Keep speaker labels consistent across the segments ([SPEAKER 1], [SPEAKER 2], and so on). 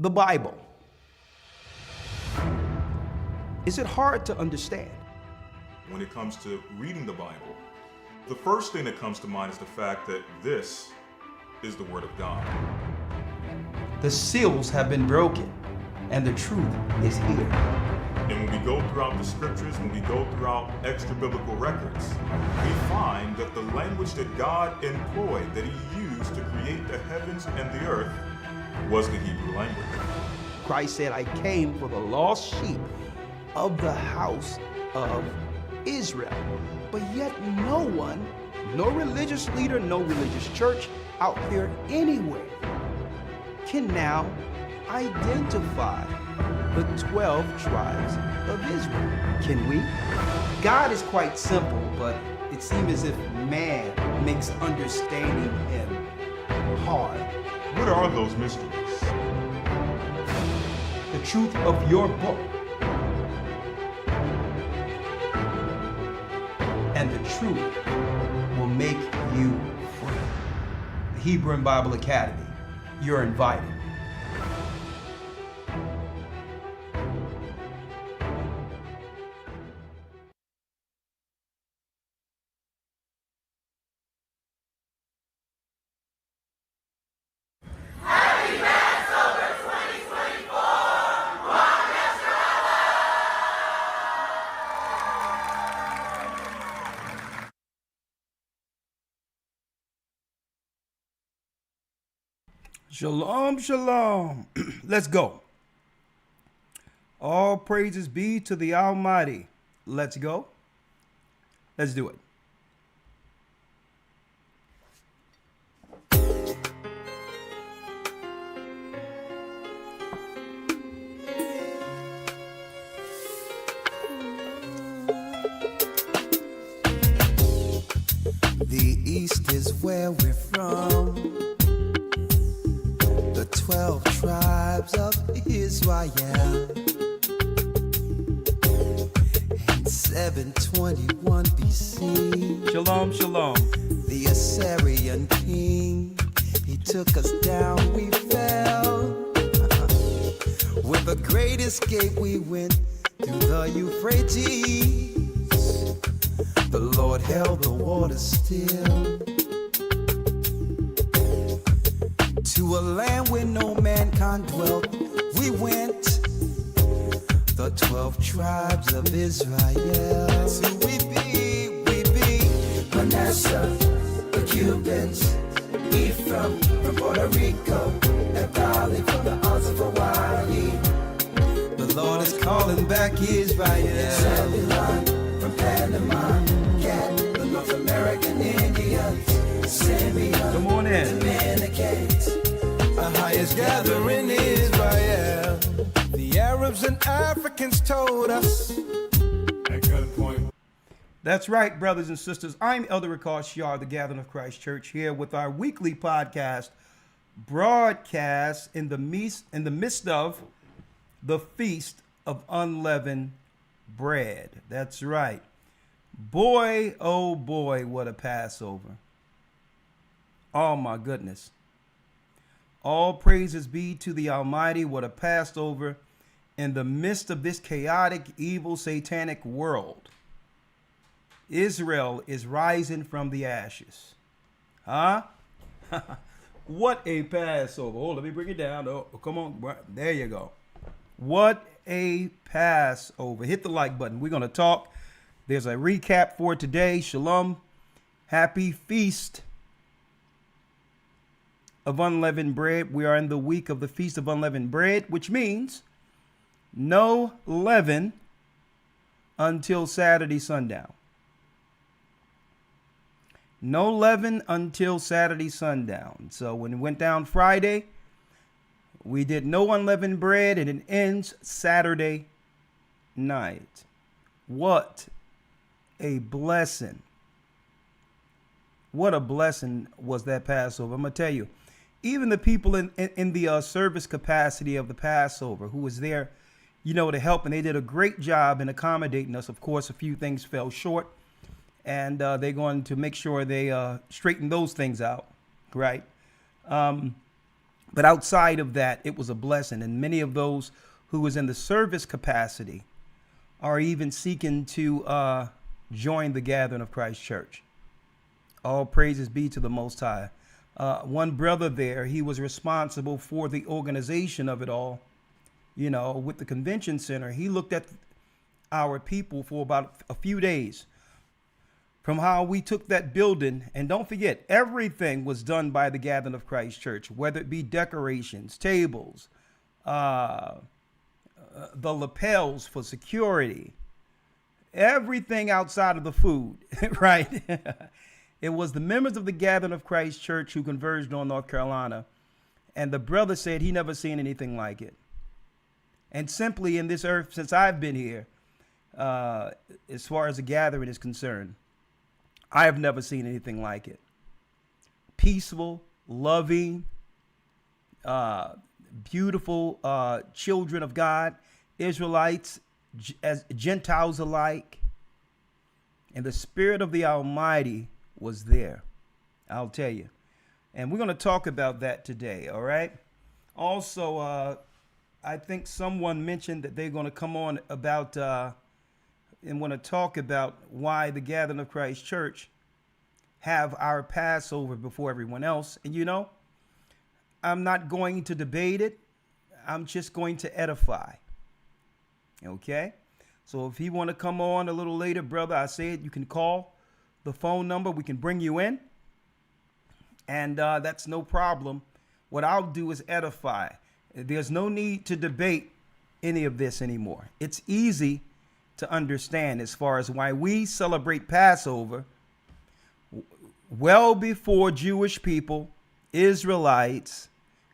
[SPEAKER 1] The Bible. Is it hard to understand?
[SPEAKER 2] When it comes to reading the Bible, the first thing that comes to mind is the fact that this is the Word of God.
[SPEAKER 1] The seals have been broken, and the truth is here.
[SPEAKER 2] And when we go throughout the scriptures, when we go throughout extra biblical records, we find that the language that God employed, that He used to create the heavens and the earth, was the Hebrew language.
[SPEAKER 1] Christ said, I came for the lost sheep of the house of Israel. But yet no one, no religious leader, no religious church out there anywhere can now identify the 12 tribes of Israel. Can we? God is quite simple, but it seems as if man makes understanding Him hard.
[SPEAKER 2] What are those mysteries?
[SPEAKER 1] The truth of your book and the truth will make you free. The Hebrew and Bible Academy, you're invited. Shalom, shalom. Let's go. All praises be to the Almighty. Let's go. Let's do it.
[SPEAKER 3] The East is where we're from. The 12 tribes of Israel. In 721 BC,
[SPEAKER 1] Shalom, shalom.
[SPEAKER 3] the Assyrian king, he took us down, we fell. With a great escape we went through the Euphrates. The Lord held the waters still. To a land where no mankind dwelt, we went. The 12 tribes of Israel. So we be Manasseh, the Cubans, Ephraim from Puerto Rico, and Valley from the Isles of Hawaii. The Lord is calling back Israel. Zebulon from Panama, Cat, the North American Indians, Simeon,
[SPEAKER 1] Come on in.
[SPEAKER 3] Dominicans, the highest gathering in Israel. The Arabs and Africans told us.
[SPEAKER 2] At gunpoint.
[SPEAKER 1] That's right, brothers and sisters. I'm Elder Ricard Shar, the Gathering of Christ Church, here with our weekly podcast broadcast in the midst of the Feast of Unleavened Bread. That's right. Boy, oh boy, what a Passover. Oh my goodness. All praises be to the Almighty. What a Passover in the midst of this chaotic, evil, satanic world. Israel is rising from the ashes. Huh? What a Passover. Oh, let me bring it down. Oh, come on. There you go. What a Passover. Hit the like button. We're going to talk. There's a recap for today. Shalom. Happy Feast of Unleavened Bread. We are in the week of the Feast of Unleavened Bread, which means no leaven until Saturday sundown. No leaven until Saturday sundown. So when it went down Friday, we did no unleavened bread, and it ends Saturday night. What a blessing. What a blessing was that Passover. I'm going to tell you, even the people in the service capacity of the Passover who was there, to help, and they did a great job in accommodating us. Of course, a few things fell short, and they're going to make sure they straighten those things out, right? But outside of that, it was a blessing. And many of those who was in the service capacity are even seeking to join the gathering of Christ Church. All praises be to the Most High. One brother there, he was responsible for the organization of it all, with the convention center. He looked at our people for about a few days from how we took that building. And don't forget, everything was done by the Gathering of Christ Church, whether it be decorations, tables, the lapels for security, everything outside of the food, right? It was the members of the Gathering of Christ Church who converged on North Carolina. And the brother said he never seen anything like it. And simply in this earth, since I've been here, as far as the gathering is concerned, I have never seen anything like it. Peaceful, loving, beautiful children of God, Israelites, as Gentiles alike. And the Spirit of the Almighty was there. I'll tell you. And we're going to talk about that today, all right? Also, I think someone mentioned that they're going to come on about and want to talk about why the Gathering of Christ Church have our Passover before everyone else. And I'm not going to debate it. I'm just going to edify. Okay? So if you want to come on a little later, brother, I said you can call the phone number. We can bring you in. And that's no problem. What I'll do is edify. There's no need to debate any of this anymore. It's easy to understand as far as why we celebrate Passover well before Jewish people, Israelites,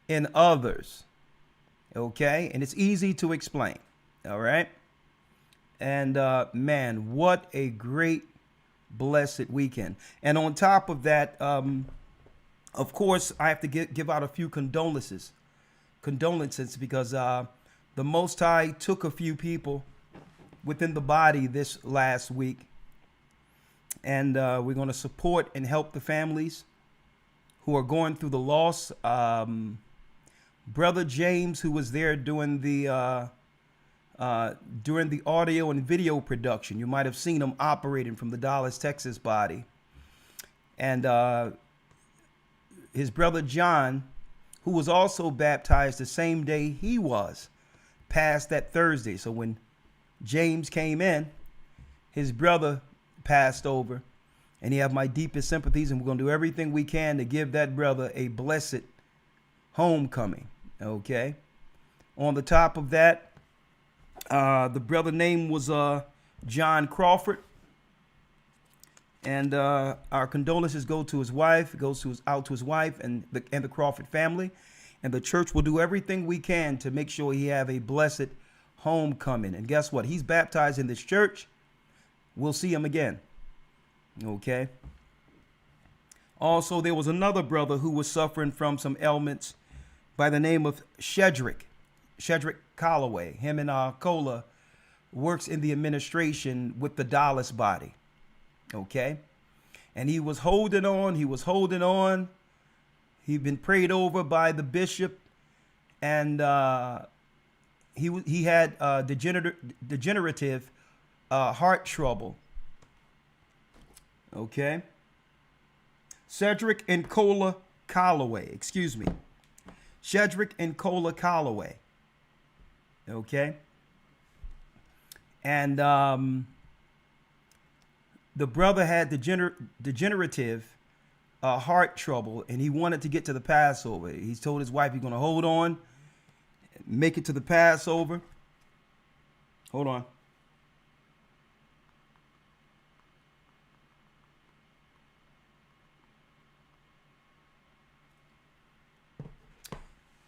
[SPEAKER 1] and others. Okay? And it's easy to explain. All right? And man, what a great, blessed weekend. And on top of that, of course, I have to give out a few condolences because the Most High took a few people within the body this last week. And we're going to support and help the families who are going through the loss. Brother James, who was there during the audio and video production, you might have seen him operating from the Dallas, Texas body. And his brother John, who was also baptized the same day he was, passed that Thursday. So when James came in, his brother passed over, and he have my deepest sympathies, and we're going to do everything we can to give that brother a blessed homecoming. Okay. On the top of that, the brother name was John Crawford, and our condolences go to his wife, out to his wife and the Crawford family, and the church will do everything we can to make sure he have a blessed homecoming. And guess what? He's baptized in this church. We'll see him again. Okay. Also, there was another brother who was suffering from some ailments by the name of Shedrick Calloway. Him and Cola works in the administration with the Dallas body. Okay. And he was holding on. He'd been prayed over by the bishop, and he had degenerative heart trouble. Okay. Shedrick and Cola Calloway. Okay. And the brother had degenerative heart trouble, and he wanted to get to the Passover. He told his wife he's going to hold on, make it to the Passover. Hold on.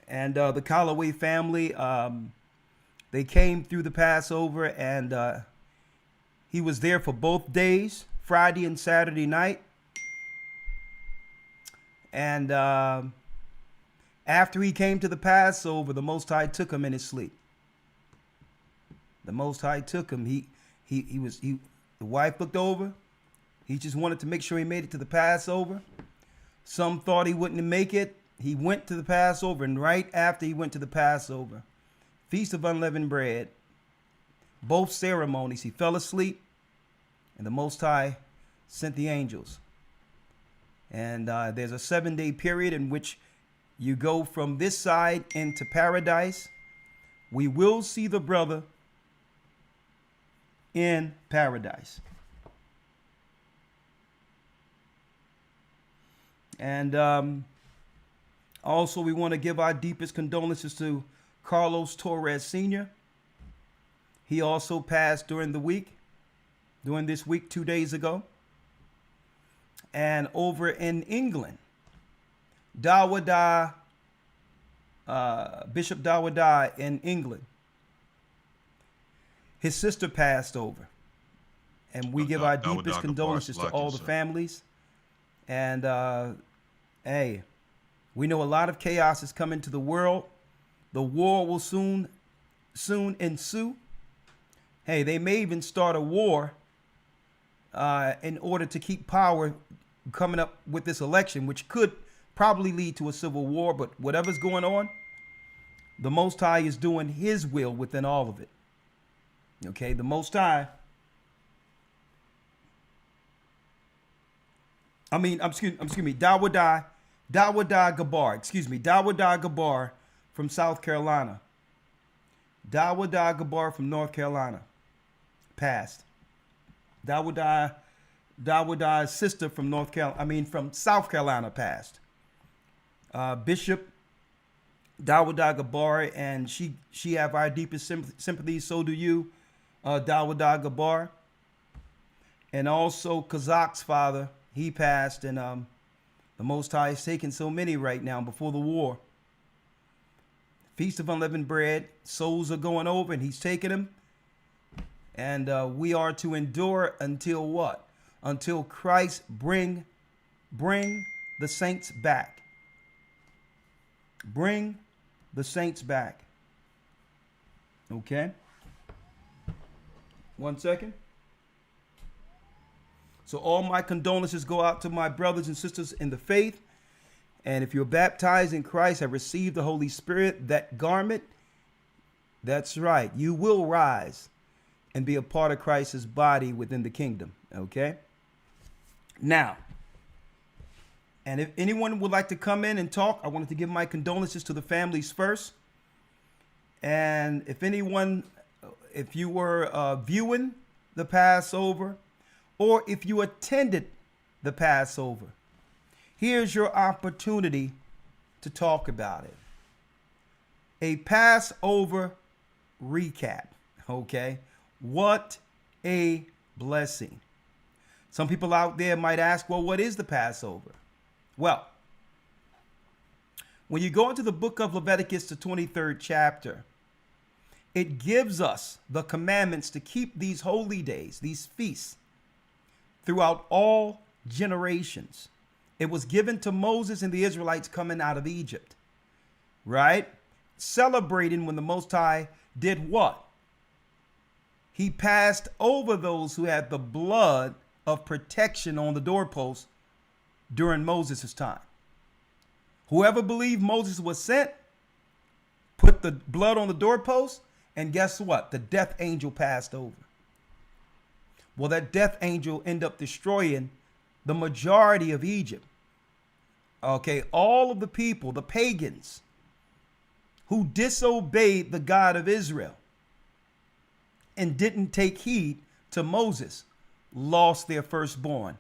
[SPEAKER 1] And the Calloway family, they came through the Passover, and he was there for both days, Friday and Saturday night. And after he came to the Passover, the Most High took him in his sleep. The Most High took him. The wife looked over. He just wanted to make sure he made it to the Passover. Some thought he wouldn't make it. he went to the Passover, and right after he went to the Passover, Feast of Unleavened Bread, both ceremonies, he fell asleep, and the Most High sent the angels. And there's a 7-day period in which you go from this side into paradise. We will see the brother in paradise. And also, we want to give our deepest condolences to Carlos Torres Sr. He also passed during this week, 2 days ago. And over in England, Bishop Dawada in England, his sister passed over. And we give our deepest condolences to all the families. And hey, we know a lot of chaos is coming to the world. The war will soon ensue. Hey, they may even start a war in order to keep power coming up with this election, which could probably lead to a civil war. But whatever's going on, the Most High is doing his will within all of it. Okay, the Most High. Dawada Gabar from South Carolina. Dawada Gabar from North Carolina passed. Dawada's sister from from South Carolina passed. Bishop Dawada Gabar, and she have our deepest sympathies. So do you, Dawada Gabar. And also Kazak's father, he passed, and the Most High is taking so many right now before the war. Feast of Unleavened Bread, souls are going over, and he's taking them. And we are to endure until what? Until Christ bring the saints back. Bring the saints back. Okay? 1 second. So all my condolences go out to my brothers and sisters in the faith. And if you're baptized in Christ, have received the Holy Spirit, that garment, that's right. You will rise and be a part of Christ's body within the kingdom. Okay? Now, and if anyone would like to come in and talk, I wanted to give my condolences to the families first. And if you were viewing the Passover, or if you attended the Passover, here's your opportunity to talk about it. A Passover recap, okay? What a blessing. Some people out there might ask, well, what is the Passover? Well, when you go into the book of Leviticus, the 23rd chapter, it gives us the commandments to keep these holy days, these feasts, throughout all generations. It was given to Moses and the Israelites coming out of Egypt, right? Celebrating when the Most High did what? He passed over those who had the blood of protection on the doorpost during Moses' time. Whoever believed Moses was sent, put the blood on the doorpost, and guess what? The death angel passed over. Well, that death angel ended up destroying the majority of Egypt. Okay, all of the people, the pagans, who disobeyed the God of Israel and didn't take heed to Moses, lost their firstborn,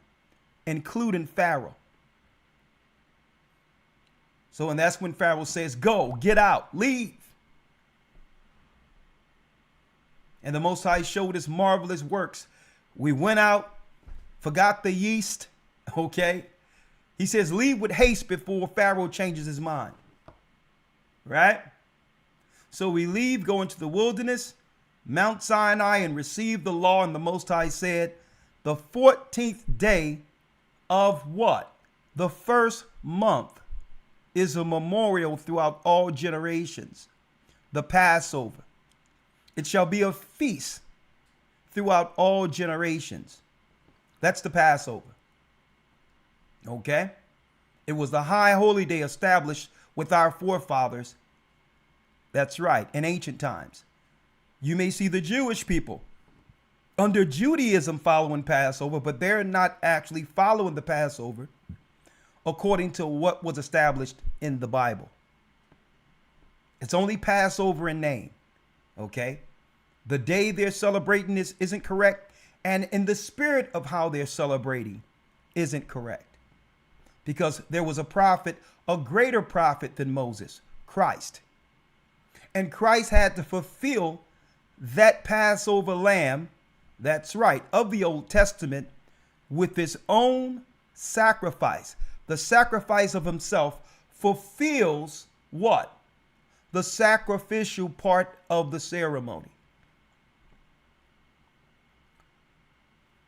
[SPEAKER 1] including Pharaoh. So, and that's when Pharaoh says, go, get out, leave. And the Most High showed his marvelous works. We went out, forgot the yeast, okay? He says, leave with haste before Pharaoh changes his mind, right? So we leave, go into the wilderness, Mount Sinai, and receive the law. And the Most High said, the 14th day of what? The first month is a memorial throughout all generations. The Passover. It shall be a feast throughout all generations. That's the Passover. Okay? It was the high holy day established with our forefathers. That's right, in ancient times. You may see the Jewish people under Judaism following Passover, but they're not actually following the Passover according to what was established in the Bible. It's only Passover in name, okay? The day they're celebrating isn't correct, and in the spirit of how they're celebrating isn't correct. Because there was a prophet, a greater prophet than Moses, Christ. And Christ had to fulfill that Passover lamb, that's right, of the Old Testament, with his own sacrifice. The sacrifice of himself fulfills what? The sacrificial part of the ceremony.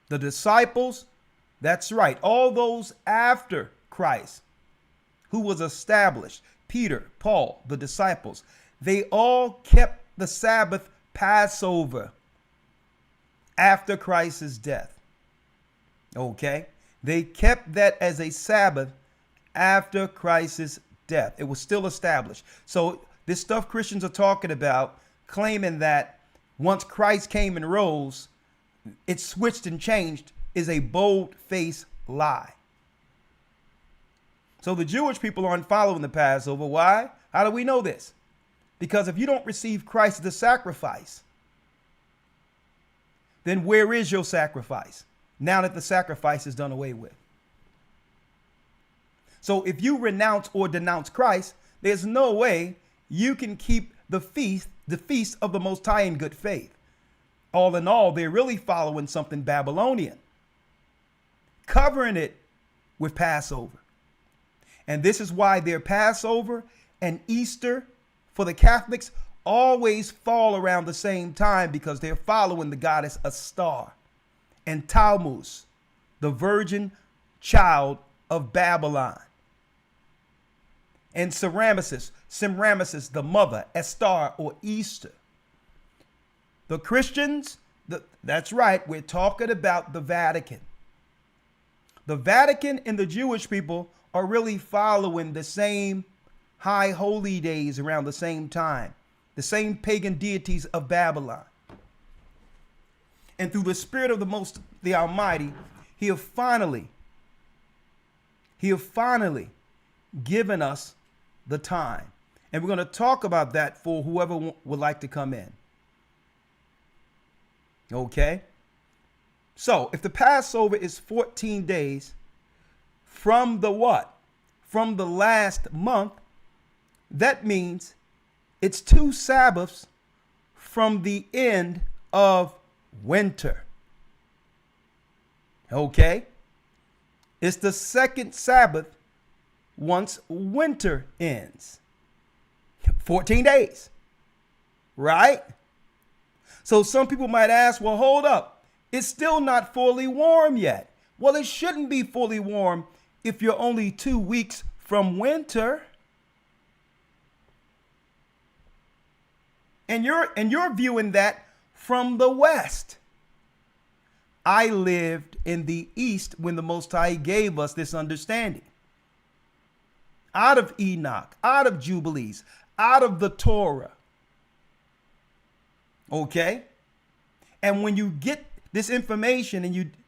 [SPEAKER 1] The disciples, that's right, all those after Christ who was established, Peter, Paul, the disciples, they all kept the Sabbath Passover after Christ's death. Okay? They kept that as a Sabbath after Christ's death. It was still established. So this stuff Christians are talking about, claiming that once Christ came and rose, it switched and changed, is a bold-faced lie. So the Jewish people aren't following the Passover. Why? How do we know this? Because if you don't receive Christ as the sacrifice, then where is your sacrifice now that the sacrifice is done away with? So if you renounce or denounce Christ, there's no way you can keep the feast of the Most High in good faith. All in all, they're really following something Babylonian, covering it with Passover. And this is why their Passover and Easter for the Catholics always fall around the same time, because they're following the goddess Astar and Tammuz, the virgin child of Babylon, and Semiramis, the mother, Astar or Easter. The Christians, that's right, we're talking about the Vatican. The Vatican and the Jewish people are really following the same high holy days around the same time, the same pagan deities of Babylon. And through the Spirit of the Almighty, He have finally given us the time. And we're going to talk about that for whoever would like to come in. Okay? So if the Passover is 14 days from the what? From the last month, that means it's 2 Sabbaths from the end of winter. Okay? It's the second Sabbath once winter ends. 14 days. Right? So some people might ask, well, hold up. It's still not fully warm yet. Well, it shouldn't be fully warm if you're only 2 weeks from winter. And you're viewing that from the west. I lived in the east when the Most High gave us this understanding. Out of Enoch, out of Jubilees, out of the Torah. Okay? And when you get this information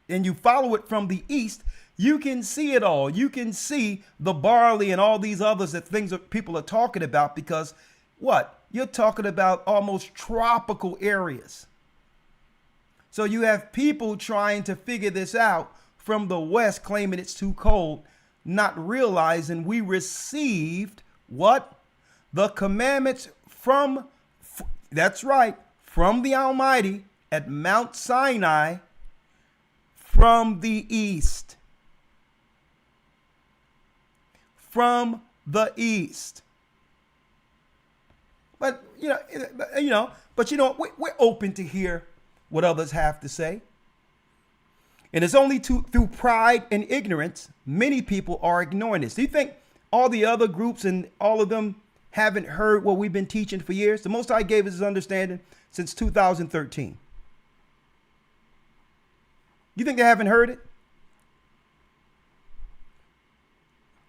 [SPEAKER 1] and you follow it from the east, you can see it all. You can see the barley and all these others that people are talking about, because what? You're talking about almost tropical areas. So you have people trying to figure this out from the west, claiming it's too cold, not realizing we received what? The commandments that's right, from the Almighty at Mount Sinai from the east. From the east. But we're open to hear what others have to say. And it's only through pride and ignorance many people are ignoring this. Do you think all the other groups and all of them haven't heard what we've been teaching for years? The Most High gave us His understanding since 2013. You think they haven't heard it?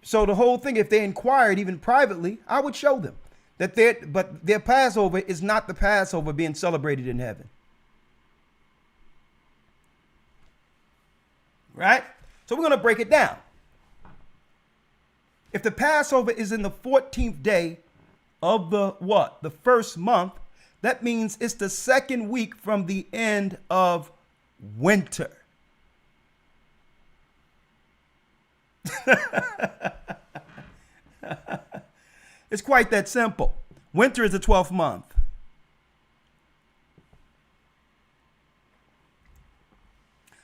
[SPEAKER 1] So the whole thing, if they inquired even privately, I would show them that their Passover is not the Passover being celebrated in heaven. Right? So we're going to break it down. If the Passover is in the 14th day of the what? The first month, that means it's the second week from the end of winter. It's quite that simple. Winter is the 12th month.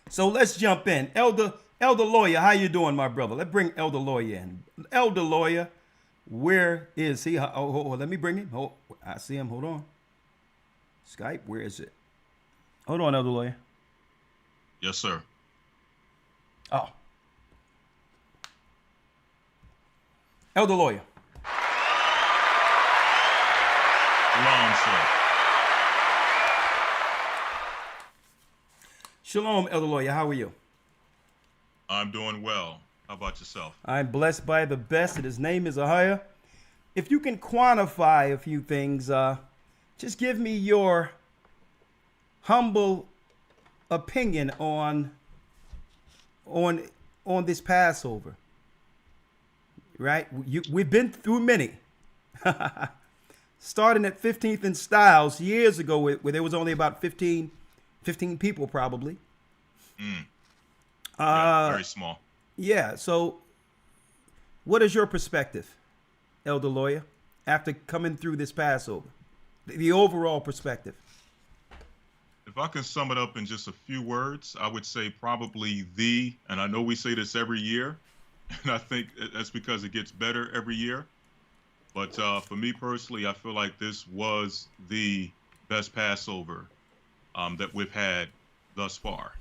[SPEAKER 1] So let's jump in. Elder Lawyer, how you doing, my brother? Let's bring Elder Lawyer in. Elder Lawyer, where is he? Oh, let me bring him. Oh, I see him. Hold on. Skype, where is it? Hold on, Elder Lawyer.
[SPEAKER 2] Yes, sir.
[SPEAKER 1] Oh. Elder Lawyer.
[SPEAKER 2] Shalom, sir.
[SPEAKER 1] Shalom, Elder Lawyer. How are you?
[SPEAKER 2] I'm doing well. How about yourself?
[SPEAKER 1] I'm blessed by the best, and his name is Ahia. If you can quantify a few things, just give me your humble opinion on this Passover. Right? We've been through many. Starting at 15th and Styles years ago, where there was only about 15 people probably.
[SPEAKER 2] Very small.
[SPEAKER 1] Yeah. So what is your perspective, Elder Lawyer, after coming through this Passover? The overall perspective.
[SPEAKER 2] If I can sum it up in just a few words, I would say probably and I know we say this every year, and I think that's because it gets better every year. But for me personally, I feel like this was the best Passover that we've had thus far.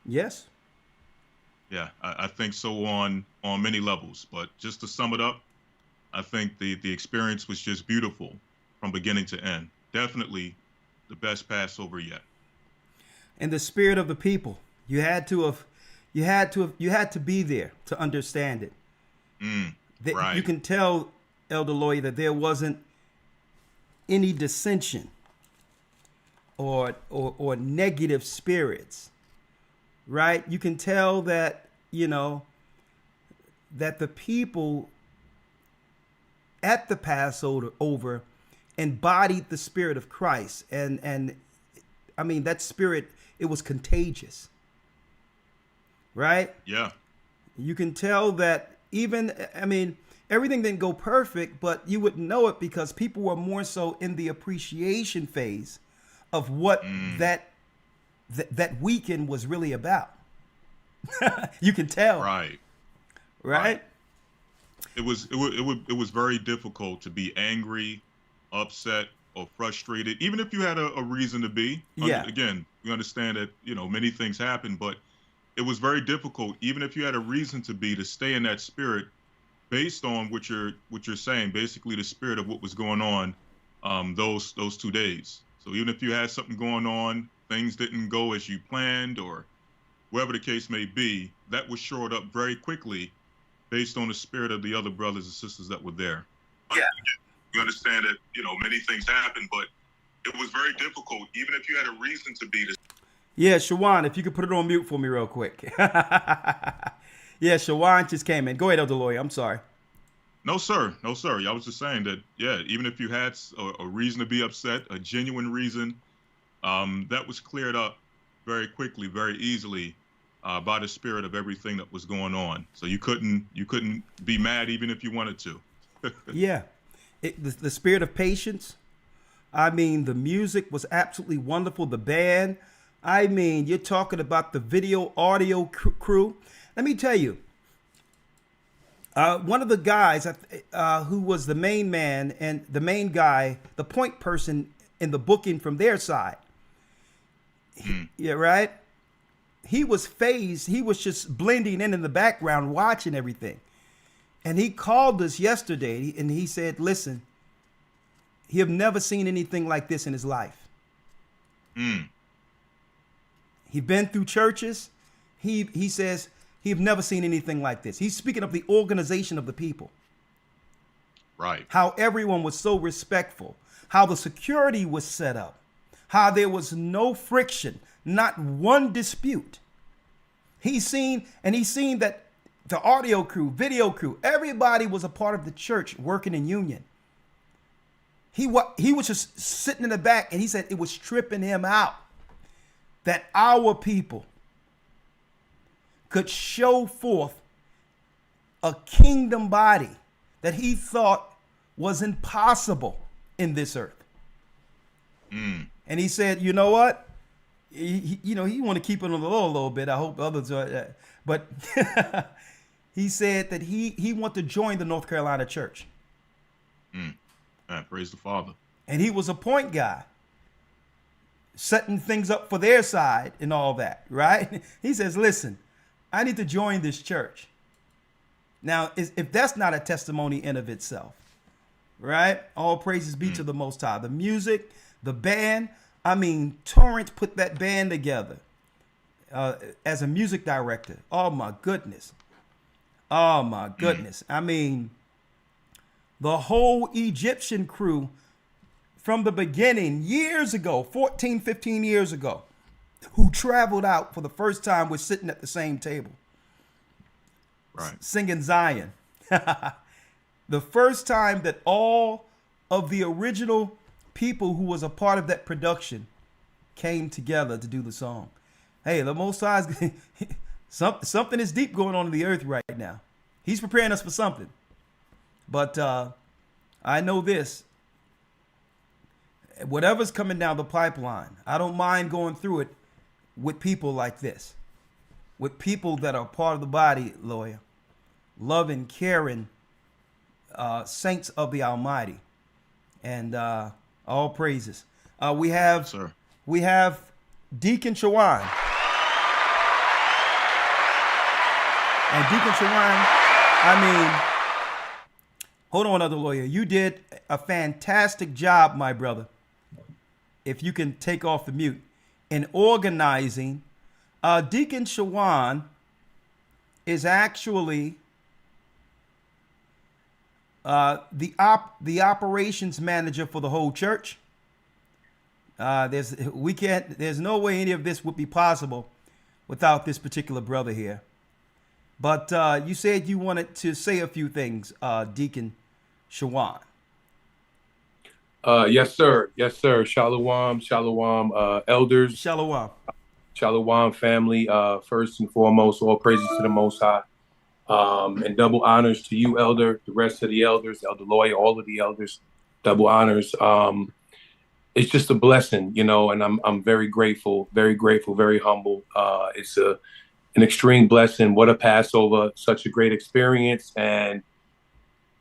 [SPEAKER 1] Yes.
[SPEAKER 2] Yeah, I think so on many levels. But just to sum it up, I think the experience was just beautiful from beginning to end. Definitely the best Passover yet.
[SPEAKER 1] And the spirit of the people, you had to be there to understand it.
[SPEAKER 2] Right.
[SPEAKER 1] You can tell, Elder Lawyer, that there wasn't any dissension or negative spirits, right? You can tell that, that the people at the Passover embodied the spirit of Christ. And I mean, that spirit, it was contagious, right?
[SPEAKER 2] Yeah.
[SPEAKER 1] You can tell that everything didn't go perfect, but you would know it because people were more so in the appreciation phase of what that weekend was really about. You can tell. Right?
[SPEAKER 2] It was very difficult to be angry, upset, or frustrated, even if you had a reason to be.
[SPEAKER 1] Yeah.
[SPEAKER 2] Again, we understand that, many things happen, but it was very difficult, even if you had a reason to be, to stay in that spirit based on what you're saying, basically the spirit of what was going on those 2 days. So even if you had something going on, things didn't go as you planned, or whatever the case may be, that was shored up very quickly based on the spirit of the other brothers and sisters that were there. Yeah. You understand that, many things happen, but it was very difficult, even if you had a reason to be.
[SPEAKER 1] Yeah, Shawan, if you could put it on mute for me real quick. Yeah, Shawan just came in. Go ahead, Elder Lawyer. I'm sorry.
[SPEAKER 2] No, sir. I was just saying that, yeah, even if you had a reason to be upset, a genuine reason, that was cleared up very quickly, very easily by the spirit of everything that was going on. So you couldn't be mad even if you wanted to.
[SPEAKER 1] Yeah. The spirit of patience. I mean, the music was absolutely wonderful. The band. I mean, you're talking about the video audio crew. Let me tell you, one of the guys who was the main man and the main guy, the point person in the booking from their side. Yeah, right? He was phased. He was just blending in the background, watching everything. And he called us yesterday and he said, listen, he have never seen anything like this in his life. He'd been through churches. He says He've never seen anything like this. He's speaking of the organization of the people.
[SPEAKER 4] Right.
[SPEAKER 1] How everyone was so respectful, how the security was set up, how there was no friction, not one dispute. He's seen that the audio crew, video crew, everybody was a part of the church working in union. He was just sitting in the back, and he said it was tripping him out that our people could show forth a kingdom body that he thought was impossible in this earth. And he said, you know what? He want to keep it on the low a little bit. I hope others are, but he said that he want to join the North Carolina church.
[SPEAKER 4] Praise the Father.
[SPEAKER 1] And he was a point guy, setting things up for their side and all that, right? He says, listen, I need to join this church. Now, if that's not a testimony in of itself, right? All praises be to the Most High. The music, the band, I mean, Torrance put that band together as a music director. Oh, my goodness. Oh, my goodness. I mean, the whole Egyptian crew from the beginning, years ago, 14, 15 years ago, who traveled out for the first time was sitting at the same table.
[SPEAKER 4] Right.
[SPEAKER 1] Singing Zion. The first time that all of the original people who was a part of that production came together to do the song. Hey, the Most High, something is deep going on in the earth right now. He's preparing us for something. But I know this. Whatever's coming down the pipeline, I don't mind going through it with people like this. With people that are part of the body, lawyer. Loving, caring saints of the Almighty. And all praises. We have Deacon Shawan. And Deacon Shawan, I mean, hold on, other lawyer. You did a fantastic job, my brother. If you can take off the mute, in organizing. Deacon Shawan is actually the operations manager for the whole church. There's no way any of this would be possible without this particular brother here. But you said you wanted to say a few things, Deacon Shawan.
[SPEAKER 5] Yes, sir. Yes, sir. Shalom, shalom, elders.
[SPEAKER 1] Shalom.
[SPEAKER 5] Shalom, family. First and foremost, all praises to the Most High. And double honors to you, elder, the rest of the elders, Elder Lawyer, all of the elders. Double honors. It's just a blessing, and I'm very grateful, very humble. It's an extreme blessing. What a Passover, such a great experience. And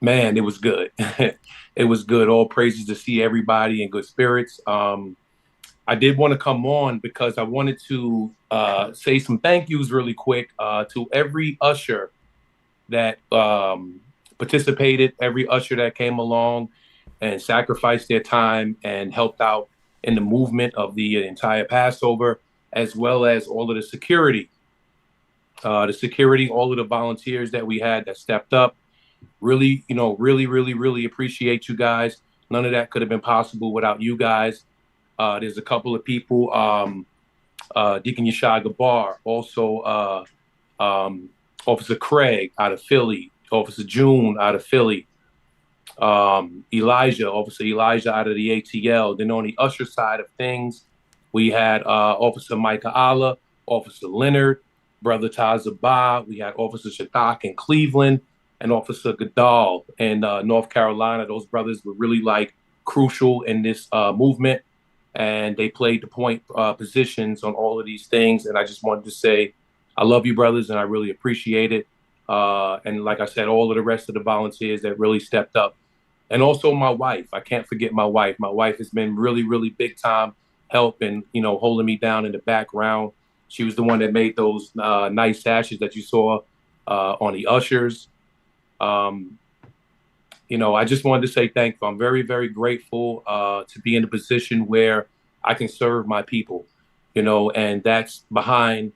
[SPEAKER 5] man, it was good. It was good. All praises to see everybody in good spirits. I did want to come on because I wanted to say some thank yous really quick to every usher that participated, every usher that came along and sacrificed their time and helped out in the movement of the entire Passover, as well as all of the security. All of the volunteers that we had that stepped up. Really, really appreciate you guys. None of that could have been possible without you guys. There's a couple of people, Deacon Yeshua Gabar, also Officer Craig out of Philly, Officer June out of Philly, Officer Elijah out of the ATL. Then on the usher side of things, we had Officer Micah Allah, Officer Leonard, Brother Tazabah. We had Officer Shadak in Cleveland and Officer Goodall in North Carolina. Those brothers were really crucial in this movement. And they played the point positions on all of these things. And I just wanted to say, I love you, brothers, and I really appreciate it. And like I said, all of the rest of the volunteers that really stepped up. And also my wife. I can't forget my wife. My wife has been really, really big time help and, holding me down in the background. She was the one that made those nice sashes that you saw on the ushers. I just wanted to say thank you. I'm very, very grateful to be in a position where I can serve my people, and that's behind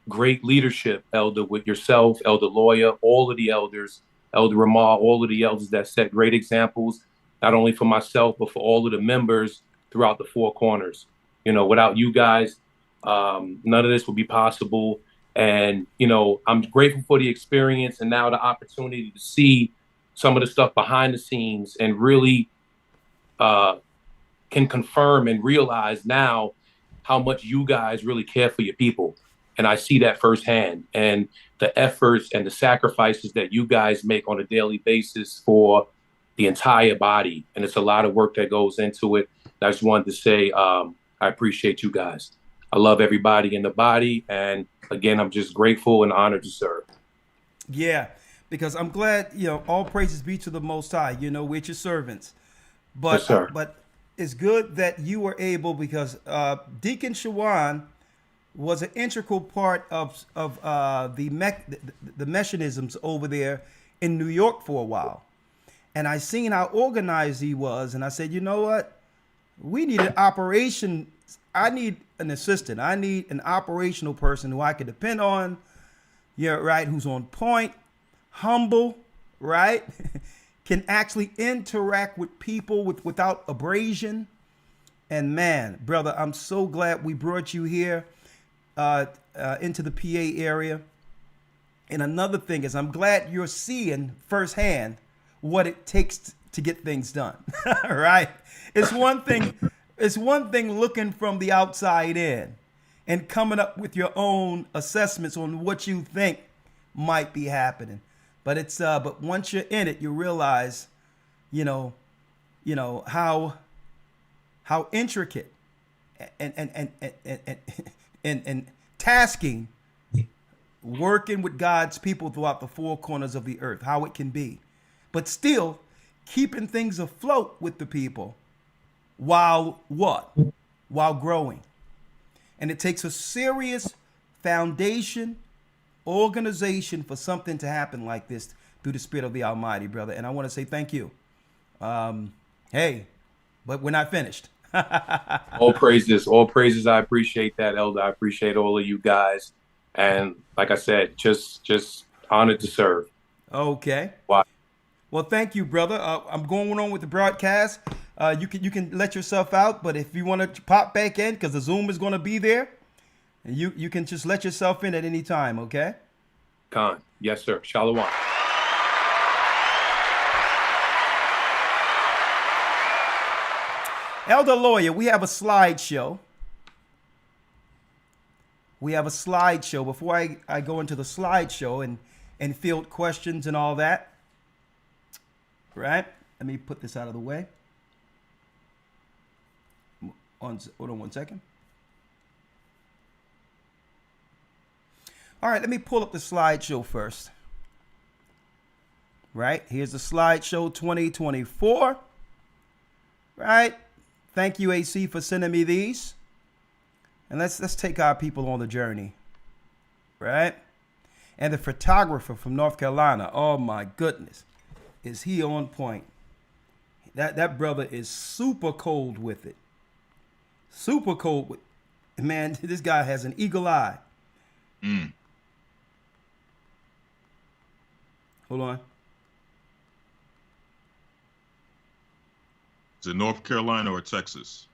[SPEAKER 5] great leadership, Elder, with yourself, Elder Lawyer, all of the elders, Elder Ramar, all of the elders that set great examples, not only for myself, but for all of the members throughout the four corners. You know, without you guys, none of this would be possible. And, you know, I'm grateful for the experience and now the opportunity to see some of the stuff behind the scenes and really can confirm and realize now how much you guys really care for your people. And I see that firsthand. And the efforts and the sacrifices that you guys make on a daily basis for the entire body. And it's a lot of work that goes into it. And I just wanted to say, I appreciate you guys. I love everybody in the body. And again, I'm just grateful and honored to serve.
[SPEAKER 1] Yeah, because I'm glad, you know, all praises be to the Most High. You know, we're your servants. But,
[SPEAKER 5] Yes, sir.
[SPEAKER 1] but it's good that you were able, because Deacon Shawan was an integral part of the mechanisms over there in New York for a while. And I seen how organized he was, and I said, you know what? We need an operation. I need an assistant. I need an operational person who I can depend on. Yeah, right. Who's on point, humble, right? Can actually interact with people without abrasion. And man, brother, I'm so glad we brought you here into the PA area. And another thing is, I'm glad you're seeing firsthand what it takes to get things done. Right? It's one thing looking from the outside in and coming up with your own assessments on what you think might be happening. But it's but once you're in it, you realize, you know how intricate and tasking working with God's people throughout the four corners of the earth, how it can be, but still keeping things afloat with the people while growing. And it takes a serious foundation, organization for something to happen like this through the Spirit of the Almighty, brother. And I want to say thank you. Hey, but we're not finished.
[SPEAKER 5] All praises. I appreciate that, Elder. I appreciate all of you guys. And like I said, just honored to serve.
[SPEAKER 1] Okay.
[SPEAKER 5] Wow.
[SPEAKER 1] Well, thank you, brother. I'm going on with the broadcast. You can let yourself out, but if you want to pop back in, because the Zoom is going to be there, and you can just let yourself in at any time, okay?
[SPEAKER 5] Khan. Yes, sir. Shalom.
[SPEAKER 1] Elder Lawyer, we have a slideshow. Before I go into the slideshow and field questions and all that, right? Let me put this out of the way. Hold on one second. All right, let me pull up the slideshow first. Right, here's the slideshow 2024. Right, thank you, AC, for sending me these. And let's take our people on the journey. Right, and the photographer from North Carolina. Oh my goodness, is he on point? That brother is super cold with it. Super cold with, man. This guy has an eagle eye. Hold on.
[SPEAKER 2] Is it North Carolina or Texas?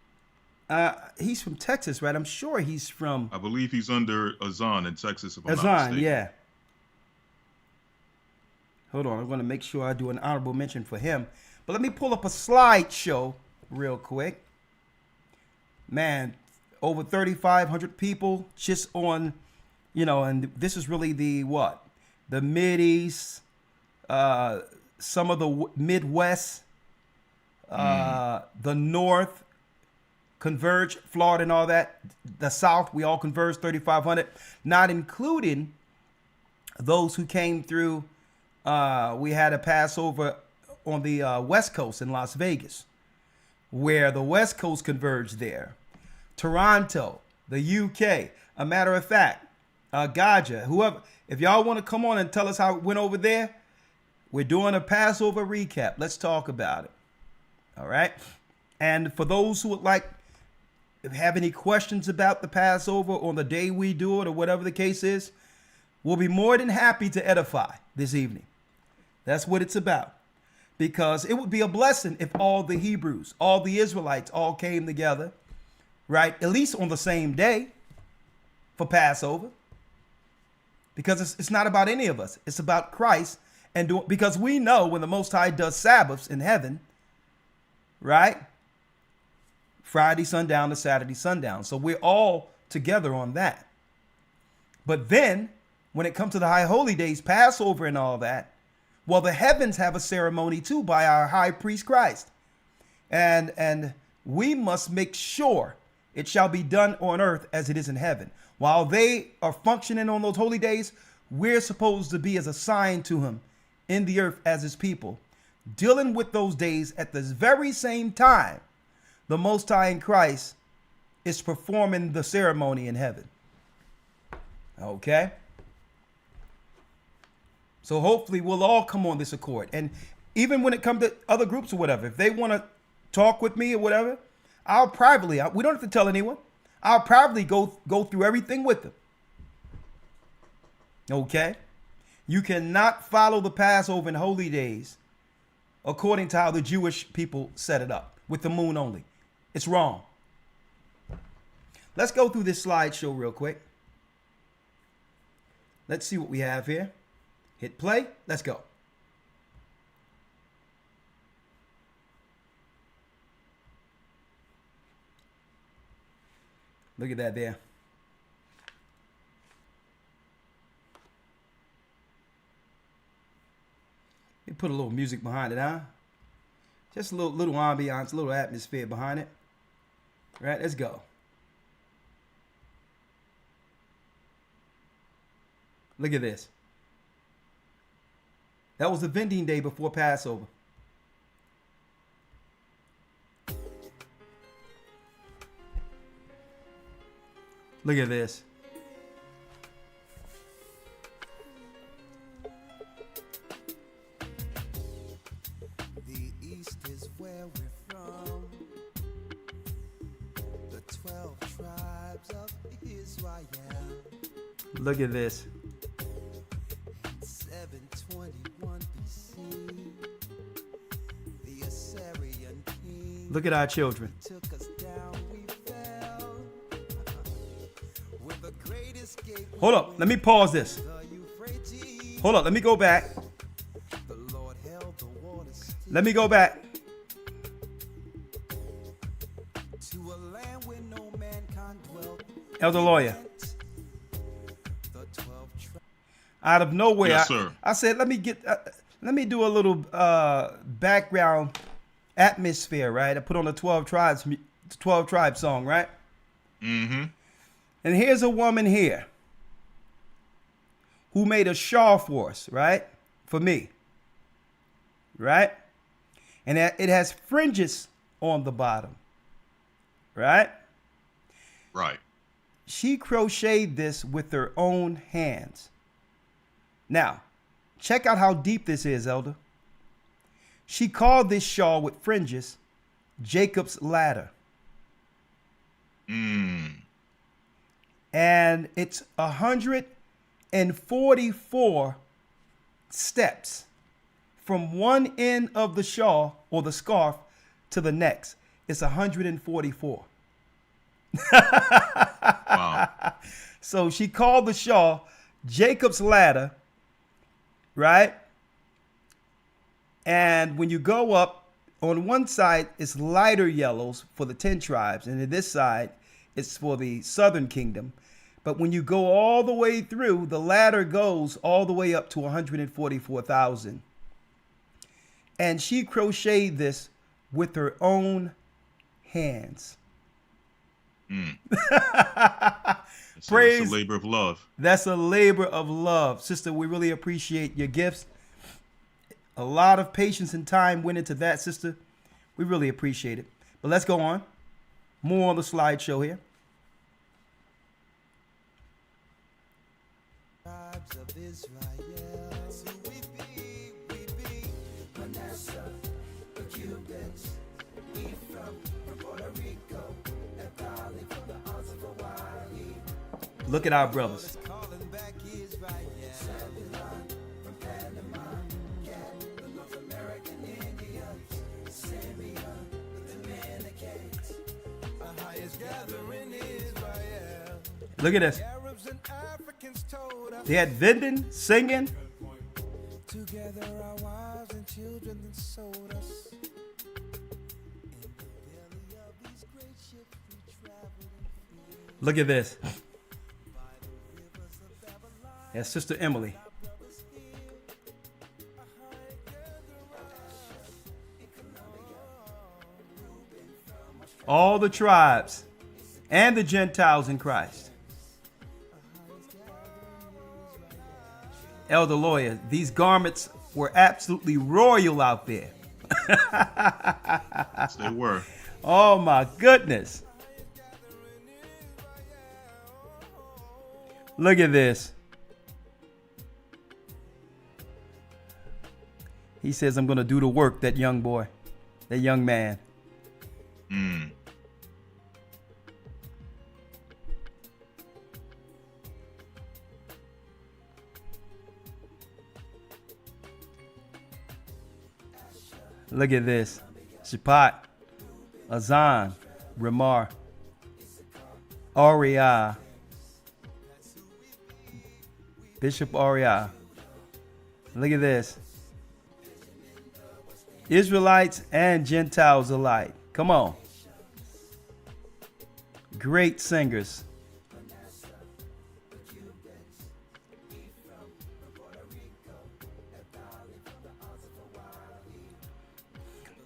[SPEAKER 1] He's from Texas, right? I'm sure he's from.
[SPEAKER 2] I believe he's under Azan in Texas, if I'm not
[SPEAKER 1] Azan,
[SPEAKER 2] mistaken.
[SPEAKER 1] yeah. Hold on, I'm going to make sure I do an honorable mention for him. But let me pull up a slideshow real quick. Man, over 3,500 people just on, and this is really the what? The Mideast, some of the Midwest, the North, Converge, Florida and all that. The South, we all converge 3,500, not including those who came through. We had a Passover on the West Coast in Las Vegas, where the West Coast converged there. Toronto, the UK. A matter of fact, Gaja, whoever, if y'all want to come on and tell us how it went over there, we're doing a Passover recap. Let's talk about it. All right. And for those who would like if you have any questions about the Passover on the day we do it or whatever the case is, we'll be more than happy to edify this evening. That's what it's about. Because it would be a blessing if all the Hebrews, all the Israelites all came together, right? At least on the same day for Passover. Because it's not about any of us. It's about Christ. Because we know when the Most High does Sabbaths in heaven, right? Friday sundown to Saturday sundown. So we're all together on that. But then when it comes to the high holy days, Passover and all that, well, the heavens have a ceremony too by our high priest Christ. And we must make sure it shall be done on earth as it is in heaven. While they are functioning on those holy days, we're supposed to be as a sign to him in the earth as his people, dealing with those days at the very same time the Most High in Christ is performing the ceremony in heaven. Okay? So hopefully we'll all come on this accord. And even when it comes to other groups or whatever, if they want to talk with me or whatever, I'll privately, we don't have to tell anyone. I'll privately go through everything with them. Okay? You cannot follow the Passover and holy days according to how the Jewish people set it up, with the moon only. It's wrong. Let's go through this slideshow real quick. Let's see what we have here. Hit play. Let's go. Look at that there. You put a little music behind it, huh? Just a little ambiance, a little atmosphere behind it. Right, let's go. Look at this. That was the vending day before Passover. Look at this.
[SPEAKER 3] The East is where we're from. The 12 tribes of Israel.
[SPEAKER 1] Look at this.
[SPEAKER 3] 721 BC. The Assyrian king
[SPEAKER 1] Look at our children.
[SPEAKER 3] took us down, we fell. With the great escape.
[SPEAKER 1] Hold up. Let me pause this.
[SPEAKER 3] The Euphrates.
[SPEAKER 1] Hold up. Let me go back.
[SPEAKER 3] The Lord held the waters still.
[SPEAKER 1] Let me go back.
[SPEAKER 3] To a land where no mankind dwelt.
[SPEAKER 1] Elder Lawyer.
[SPEAKER 3] The 12 tribes.
[SPEAKER 1] Out of nowhere,
[SPEAKER 4] Yes, sir.
[SPEAKER 1] I said, let me do a little background atmosphere, right? I put on the 12 tribes song, right?
[SPEAKER 4] Mm-hmm.
[SPEAKER 1] And here's a woman here who made a shawl for us, right? For me, right? And it has fringes on the bottom, right?
[SPEAKER 4] Right.
[SPEAKER 1] She crocheted this with her own hands. Now, check out how deep this is, Elder. She called this shawl with fringes Jacob's ladder. And it's 144 steps from one end of the shawl or the scarf to the next. It's 144.
[SPEAKER 4] Wow.
[SPEAKER 1] So she called the shawl Jacob's ladder, right? And when you go up, on one side, it's lighter yellows for the 10 tribes. And on this side, it's for the southern kingdom. But when you go all the way through, the ladder goes all the way up to 144,000. And she crocheted this with her own hands. Praise.
[SPEAKER 4] It's a labor of love.
[SPEAKER 1] That's a labor of love. Sister, we really appreciate your gifts. A lot of patience and time went into that, sister. We really appreciate it. But let's go on. More on the slideshow here.
[SPEAKER 3] Tribes of Israel. So we be Manasseh, the Cubans, Ephraim, from Puerto Rico, Nepal,
[SPEAKER 1] Look at our brothers. Look at this. They had vending, singing.
[SPEAKER 3] Together our wives and children that sold us. In the belly of these great ships we traveled.
[SPEAKER 1] Look at this. That's Sister Emily. All the tribes and the Gentiles in Christ. Elder Lawyer, these garments were absolutely royal out there.
[SPEAKER 4] Yes, they were.
[SPEAKER 1] Oh my goodness. Look at this. He says, I'm going to do the work, that young boy, that young man.
[SPEAKER 4] Mm.
[SPEAKER 1] Look at this. Shapat, Azan, Ramar, Ariah, Bishop Ariah. Look at this. Israelites and Gentiles alike. Come on. Great singers.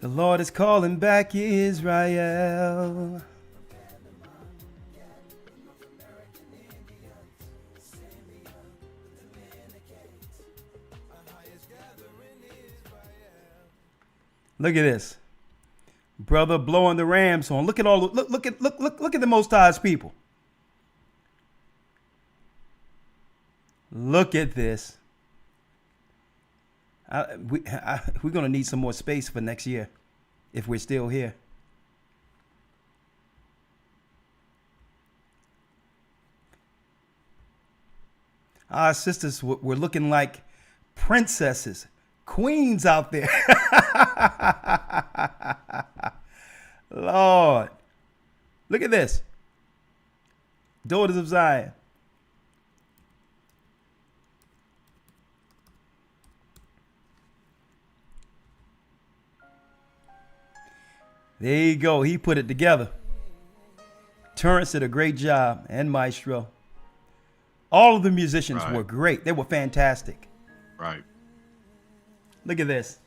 [SPEAKER 1] The Lord is calling back Israel. Look at this. Brother blowing the ram's horn. Look at all look at the Most High's people. Look at this. We're going to need some more space for next year if we're still here. Our sisters were looking like princesses, queens out there. Lord. Look at this. Daughters of Zion. There you go. He put it together. Terrence did a great job, and Maestro. All of the musicians were great. They were fantastic.
[SPEAKER 4] Right.
[SPEAKER 1] Look at this.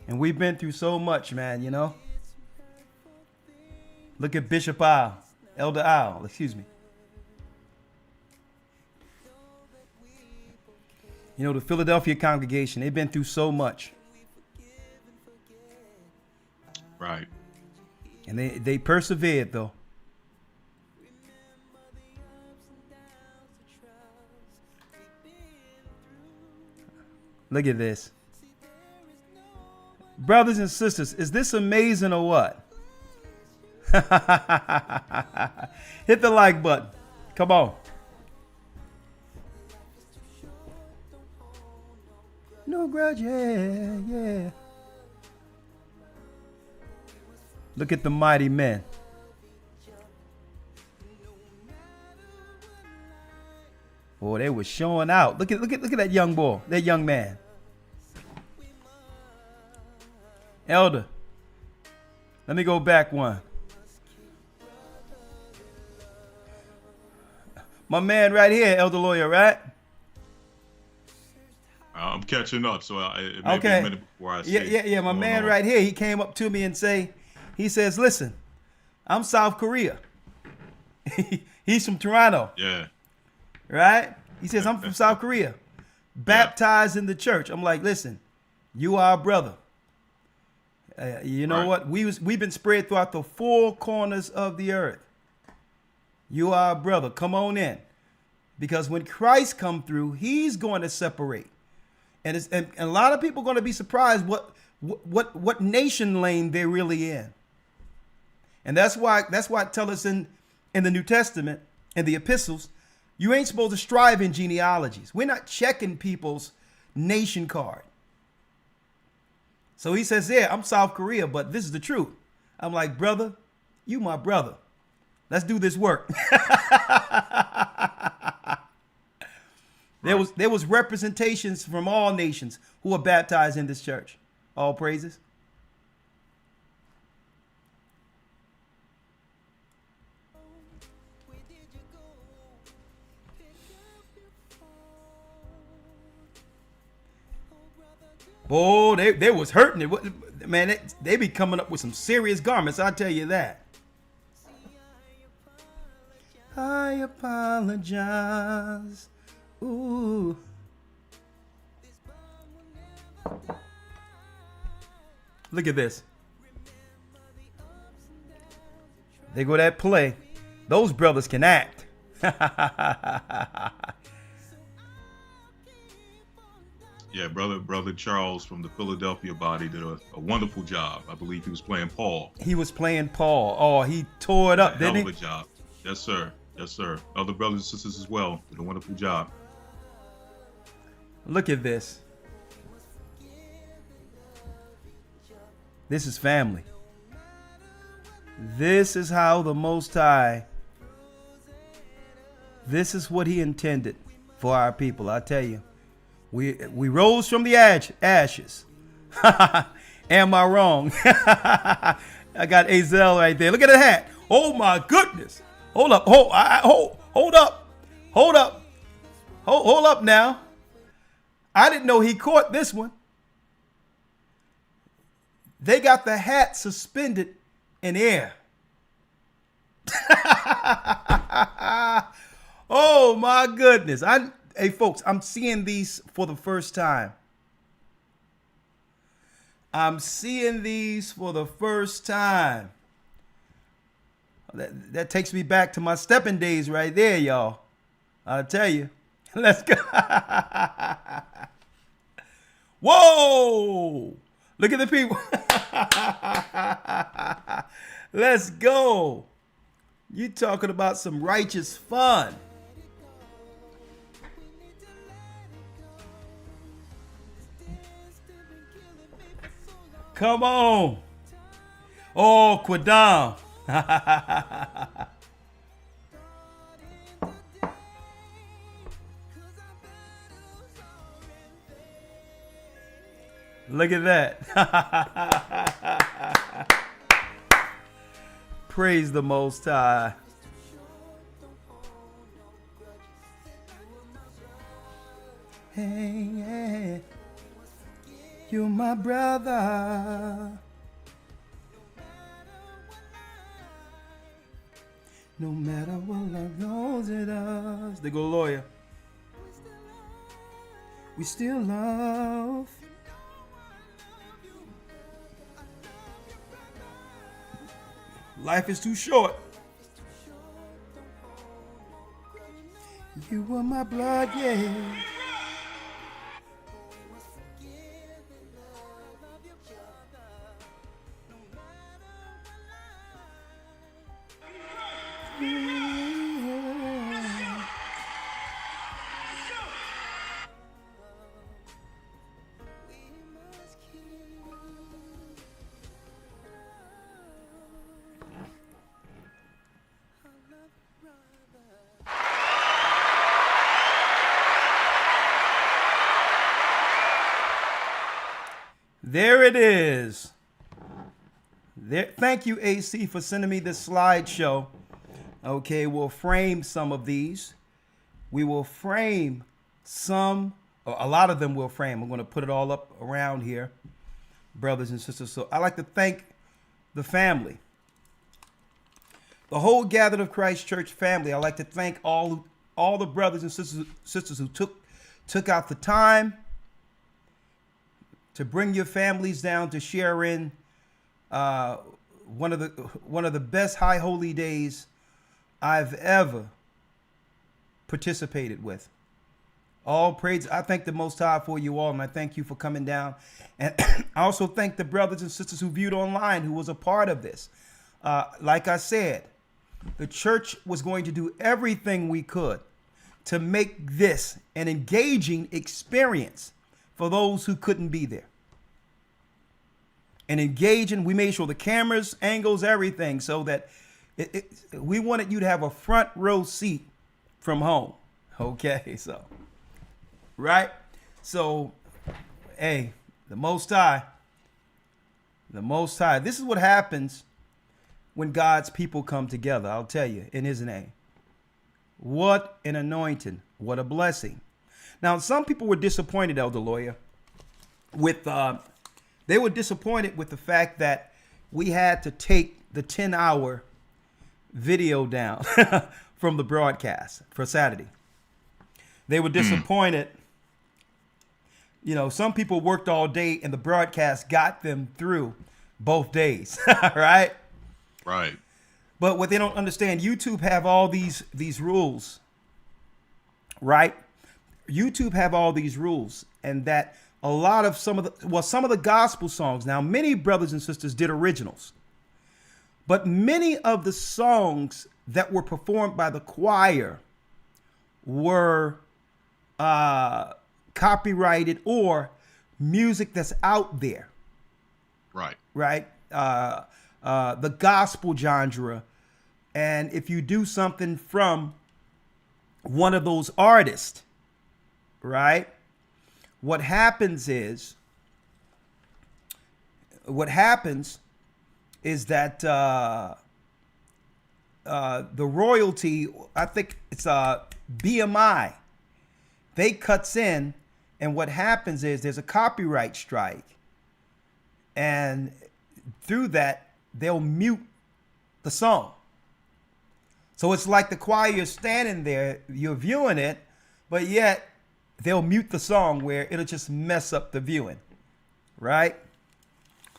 [SPEAKER 1] And we've been through so much, man, you know. Look at Bishop Al, Elder Al, excuse me. You know, the Philadelphia congregation, they've been through so much.
[SPEAKER 4] Right.
[SPEAKER 1] And they persevered, though. Look at this. Brothers and sisters, is this amazing or what? Hit the like button. Come on. No grudge, yeah. Look at the mighty men. Boy, they were showing out. Look at that young boy, that young man. Elder, let me go back one. My man right here, Elder Lawyer, right?
[SPEAKER 4] I'm catching up, so it may be a minute before I see.
[SPEAKER 1] Yeah. My man right here, he came up to me and he says, listen, I'm South Korea. He's from Toronto.
[SPEAKER 4] Yeah.
[SPEAKER 1] Right? He says, I'm from South Korea. Baptized in the church. I'm like, listen, you are a brother. You know what? We've been spread throughout the four corners of the earth. You are a brother. Come on in. Because when Christ come through, he's going to separate. And a lot of people are going to be surprised what nation lane they're really in. And that's why it tells us in the New Testament and the epistles, you ain't supposed to strive in genealogies. We're not checking people's nation card. So he says, yeah, I'm South Korea, but this is the truth. I'm like, brother, you my brother. Let's do this work. There was representations from all nations who were baptized in this church. All praises. Boy, they was hurting it. Man, they be coming up with some serious garments, I'll tell you that. I apologize. Ooh. Look at this. They go that play. Those brothers can act.
[SPEAKER 4] Yeah, brother Charles from the Philadelphia body did a wonderful job. I believe he was playing Paul.
[SPEAKER 1] He was playing Paul. Oh, he tore it up, didn't he?
[SPEAKER 4] Hell of a job. Yes, sir. Yes, sir. Other brothers and sisters as well did a wonderful job.
[SPEAKER 1] Look at this. This is family. This is how the Most High, this is what he intended for our people. I tell you, we rose from the ashes. Am I wrong? I got Azel right there. Look at the hat. Oh my goodness. Hold up. Hold up. Hold up now. I didn't know he caught this one. They got the hat suspended in air. Oh my goodness. Hey folks, I'm seeing these for the first time. I'm seeing these for the first time. That takes me back to my stepping days right there, y'all. I'll tell you. Let's go. Whoa! Look at the people. Let's go. You talking about some righteous fun. Come on. Oh, Quadam. Look at that. Praise the Most High. Hey, yeah. You're my brother. No matter what life throws at us. They go lawyer. We still love. Life is too short. You were my blood, yeah. There it is. There. Thank you, AC, for sending me this slideshow. Okay, we'll frame some of these. We will frame some, or a lot of them we'll frame. I'm going to put it all up around here, brothers and sisters. So I'd like to thank the family, the whole Gathered of Christ Church family. I'd like to thank all the brothers and sisters who took out the time to bring your families down to share in one of the best high holy days I've ever participated with. All praise. I thank the Most High for you all, and I thank you for coming down. And I also thank the brothers and sisters who viewed online, who was a part of this. Like I said, the church was going to do everything we could to make this an engaging experience for those who couldn't be there. And engaging, we made sure the cameras, angles, everything, so that we wanted you to have a front row seat from home. Okay, so, right? So, hey, the Most High, this is what happens when God's people come together, I'll tell you, in his name. What an anointing. What a blessing. Now, some people were disappointed, Elder Lawyer, they were disappointed with the fact that we had to take the 10-hour video down from the broadcast for Saturday. They were disappointed. You know, some people worked all day and the broadcast got them through both days, right?
[SPEAKER 4] Right.
[SPEAKER 1] But what they don't understand, YouTube have all these rules, right? YouTube have all these rules, and that a lot of some of the gospel songs. Now, many brothers and sisters did originals, but many of the songs that were performed by the choir were copyrighted or music that's out there.
[SPEAKER 4] Right.
[SPEAKER 1] Right. The gospel genre. And if you do something from one of those artists, right, what happens is that the royalty, I think it's BMI, they cuts in, and what happens is there's a copyright strike, and through that they'll mute the song. So it's like the choir is standing there, you're viewing it, but yet they'll mute the song where it'll just mess up the viewing, right?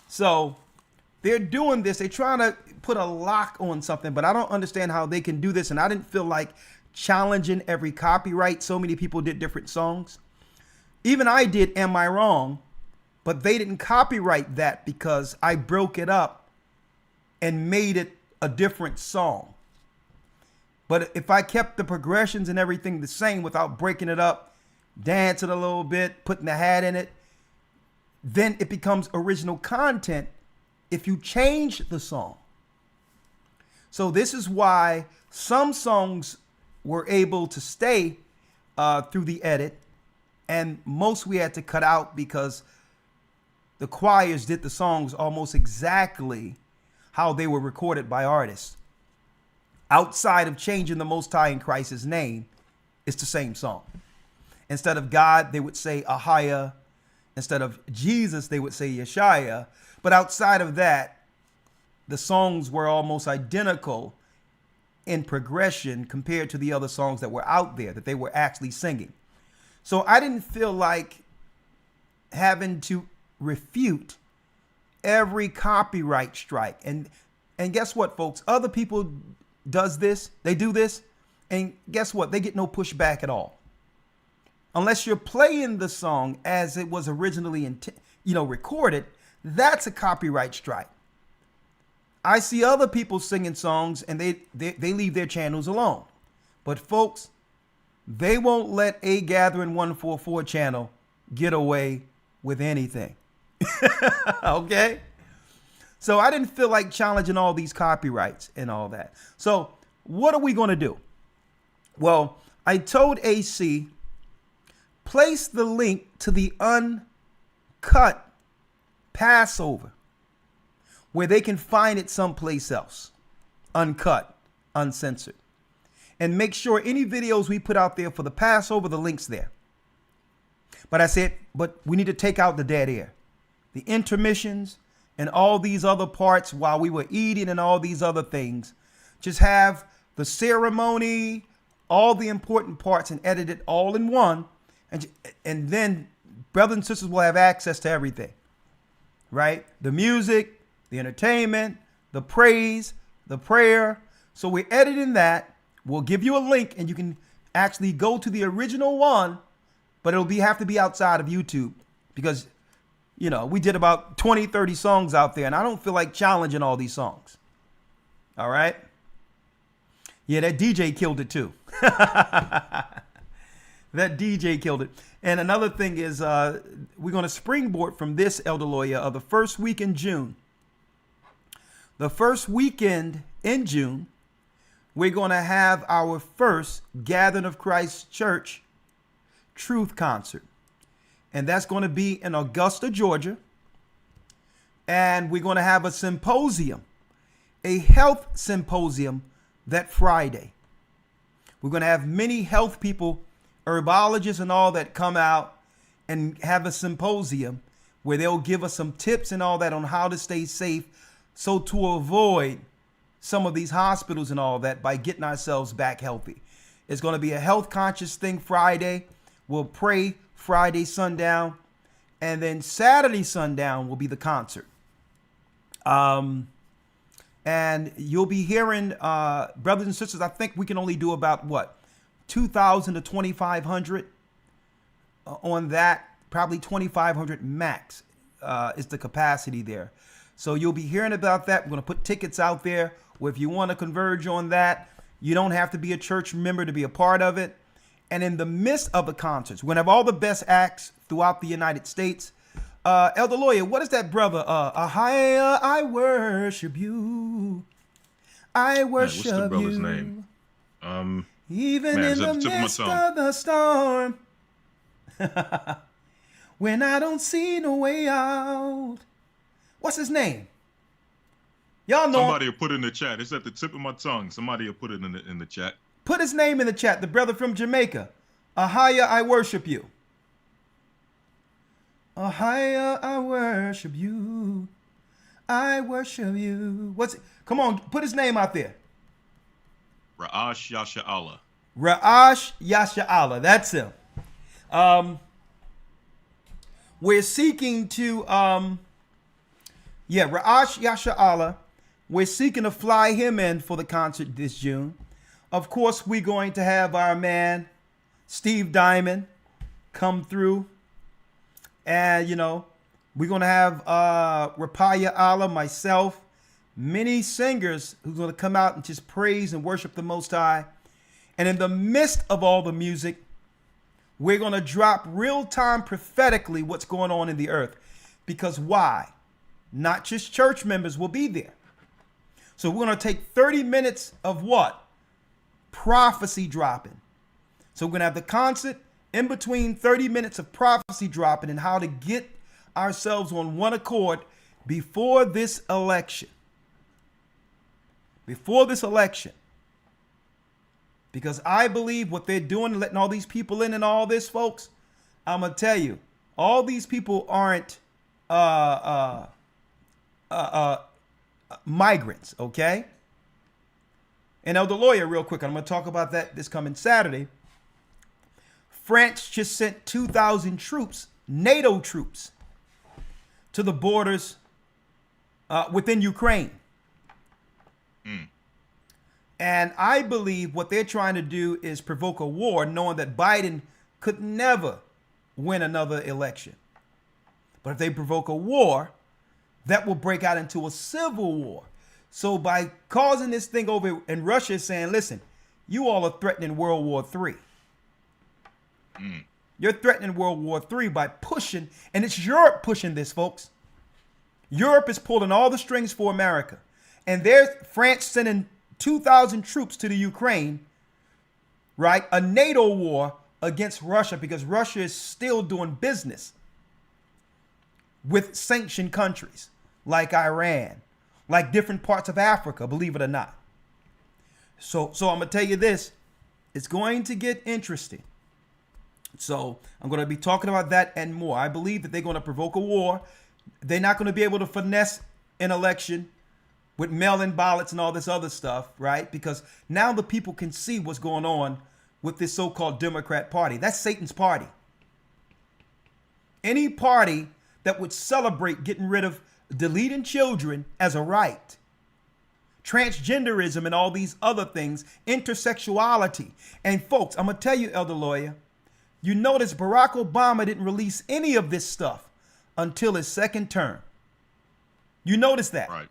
[SPEAKER 1] So they're doing this. They're trying to put a lock on something, but I don't understand how they can do this. And I didn't feel like challenging every copyright. So many people did different songs. Even I did Am I Wrong? But they didn't copyright that because I broke it up and made it a different song. But if I kept the progressions and everything the same without breaking it up, dancing a little bit, putting a hat in it, then it becomes original content if you change the song. So this is why some songs were able to stay through the edit, and most we had to cut out because the choirs did the songs almost exactly how they were recorded by artists. Outside of changing the Most High in Christ's name, it's the same song. Instead of God, they would say Ahia. Instead of Jesus, they would say Yeshaya. But outside of that, the songs were almost identical in progression compared to the other songs that were out there that they were actually singing. So I didn't feel like having to refute every copyright strike. And guess what, folks? Other people does this, they do this, and guess what? They get no pushback at all. Unless you're playing the song as it was originally recorded, that's a copyright strike. I see other people singing songs and they leave their channels alone. But folks, they won't let A Gathering 144 channel get away with anything. Okay? So I didn't feel like challenging all these copyrights and all that. So what are we going to do? Well, I told AC, place the link to the uncut Passover where they can find it someplace else, uncut, uncensored. And make sure any videos we put out there for the Passover, the link's there. But I said, but we need to take out the dead air, the intermissions, and all these other parts while we were eating and all these other things. Just have the ceremony, all the important parts, and edit it all in one. And then brothers and sisters will have access to everything, right? The music, the entertainment, the praise, the prayer. So we're editing that. We'll give you a link and you can actually go to the original one but have to be outside of YouTube because, you know, we did about 20, 30 songs out there, and I don't feel like challenging all these songs. All right? Yeah, that DJ killed it too. That DJ killed it. And another thing is we're going to springboard from this, Elder Lawyer, of the first week in June. The first weekend in June, we're going to have our first Gathering of Christ Church Truth Concert. And that's going to be in Augusta, Georgia. And we're going to have a symposium, a health symposium that Friday. We're going to have many health people, herbologists and all that come out and have a symposium where they'll give us some tips and all that on how to stay safe, so to avoid some of these hospitals and all that by getting ourselves back healthy. It's going to be a health conscious thing Friday. We'll pray Friday sundown, and then Saturday sundown will be the concert. And you'll be hearing, brothers and sisters, I think we can only do about, 2,000 to 2,500 on that. Probably 2,500 max is the capacity there. So you'll be hearing about that. We're going to put tickets out there. Or if you want to converge on that, you don't have to be a church member to be a part of it. And in the midst of the concerts, we're going to have all the best acts throughout the United States. Elder Lawyer, what is that, brother? Ahia, I worship you. I worship you.
[SPEAKER 4] What's the brother's name?
[SPEAKER 1] Even in the midst of the storm. When I don't see no way out. What's his name? Y'all know.
[SPEAKER 4] Somebody will put it in the chat. It's at the tip of my tongue. Somebody will put it in the chat.
[SPEAKER 1] Put his name in the chat. The brother from Jamaica. Ahia, I worship you. Ahia, I worship you. I worship you. What's it? Come on, put his name out there.
[SPEAKER 4] Ra'ash Yasha Allah.
[SPEAKER 1] Ra'ash Yasha Allah. That's him. We're seeking to Ra'ash Yasha Allah. We're seeking to fly him in for the concert this June. Of course, we're going to have our man Steve Diamond come through. And, you know, we're going to have Rapaya Allah, myself, many singers who's going to come out and just praise and worship the Most High. And in the midst of all the music, we're going to drop real time prophetically what's going on in the earth. Because why? Not just church members will be there. So we're going to take 30 minutes of what? Prophecy dropping. So we're going to have the concert. In between 30 minutes of prophecy dropping and how to get ourselves on one accord before this election. Before this election. Because I believe what they're doing, letting all these people in and all this, folks, I'm going to tell you, all these people aren't migrants, okay? And Elder Lawyer, real quick, I'm going to talk about that this coming Saturday. France just sent 2,000 troops, NATO troops, to the borders within Ukraine. And I believe what they're trying to do is provoke a war, knowing that Biden could never win another election. But if they provoke a war, that will break out into a civil war. So by causing this thing over, and Russia is saying, listen, you all are threatening World War III. You're threatening World War III by pushing, and it's Europe pushing this, folks. Europe is pulling all the strings for America. And there's France sending 2,000 troops to the Ukraine, right? A NATO war against Russia because Russia is still doing business with sanctioned countries like Iran, like different parts of Africa, believe it or not. So I'm going to tell you this. It's going to get interesting. So I'm going to be talking about that and more. I believe that they're going to provoke a war. They're not going to be able to finesse an election with mail-in ballots and all this other stuff, right? Because now the people can see what's going on with this so-called Democrat Party. That's Satan's party. Any party that would celebrate getting rid of deleting children as a right, transgenderism and all these other things, intersexuality. And folks, I'm going to tell you, Elder Lawyer, You notice Barack Obama didn't release any of this stuff until his second term. You notice that?
[SPEAKER 4] Right.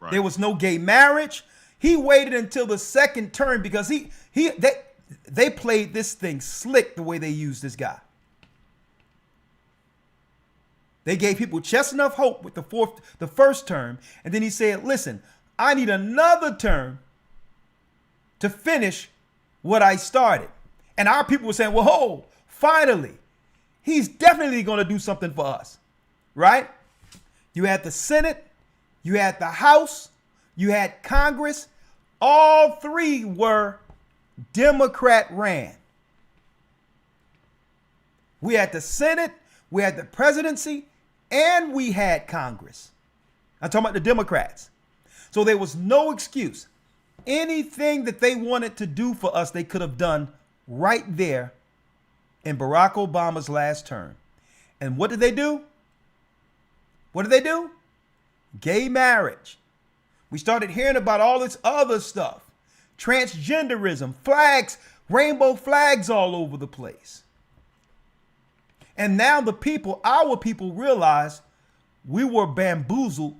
[SPEAKER 4] Right.
[SPEAKER 1] There was no gay marriage. He waited until the second term because they played this thing slick the way they used this guy. They gave people just enough hope with the first term, and then he said, "Listen, I need another term to finish what I started." And our people were saying, "Whoa, finally, he's definitely going to do something for us," right? You had the Senate, you had the House, you had Congress. All three were Democrat ran. We had the Senate, we had the presidency, and we had Congress. I'm talking about the Democrats. So there was no excuse. Anything that they wanted to do for us, they could have done right there in Barack Obama's last term. And what did they do? What did they do? Gay marriage. We started hearing about all this other stuff. Transgenderism, flags, rainbow flags all over the place. And now the people, our people, realize we were bamboozled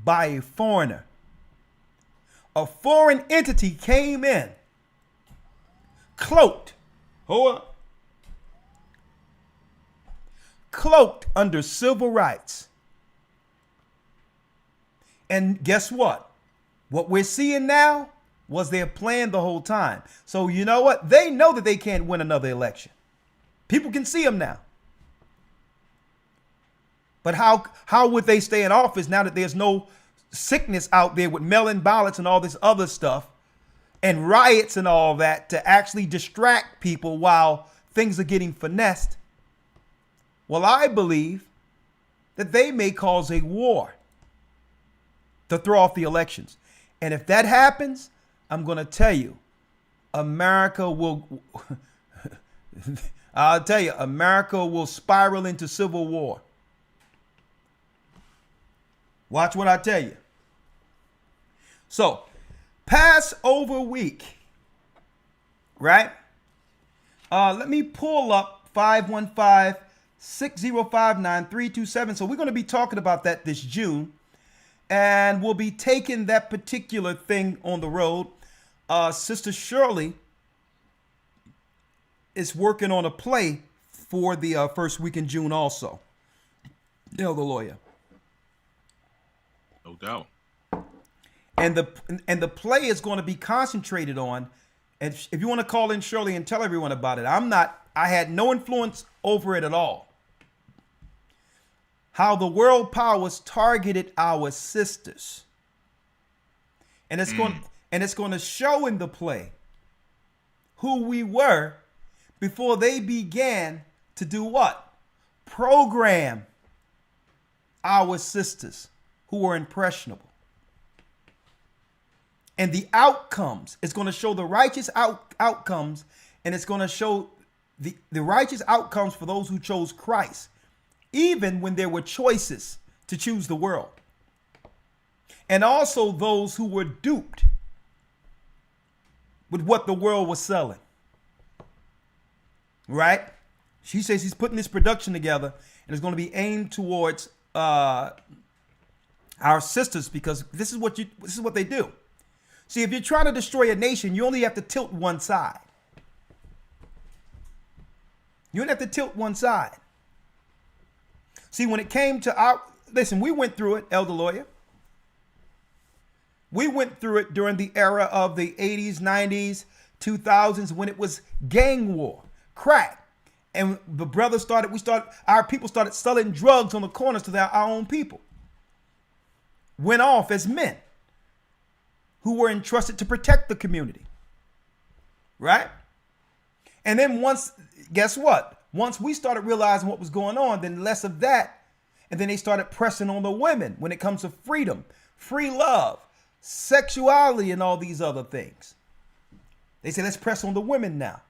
[SPEAKER 1] by a foreigner. A foreign entity came in, cloaked, cloaked under civil rights. And guess what? What we're seeing now was their plan the whole time. So you know what? They know that they can't win another election. People can see them now. But how would they stay in office now that there's no sickness out there with mail-in ballots and all this other stuff and riots and all that to actually distract people while things are getting finessed? Well, I believe that they may cause a war to throw off the elections. And if that happens, I'm going to tell you, America will, I'll tell you, America will spiral into civil war. Watch what I tell you. So, Passover week, right? Let me pull up 515-6059-327. So we're going to be talking about that this June. And we'll be taking that particular thing on the road. Sister Shirley is working on a play for the first week in June also. Elder Lawyer.
[SPEAKER 4] No doubt.
[SPEAKER 1] And the play is going to be concentrated on, and if you want to call in Shirley and tell everyone about it, I had no influence over it at all. How the world powers targeted our sisters. And it's going to show in the play who we were before they began to do what? Program our sisters who were impressionable. And the outcomes, it's going to show the righteous outcomes, and it's going to show the righteous outcomes for those who chose Christ, even when there were choices to choose the world. And also those who were duped with what the world was selling. Right? She says she's putting this production together, and it's going to be aimed towards our sisters, because this is what they do. See, if you're trying to destroy a nation, you only have to tilt one side. You only have to tilt one side. See, when it came to listen, we went through it, Elder Lawyer. We went through it during the era of the 80s, 90s, 2000s, when it was gang war, crack. And our people started selling drugs on the corners to our own people. Went off as men who were entrusted to protect the community. Right? And then guess what? Once we started realizing what was going on, then less of that. And then they started pressing on the women when it comes to freedom, free love, sexuality, and all these other things. They say, let's press on the women now.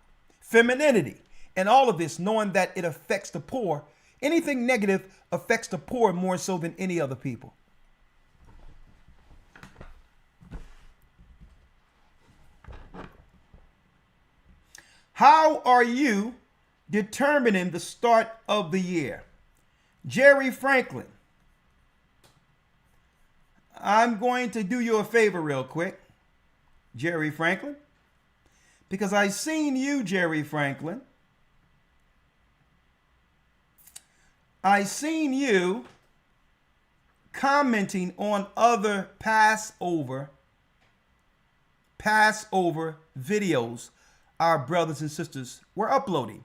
[SPEAKER 1] Femininity and all of this, knowing that it affects the poor. Anything negative affects the poor more so than any other people. How are you determining the start of the year. Jerry Franklin, I'm going to do you a favor real quick, Jerry Franklin, because I seen you, Jerry Franklin. I seen you commenting on other Passover videos our brothers and sisters were uploading.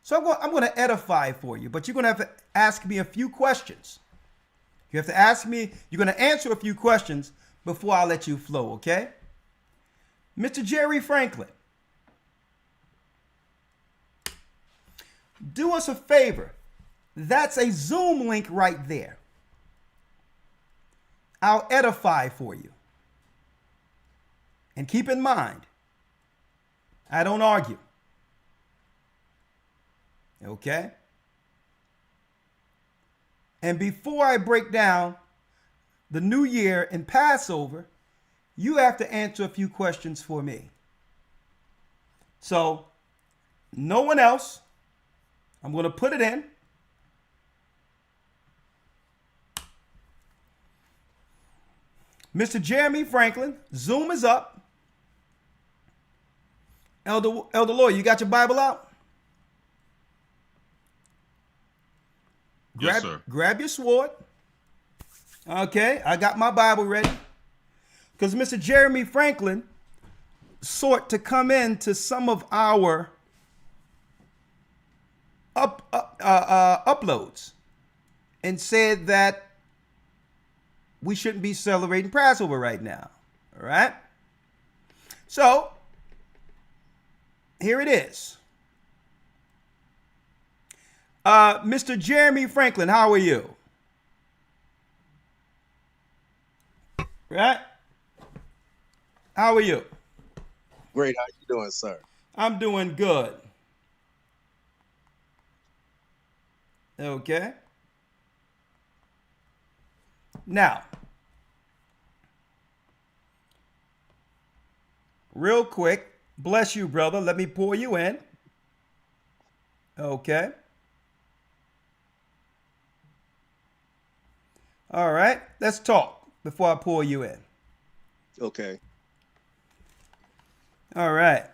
[SPEAKER 1] So I'm going to edify for you, but you're going to have to ask me a few questions. You have to ask me, you're going to answer a few questions before I let you flow, okay? Mr. Jerry Franklin, do us a favor. That's a Zoom link right there. I'll edify for you. And keep in mind, I don't argue. Okay? And before I break down the new year and Passover, you have to answer a few questions for me. So, no one else. I'm going to put it in. Mr. Jeremy Franklin, Zoom is up. Elder Lloyd, you got your Bible out?
[SPEAKER 4] Yes, sir.
[SPEAKER 1] Grab your sword. Okay, I got my Bible ready. Because Mr. Jeremy Franklin sought to come into some of our uploads and said that we shouldn't be celebrating Passover right now. All right? So, here it is. Mr. Jeremy Franklin, how are you? Right? How are you?
[SPEAKER 6] Great. How you doing, sir?
[SPEAKER 1] I'm doing good. Okay. Now, real quick, bless you, brother. Let me pour you in. Okay. All right. Let's talk before I pour you in.
[SPEAKER 6] Okay.
[SPEAKER 1] All right.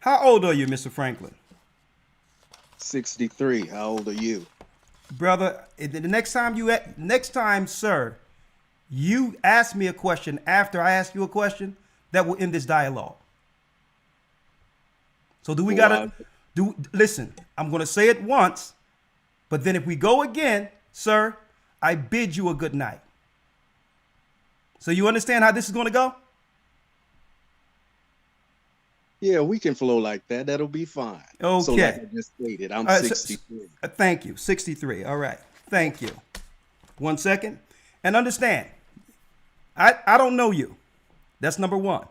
[SPEAKER 1] How old are you, Mr. Franklin?
[SPEAKER 6] 63. How old are you?
[SPEAKER 1] Brother, the next time, sir, you ask me a question after I ask you a question, that will end this dialogue. So listen, I'm going to say it once, but then if we go again, sir, I bid you a good night. So you understand how this is going to go?
[SPEAKER 6] Yeah, we can flow like that. That'll be fine.
[SPEAKER 1] Okay.
[SPEAKER 6] So like I just stated, I'm 63.
[SPEAKER 1] Thank you. 63. All right. Thank you. 1 second. And understand, I don't know you. That's number one.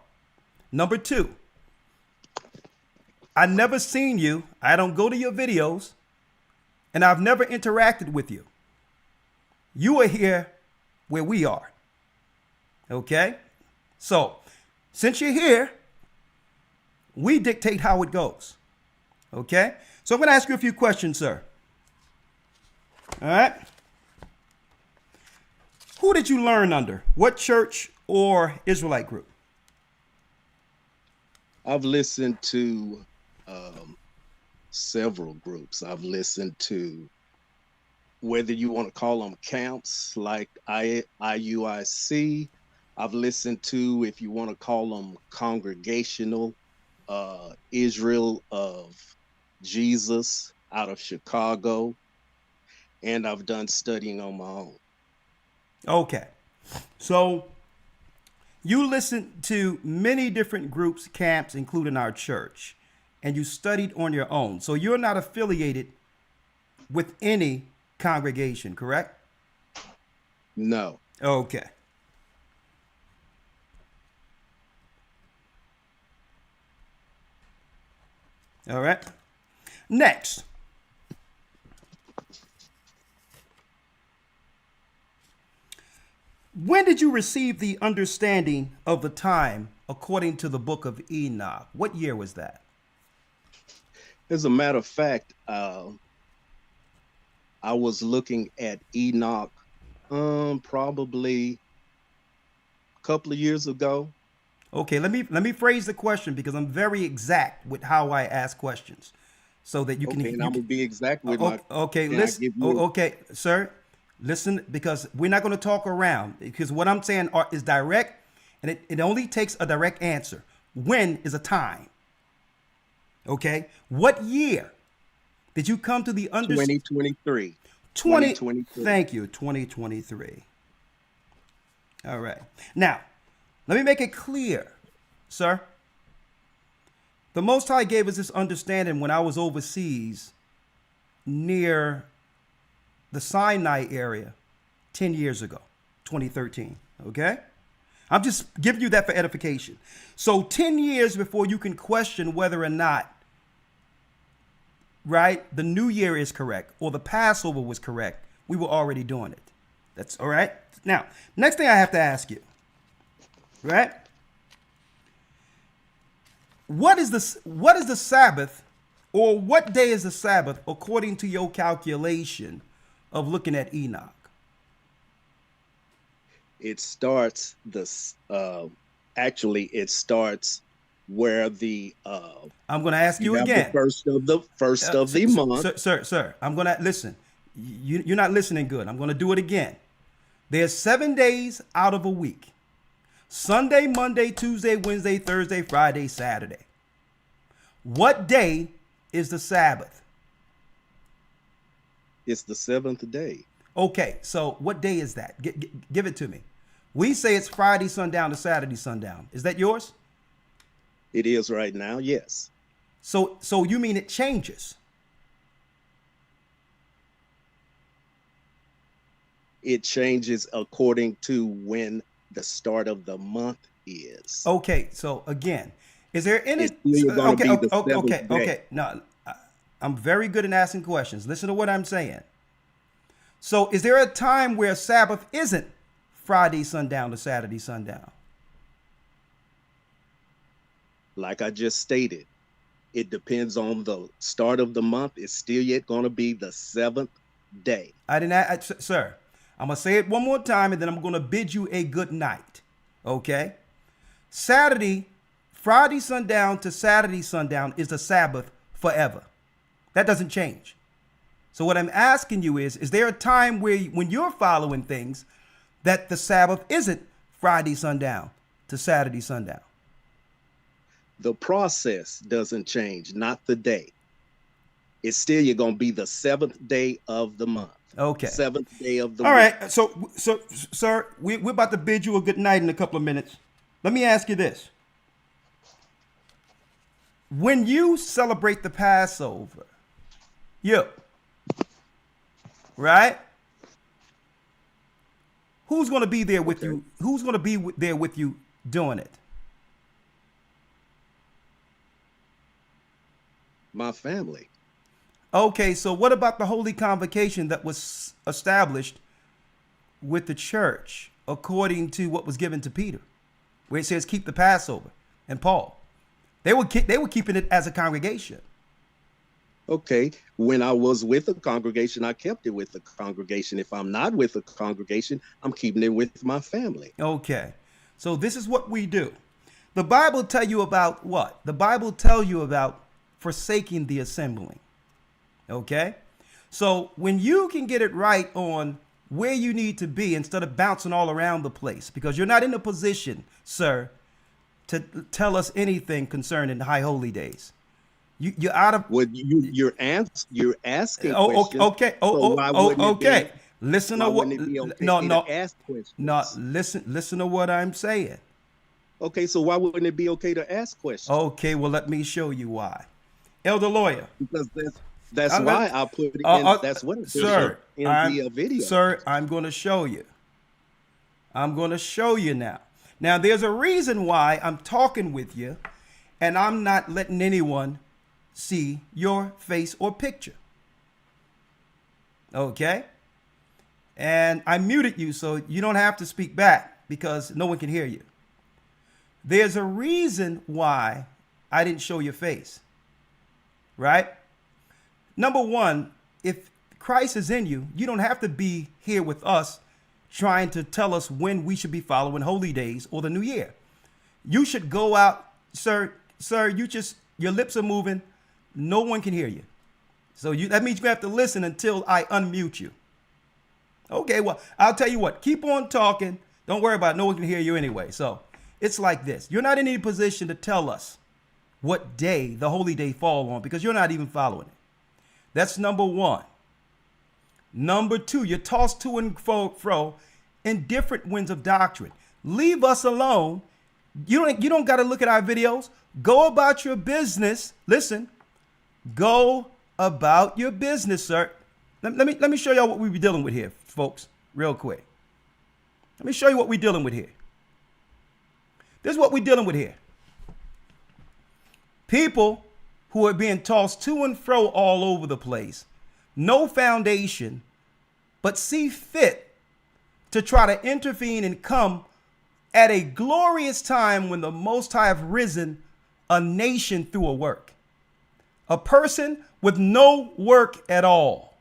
[SPEAKER 1] Number two, I never seen you. I don't go to your videos. And I've never interacted with you. You are here where we are. Okay? So, since you're here, we dictate how it goes. Okay? So I'm going to ask you a few questions, sir. All right? Who did you learn under? What church or Israelite group?
[SPEAKER 6] I've listened to several groups. I've listened to, whether you want to call them camps like IUIC. I've listened to, if you want to call them congregational, Israel of Jesus out of Chicago. And I've done studying on my own.
[SPEAKER 1] Okay. So you listened to many different groups, camps, including our church, and you studied on your own. So you're not affiliated with any congregation, correct?
[SPEAKER 6] No.
[SPEAKER 1] Okay. All right. Next. When did you receive the understanding of the time according to the book of Enoch? What year was that?
[SPEAKER 6] As a matter of fact, I was looking at Enoch probably a couple of years ago.
[SPEAKER 1] Okay, let me phrase the question because I'm very exact with how I ask questions, so that you can
[SPEAKER 6] Okay, and I'm gonna be exact with my.
[SPEAKER 1] okay,
[SPEAKER 6] Can I
[SPEAKER 1] listen.
[SPEAKER 6] give you?
[SPEAKER 1] Okay, sir, listen, because we're not going to talk around. Because what I'm saying is direct, and it only takes a direct answer. When is a time? Okay, what year did you come to the understanding?
[SPEAKER 6] 2023.
[SPEAKER 1] 20.
[SPEAKER 6] 2023.
[SPEAKER 1] Thank you, 2023. All right. Now, let me make it clear, sir. The Most High gave us this understanding when I was overseas near the Sinai area 10 years ago, 2013. Okay? I'm just giving you that for edification. So 10 years before you can question whether or not, right, the new year is correct or the Passover was correct, we were already doing it. That's all right. Now, next thing I have to ask you, right? What is the Sabbath, or what day is the Sabbath according to your calculation of looking at Enoch?
[SPEAKER 6] It starts actually it starts where the
[SPEAKER 1] I'm going to ask you
[SPEAKER 6] have
[SPEAKER 1] again.
[SPEAKER 6] the first of the month.
[SPEAKER 1] Sir, I'm going to listen. You're not listening good. I'm going to do it again. There's 7 days out of a week. Sunday, Monday, Tuesday, Wednesday, Thursday, Friday, Saturday. What day is the Sabbath?
[SPEAKER 6] It's the seventh day.
[SPEAKER 1] Okay, so what day is that? Give it to me. We say it's Friday sundown to Saturday sundown. Is that yours?
[SPEAKER 6] It is right now, yes.
[SPEAKER 1] So you mean it changes?
[SPEAKER 6] It changes according to when the start of the month is.
[SPEAKER 1] Okay, so again, is there any?
[SPEAKER 6] It's still gonna
[SPEAKER 1] Okay,
[SPEAKER 6] be
[SPEAKER 1] okay,
[SPEAKER 6] the seventh day.
[SPEAKER 1] okay. No, I'm very good at asking questions. Listen to what I'm saying. So, is there a time where Sabbath isn't Friday sundown to Saturday sundown?
[SPEAKER 6] Like I just stated, it depends on the start of the month. It's still yet going to be the seventh day.
[SPEAKER 1] Sir, I'm going to say it one more time and then I'm going to bid you a good night. Okay? Friday sundown to Saturday sundown is the Sabbath forever. That doesn't change. So what I'm asking you is there a time where when you're following things that the Sabbath isn't Friday sundown to Saturday sundown?
[SPEAKER 6] The process doesn't change, not the day. It's still you're going to be the seventh day of the month.
[SPEAKER 1] Okay.
[SPEAKER 6] Seventh day of the
[SPEAKER 1] All
[SPEAKER 6] week.
[SPEAKER 1] right. So, sir, we're about to bid you a good night in a couple of minutes. Let me ask you this. When you celebrate the Passover, right? Who's going to be there with you? Who's going to be there with you doing it?
[SPEAKER 6] My family.
[SPEAKER 1] Okay, so what about the holy convocation that was established with the church according to what was given to Peter, where it says keep the Passover, and Paul? They were keeping it as a congregation.
[SPEAKER 6] Okay, when I was with the congregation, I kept it with the congregation. If I'm not with the congregation, I'm keeping it with my family.
[SPEAKER 1] Okay, so this is what we do. The Bible tell you about what? The Bible tell you about forsaking the assembling. Okay, so when you can get it right on where you need to be instead of bouncing all around the place, because you're not in a position, sir, to tell us anything concerning the high holy days. You're out of.
[SPEAKER 6] Well, you're asking questions.
[SPEAKER 1] Okay. Okay. Listen to what.
[SPEAKER 6] Ask questions?
[SPEAKER 1] No. Listen to what I'm saying.
[SPEAKER 6] Okay, so why wouldn't it be okay to ask questions?
[SPEAKER 1] Okay. Well, let me show you why. Elder lawyer.
[SPEAKER 6] Because that's why I put it in. That's what it
[SPEAKER 1] sir,
[SPEAKER 6] in the video.
[SPEAKER 1] Sir, I'm going to show you. I'm going to show you now. Now, there's a reason why I'm talking with you, and I'm not letting anyone see your face or picture. Okay? And I muted you so you don't have to speak back because no one can hear you. There's a reason why I didn't show your face. right? Number one, if Christ is in you, you don't have to be here with us trying to tell us when we should be following holy days or the new year. You should go out, sir, your lips are moving. No one can hear you. So that means you have to listen until I unmute you. Okay, well, I'll tell you what, keep on talking. Don't worry about it. No one can hear you anyway. So it's like this. You're not in any position to tell us what day the holy day fall on because you're not even following it. That's number one. Number two, you're tossed to and fro in different winds of doctrine. Leave us alone. You don't got to look at our videos. Go about your business. Listen, go about your business, sir. Let me show y'all what we be dealing with here, folks, real quick. Let me show you what we're dealing with here. This is what we're dealing with here. People who are being tossed to and fro all over the place, no foundation, but see fit to try to intervene and come at a glorious time when the Most High have risen a nation through a work. A person with no work at all,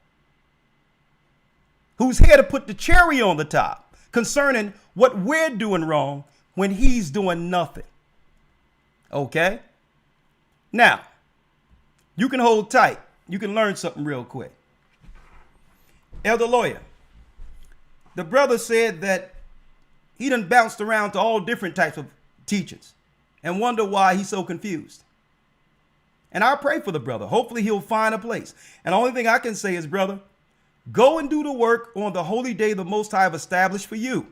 [SPEAKER 1] who's here to put the cherry on the top concerning what we're doing wrong when he's doing nothing. Okay? Now, you can hold tight. You can learn something real quick. Elder Lawyer, the brother said that he done bounced around to all different types of teachings and wonder why he's so confused. And I pray for the brother. Hopefully he'll find a place. And the only thing I can say is, brother, go and do the work on the holy day the Most High have established for you.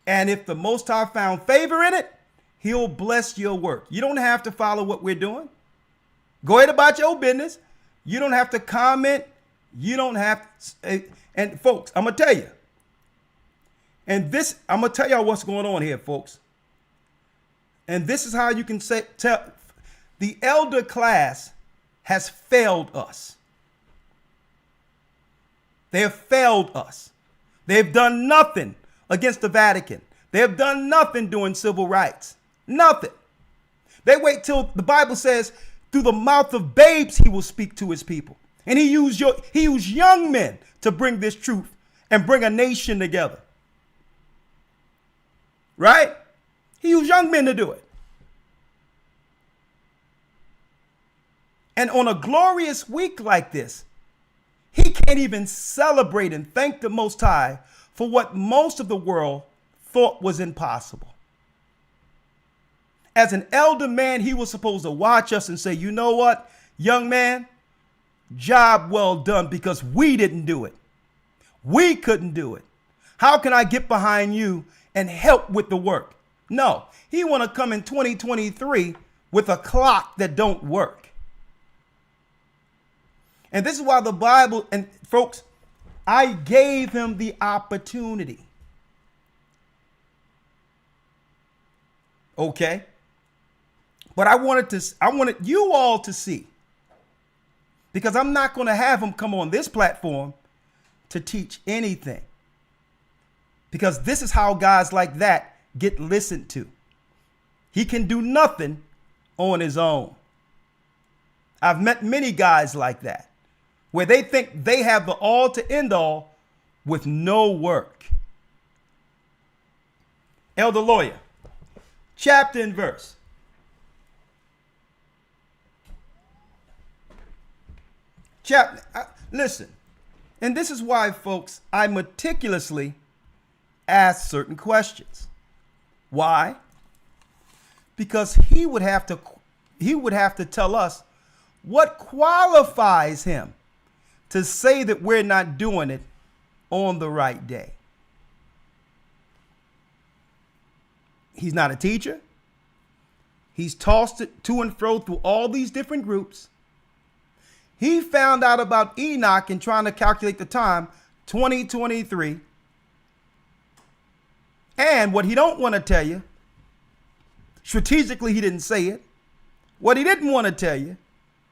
[SPEAKER 1] And if the Most High found favor in it, he'll bless your work. You don't have to follow what we're doing. Go ahead about your business. You don't have to comment. You don't have to. And folks, I'm going to tell you. And this, I'm going to tell y'all what's going on here, folks. And this is how you can tell. The elder class has failed us. They have failed us. They've done nothing against the Vatican. They have done nothing doing civil rights. Nothing. They wait till the Bible says, through the mouth of babes, he will speak to his people. And he used young men to bring this truth and bring a nation together. Right? He used young men to do it. And on a glorious week like this, he can't even celebrate and thank the Most High for what most of the world thought was impossible. As an elder man, he was supposed to watch us and say, you know what, young man, job well done, because we didn't do it. We couldn't do it. How can I get behind you and help with the work? No, he want to come in 2023 with a clock that don't work. And this is why the Bible, and folks, I gave him the opportunity. Okay? But I wanted you all to see, because I'm not going to have him come on this platform to teach anything. Because this is how guys like that get listened to. He can do nothing on his own. I've met many guys like that, where they think they have the all to end all with no work. Elder Lawyer, chapter and verse. Listen, and this is why, folks, I meticulously ask certain questions. Why? Because he would have to tell us what qualifies him to say that we're not doing it on the right day. He's not a teacher. He's tossed it to and fro through all these different groups. He found out about Enoch and trying to calculate the time, 2023. And what he don't want to tell you, strategically he didn't say it. What he didn't want to tell you,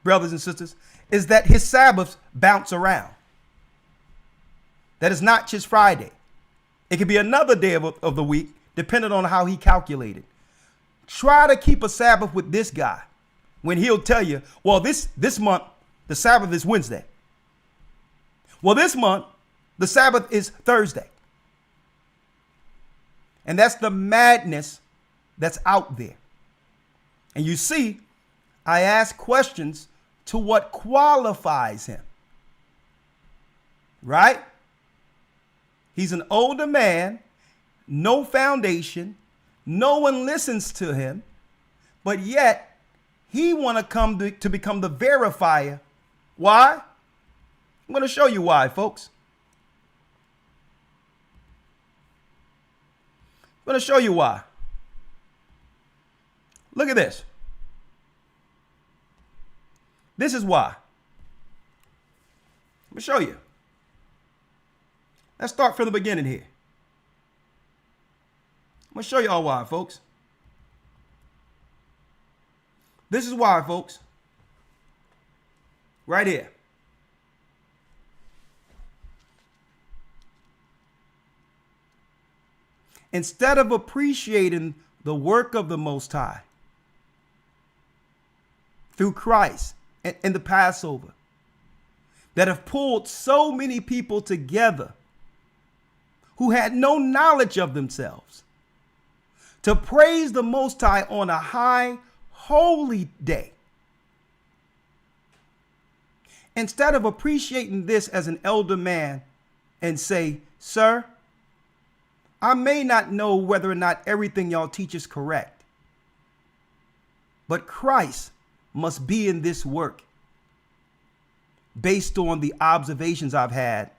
[SPEAKER 1] brothers and sisters, is that his Sabbaths bounce around. That is not just Friday. It could be another day of the week, depending on how he calculated. Try to keep a Sabbath with this guy when he'll tell you, well, this month The Sabbath is Wednesday. Well, this month, the Sabbath is Thursday. And that's the madness that's out there. And you see, I ask questions to what qualifies him. Right? He's an older man, no foundation, no one listens to him, but yet he want to come to become the verifier. Why? I'm going to show you why, folks. I'm going to show you why. Look at this. This is why. I'm going to show you. Let's start from the beginning here. I'm going to show you all why, folks. This is why, folks. Right here. Instead of appreciating the work of the Most High through Christ and the Passover that have pulled so many people together who had no knowledge of themselves to praise the Most High on a high, holy day. Instead of appreciating this as an elder man and say, sir, I may not know whether or not everything y'all teach is correct, but Christ must be in this work based on the observations I've had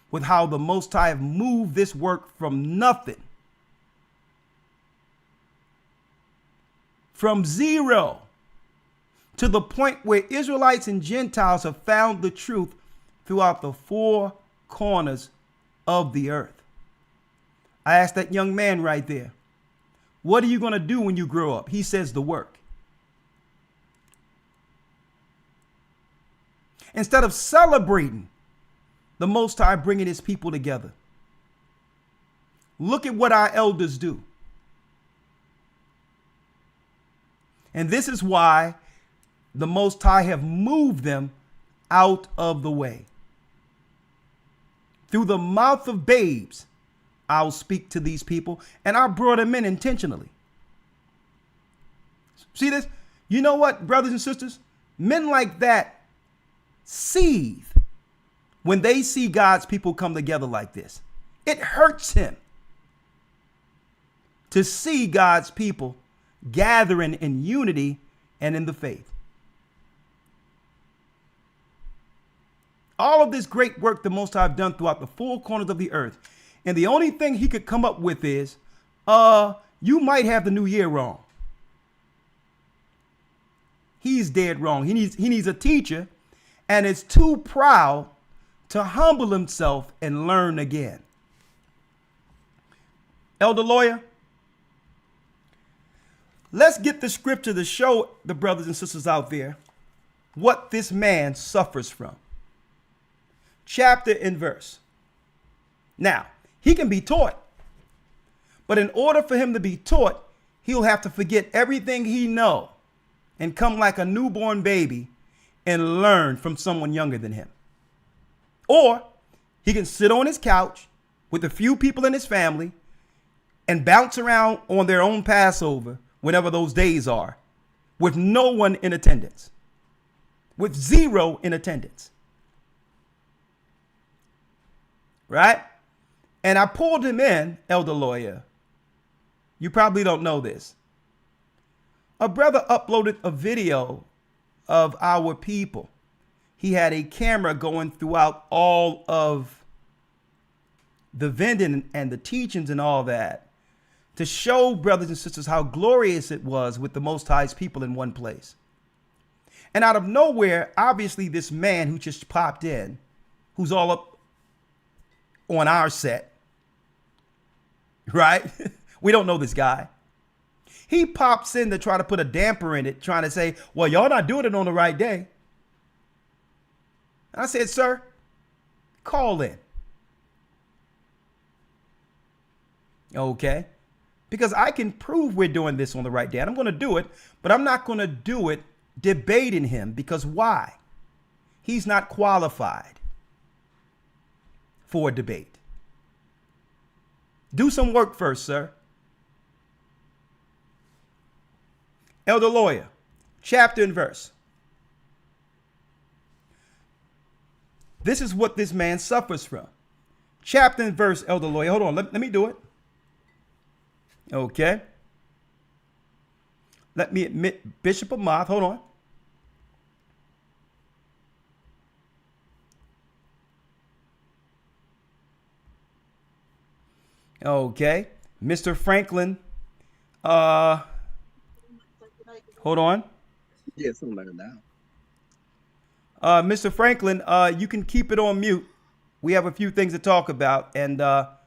[SPEAKER 1] with how the Most High have moved this work from nothing, from zero, to the point where Israelites and Gentiles have found the truth throughout the four corners of the earth. I asked that young man right there, what are you going to do when you grow up? He says the work. Instead of celebrating the Most High bringing his people together, look at what our elders do. And this is why the Most High have moved them out of the way. Through the mouth of babes, I'll speak to these people, and I brought them in intentionally. See this? You know what, brothers and sisters? Men like that seethe when they see God's people come together like this. It hurts him to see God's people gathering in unity and in the faith. All of this great work the Most High have done throughout the four corners of the earth. And the only thing he could come up with is, you might have the new year wrong. He's dead wrong. He needs a teacher, and is too proud to humble himself and learn again. Elder Lawyer, let's get the scripture to show the brothers and sisters out there what this man suffers from. Chapter and verse. Now, he can be taught, but in order for him to be taught, he'll have to forget everything he knows and come like a newborn baby and learn from someone younger than him. Or he can sit on his couch with a few people in his family and bounce around on their own Passover, whenever those days are, with no one in attendance, with zero in attendance. Right? And I pulled him in, Elder Lawyer. You probably don't know this. A brother uploaded a video of our people. He had a camera going throughout all of the vending and the teachings and all that to show brothers and sisters how glorious it was with the Most High's people in one place. And out of nowhere, obviously this man who just popped in, who's all up on our set, right? We don't know this guy. He pops in to try to put a damper in it, trying to say, well, y'all not doing it on the right day. And I said, sir, call in. Okay? Because I can prove we're doing this on the right day. And I'm going to do it, but I'm not going to do it debating him. Because why? he's not qualified for a debate. Do some work first, sir. Elder Lawyer, chapter and verse. This is what this man suffers from. Chapter and verse, Elder Lawyer. Hold on, let me do it. Okay. Let me admit Bishop Amath. Hold on. Okay. Mr. Franklin. Hold on.
[SPEAKER 6] Yes, I'm learning now.
[SPEAKER 1] Mr. Franklin, you can keep it on mute. We have a few things to talk about. And a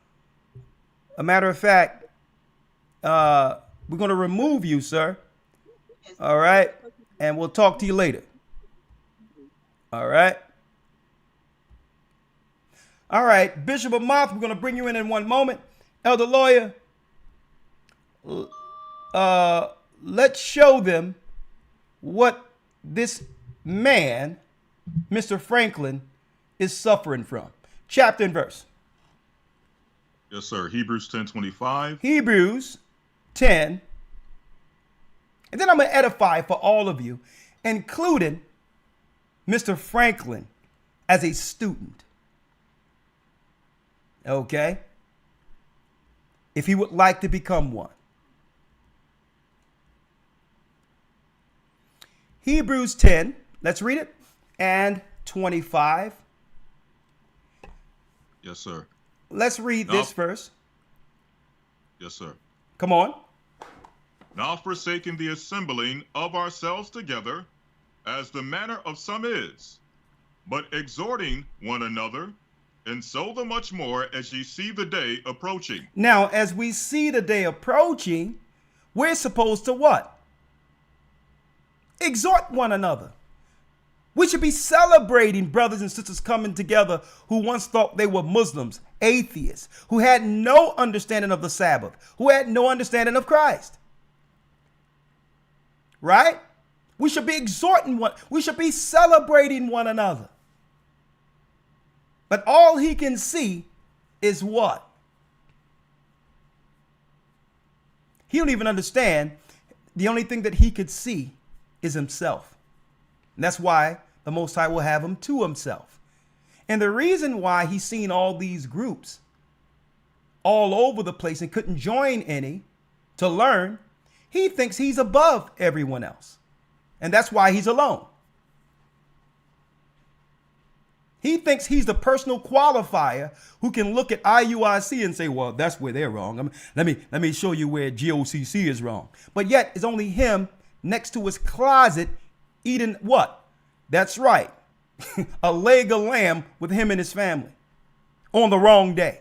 [SPEAKER 1] matter of fact, we're going to remove you, sir. All right. And we'll talk to you later. All right. All right. Bishop Amath, we're going to bring you in one moment. Elder Lawyer, let's show them what this man, Mr. Franklin, is suffering from. Chapter and verse.
[SPEAKER 4] Yes, sir. Hebrews 10:25.
[SPEAKER 1] Hebrews 10. And then I'm going to edify for all of you, including Mr. Franklin as a student. Okay? If he would like to become one. Hebrews 10, let's read it, and 25.
[SPEAKER 4] Yes, sir.
[SPEAKER 1] Let's read this first.
[SPEAKER 4] Yes, sir.
[SPEAKER 1] Come on.
[SPEAKER 4] Not forsaking the assembling of ourselves together, as the manner of some is, but exhorting one another, and so the much more as ye see the day approaching.
[SPEAKER 1] Now, as we see the day approaching, we're supposed to what? Exhort one another. We should be celebrating brothers and sisters coming together who once thought they were Muslims, atheists, who had no understanding of the Sabbath, who had no understanding of Christ. Right? We should be exhorting we should be celebrating one another. But all he can see is what? He don't even understand. The only thing that he could see is himself. And that's why the Most High will have him to himself. And the reason why he's seen all these groups all over the place and couldn't join any to learn, he thinks he's above everyone else. And that's why he's alone. He thinks he's the personal qualifier who can look at IUIC and say, well, that's where they're wrong. Let me show you where GOCC is wrong. But yet it's only him next to his closet eating what? That's right. A leg of lamb with him and his family on the wrong day.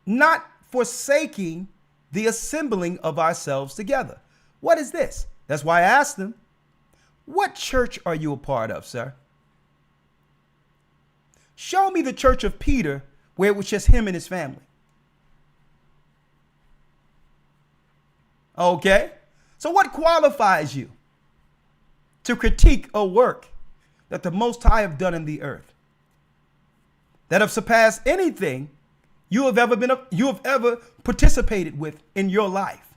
[SPEAKER 1] Not forsaking the assembling of ourselves together. What is this? That's why I asked him, what church are you a part of, sir? Show me the church of Peter where it was just him and his family. Okay. So what qualifies you to critique a work that the Most High have done in the earth, that have surpassed anything you have ever participated with in your life?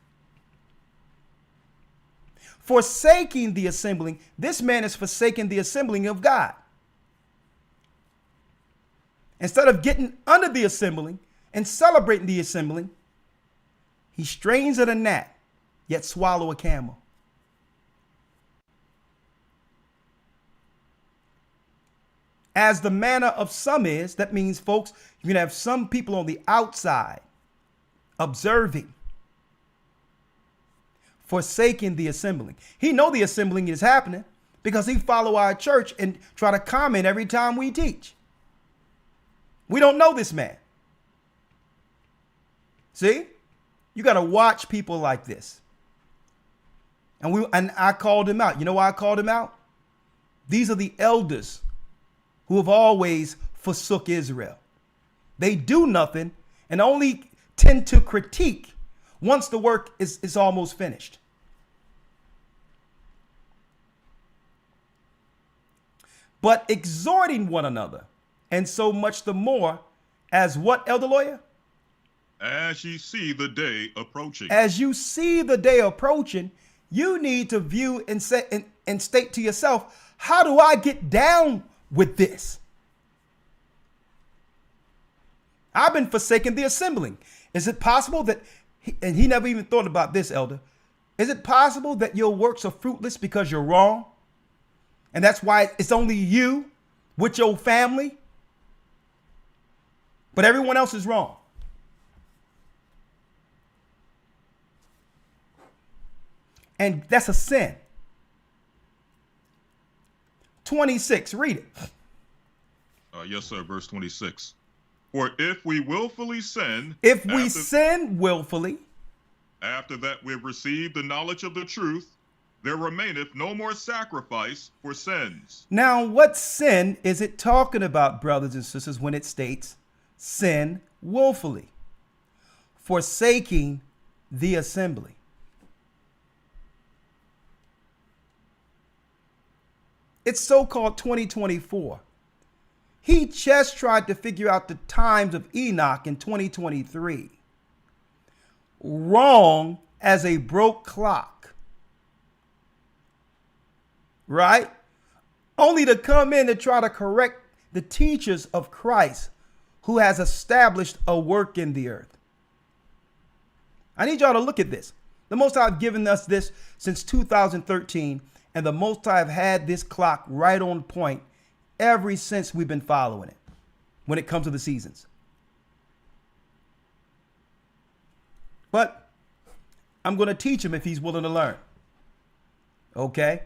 [SPEAKER 1] Forsaking the assembling, this man is forsaking the assembling of God. Instead of getting under the assembling and celebrating the assembling, he strains at a gnat, yet swallow a camel. As the manner of some is, that means, folks, you're going to have some people on the outside observing, forsaking the assembling. He know the assembling is happening because he follow our church and try to comment every time we teach. We don't know this man. See? You got to watch people like this. And I called him out. You know why I called him out? These are the elders who have always forsook Israel. They do nothing and only tend to critique once the work is almost finished. but exhorting one another, and so much the more as what, Elder Lawyer?
[SPEAKER 4] As ye see the day approaching.
[SPEAKER 1] As you see the day approaching, you need to view and say and state to yourself, how do I get down with this? I've been forsaking the assembling. Is it possible that, and he never even thought about this, Elder, is it possible that your works are fruitless because you're wrong? And that's why it's only you with your family, but everyone else is wrong. And that's a sin. 26, read it.
[SPEAKER 4] Yes, sir. Verse 26. For if we willfully sin,
[SPEAKER 1] If we sin willfully,
[SPEAKER 4] after that we have received the knowledge of the truth, there remaineth no more sacrifice for sins.
[SPEAKER 1] now what sin is it talking about, brothers and sisters, when it states sin willfully? Forsaking the assembly. It's so-called 2024. He just tried to figure out the times of Enoch in 2023. Wrong as a broke clock. Right? Only to come in and try to correct the teachers of Christ who has established a work in the earth. I need y'all to look at this. The Most High have given us this since 2013, and the Most High have had this clock right on point ever since we've been following it when it comes to the seasons. But I'm going to teach him if he's willing to learn. Okay?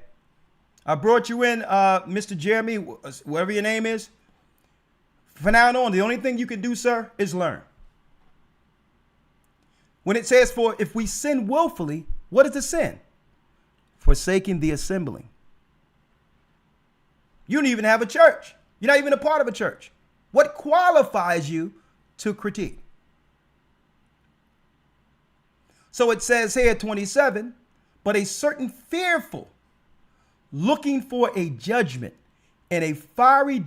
[SPEAKER 1] I brought you in, Mr. Jeremy, whatever your name is. From now on, the only thing you can do, sir, is learn. When it says, for if we sin willfully, what is the sin? Forsaking the assembling. You don't even have a church. You're not even a part of a church. What qualifies you to critique? So it says here, 27, but a certain fearful, looking for a judgment and a fiery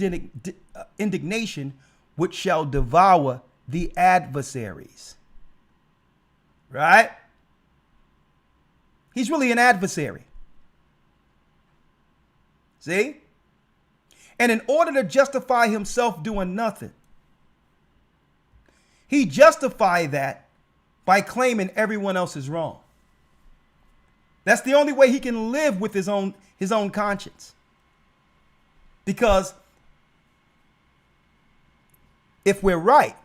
[SPEAKER 1] indignation which shall devour the adversaries. Right? He's really an adversary. See? And in order to justify himself doing nothing, he justified that by claiming everyone else is wrong. That's the only way he can live with his own conscience. Because if we're right,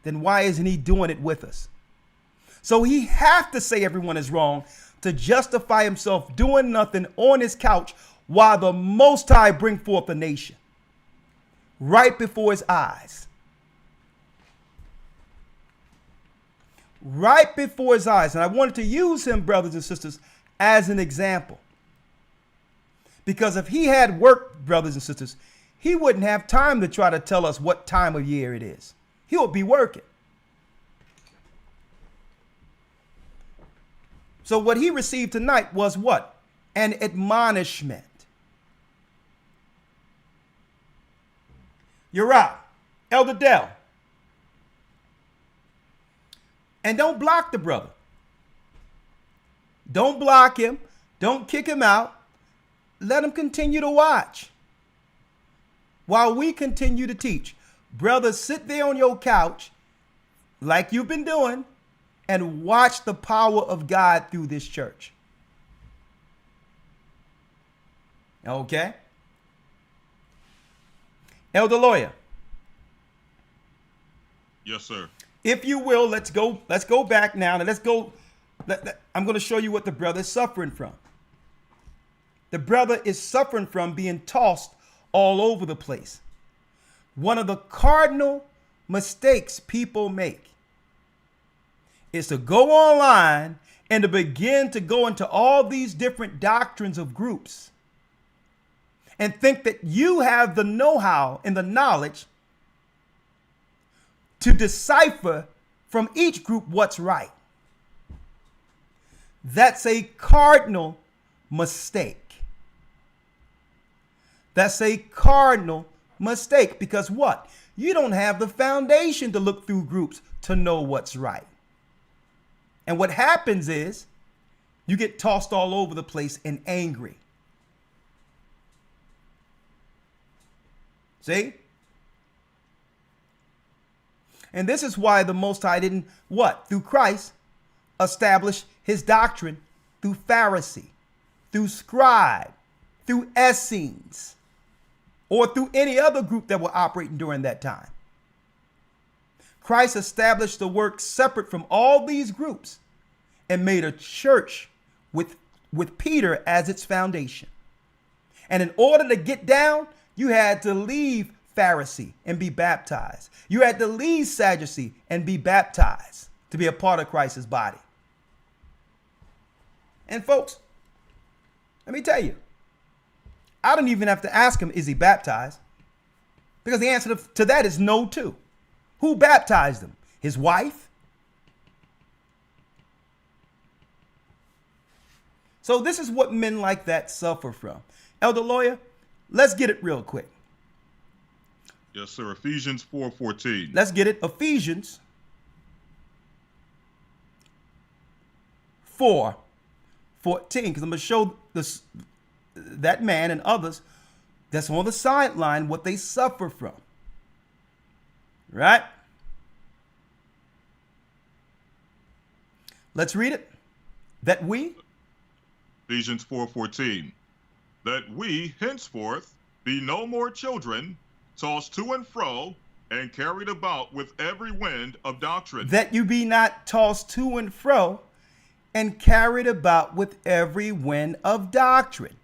[SPEAKER 1] then why isn't he doing it with us? So he have to say everyone is wrong to justify himself doing nothing on his couch while the Most High bring forth a nation right before his eyes. Right before his eyes. And I wanted to use him, brothers and sisters, as an example. Because if he had work, brothers and sisters, he wouldn't have time to try to tell us what time of year it is. He would be working. So what he received tonight was what? An admonishment. You're right, Elder Dell. And don't block the brother. Don't block him. Don't kick him out. Let him continue to watch while we continue to teach. Brother, sit there on your couch like you've been doing and watch the power of God through this church. Okay? Elder Lawyer.
[SPEAKER 4] Yes, sir.
[SPEAKER 1] If you will, let's go back now and I'm going to show you what the brother is suffering from. The brother is suffering from being tossed all over the place. One of the cardinal mistakes people make is to go online and to begin to go into all these different doctrines of groups and think that you have the know-how and the knowledge to decipher from each group what's right. That's a cardinal mistake. That's a cardinal mistake, because what? You don't have the foundation to look through groups to know what's right. And what happens is you get tossed all over the place and angry. See? And this is why the Most High didn't, what? Through Christ, establish his doctrine through Pharisee, through scribe, through Essenes, or through any other group that were operating during that time. Christ established the work separate from all these groups and made a church with Peter as its foundation. And in order to get down, you had to leave Pharisee and be baptized. You had to leave Sadducee and be baptized to be a part of Christ's body. And folks, let me tell you, I don't even have to ask him, is he baptized? Because the answer to that is no, too. Who baptized him? His wife? So this is what men like that suffer from. Elder Lawyer, let's get it real quick.
[SPEAKER 4] Yes, sir. Ephesians 4:14.
[SPEAKER 1] Let's get it. Ephesians 4:14, because I'm going to show this, that man and others that's on the sideline what they suffer from. Right? Let's read it. That we,
[SPEAKER 4] Ephesians 4:14. That we henceforth be no more children, tossed to and fro, and carried about with every wind of doctrine.
[SPEAKER 1] that you be not tossed to and fro and carried about with every wind of doctrine.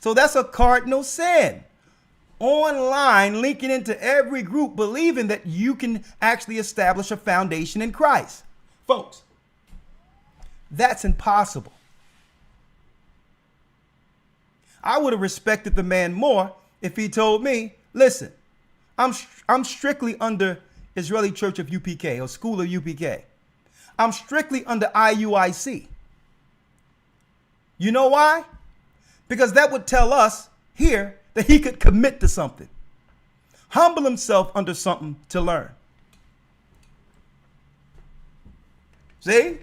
[SPEAKER 1] So that's a cardinal sin. Online, linking into every group, believing that you can actually establish a foundation in Christ. Folks, that's impossible. I would have respected the man more if he told me, listen, I'm strictly under Israeli Church of UPK or School of UPK. I'm strictly under IUIC. You know why? Because that would tell us here that he could commit to something. Humble himself under something to learn. See?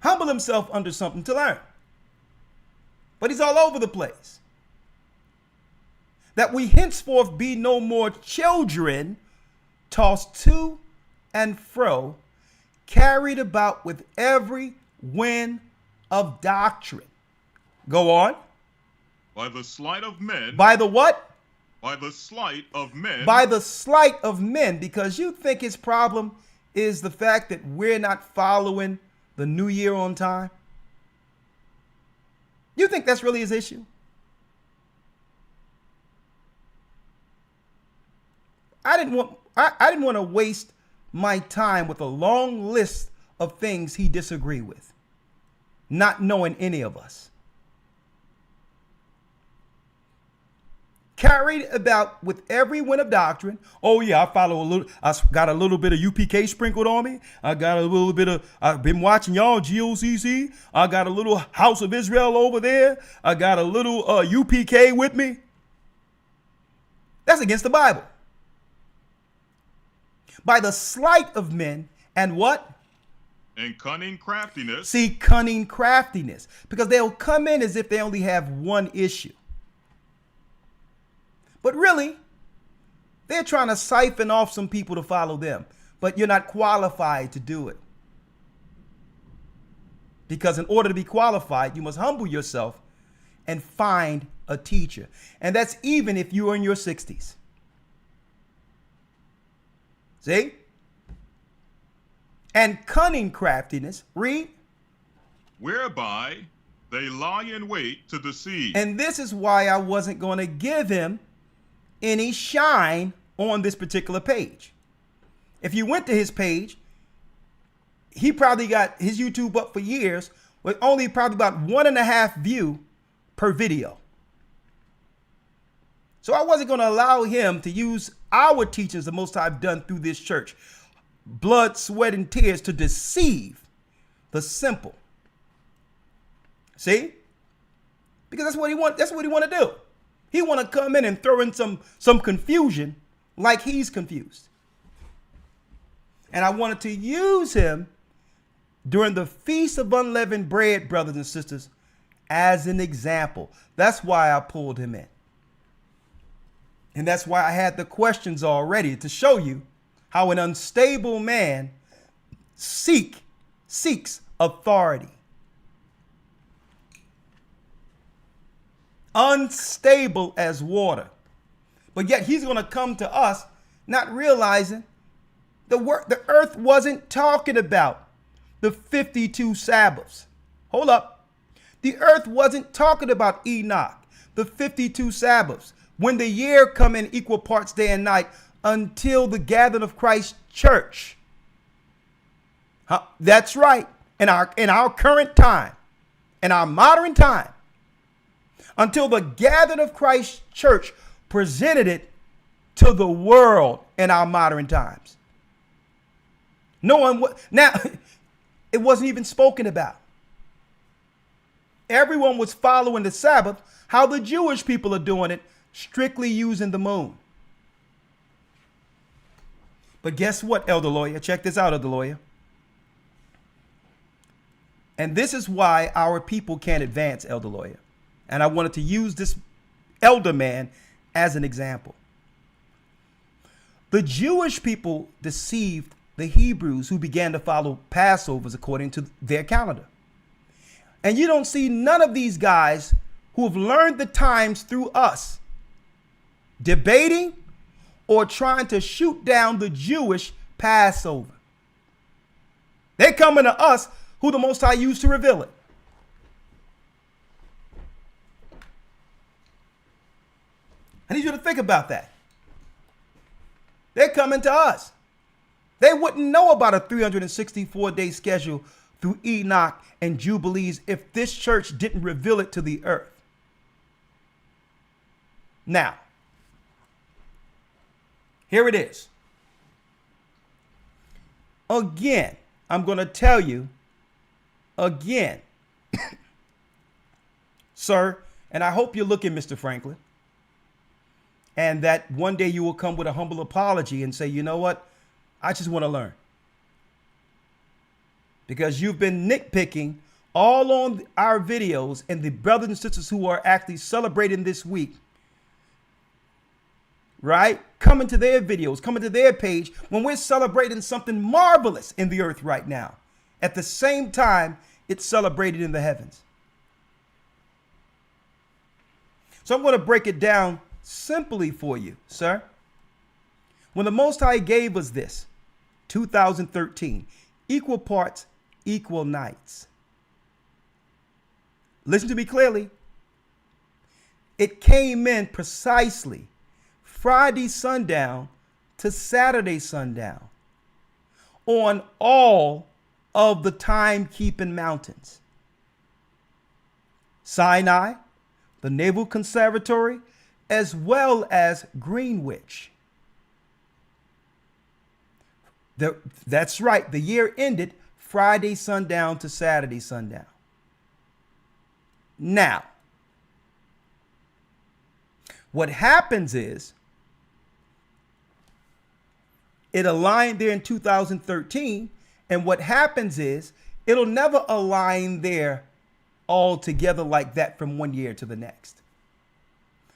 [SPEAKER 1] Humble himself under something to learn. But he's all over the place. That we henceforth be no more children, tossed to and fro, carried about with every wind of doctrine. Go on.
[SPEAKER 4] By the sleight of men.
[SPEAKER 1] By the what?
[SPEAKER 4] By the sleight of men.
[SPEAKER 1] By the sleight of men, because you think his problem is the fact that we're not following the new year on time. You think that's really his issue? I didn't want to waste my time with a long list of things he disagreed with, not knowing any of us. Carried about with every wind of doctrine. Oh yeah, I got a little bit of UPK sprinkled on me. I got a little bit of, I've been watching y'all GOCC. I got a little House of Israel over there. I got a little UPK with me. That's against the Bible. By the sleight of men and what?
[SPEAKER 4] And cunning craftiness.
[SPEAKER 1] See, cunning craftiness. Because they'll come in as if they only have one issue. But really, they're trying to siphon off some people to follow them. But you're not qualified to do it. Because in order to be qualified, you must humble yourself and find a teacher. And that's even if you're in your 60s. See? And cunning craftiness, read.
[SPEAKER 4] Whereby they lie in wait to deceive.
[SPEAKER 1] And this is why I wasn't going to give him any shine on this particular page. If you went to his page, he probably got his YouTube up for years with only probably about 1.5 view per video. So I wasn't going to allow him to use our teachings, the most I've done through this church, blood, sweat, and tears, to deceive the simple. See? Because that's what he want to do. He want to come in and throw in some confusion like he's confused. And I wanted to use him during the Feast of Unleavened Bread, brothers and sisters, as an example. That's why I pulled him in. And that's why I had the questions already, to show you how an unstable man seeks authority. Unstable as water. But yet he's going to come to us not realizing the earth wasn't talking about the 52 Sabbaths. Hold up. The earth wasn't talking about Enoch, the 52 Sabbaths, when the year come in equal parts day and night, until the gathering of Christ's church. That's right. In our current time, in our modern time, until the gathering of Christ's church presented it to the world in our modern times. No one now it wasn't even spoken about. Everyone was following the Sabbath, how the Jewish people are doing it, strictly using the moon. But guess what, Elder Lawyer? Check this out, Elder Lawyer. And this is why our people can't advance, Elder Lawyer. And I wanted to use this elder man as an example. The Jewish people deceived the Hebrews, who began to follow Passovers according to their calendar. And you don't see none of these guys who have learned the times through us debating or trying to shoot down the Jewish Passover. They're coming to us, who the Most High used to reveal it. I need you to think about that. They're coming to us. They wouldn't know about a 364-day schedule through Enoch and Jubilees if this church didn't reveal it to the earth. Now, here it is. Again, I'm going to tell you again, sir, and I hope you're looking, Mr. Franklin, and that one day you will come with a humble apology and say, you know what? I just want to learn. Because you've been nitpicking all on our videos, and the brothers and sisters who are actually celebrating this week, right? Coming to their videos, coming to their page when we're celebrating something marvelous in the earth right now. At the same time, it's celebrated in the heavens. So I'm going to break it down simply for you, sir. When the Most High gave us this, 2013, equal parts, equal nights. Listen to me clearly. It came in precisely Friday sundown to Saturday sundown on all of the timekeeping mountains. Sinai, the Naval Conservatory, as well as Greenwich. That's right. The year ended Friday sundown to Saturday sundown. Now, what happens is it aligned there in 2013. And what happens is it'll never align there all together like that from one year to the next.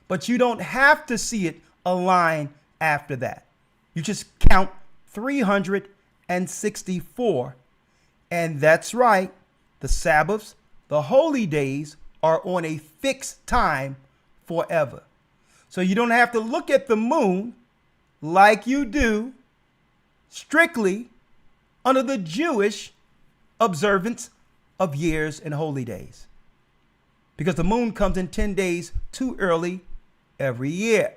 [SPEAKER 1] But you don't have to see it align after that. You just count 364. And that's right. The Sabbaths, the holy days are on a fixed time forever. So you don't have to look at the moon like you do strictly under the Jewish observance of years and holy days. Because the moon comes in 10 days too early every year.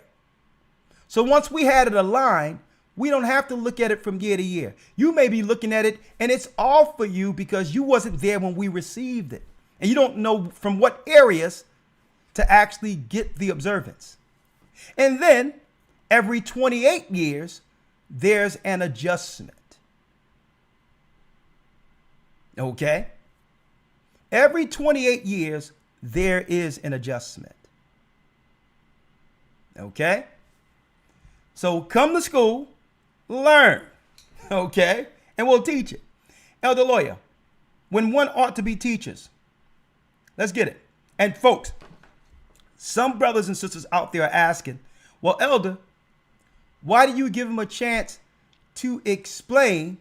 [SPEAKER 1] So once we had it aligned, we don't have to look at it from year to year. You may be looking at it and it's off for you because you wasn't there when we received it. And you don't know from what areas to actually get the observance. And then every 28 years, there's an adjustment. Okay? Every 28 years, there is an adjustment. Okay? So come to school, learn, okay? And we'll teach it. Elder Lawyer, when one ought to be teachers, let's get it. And folks, some brothers and sisters out there are asking, well, Elder, why do you give him a chance to explain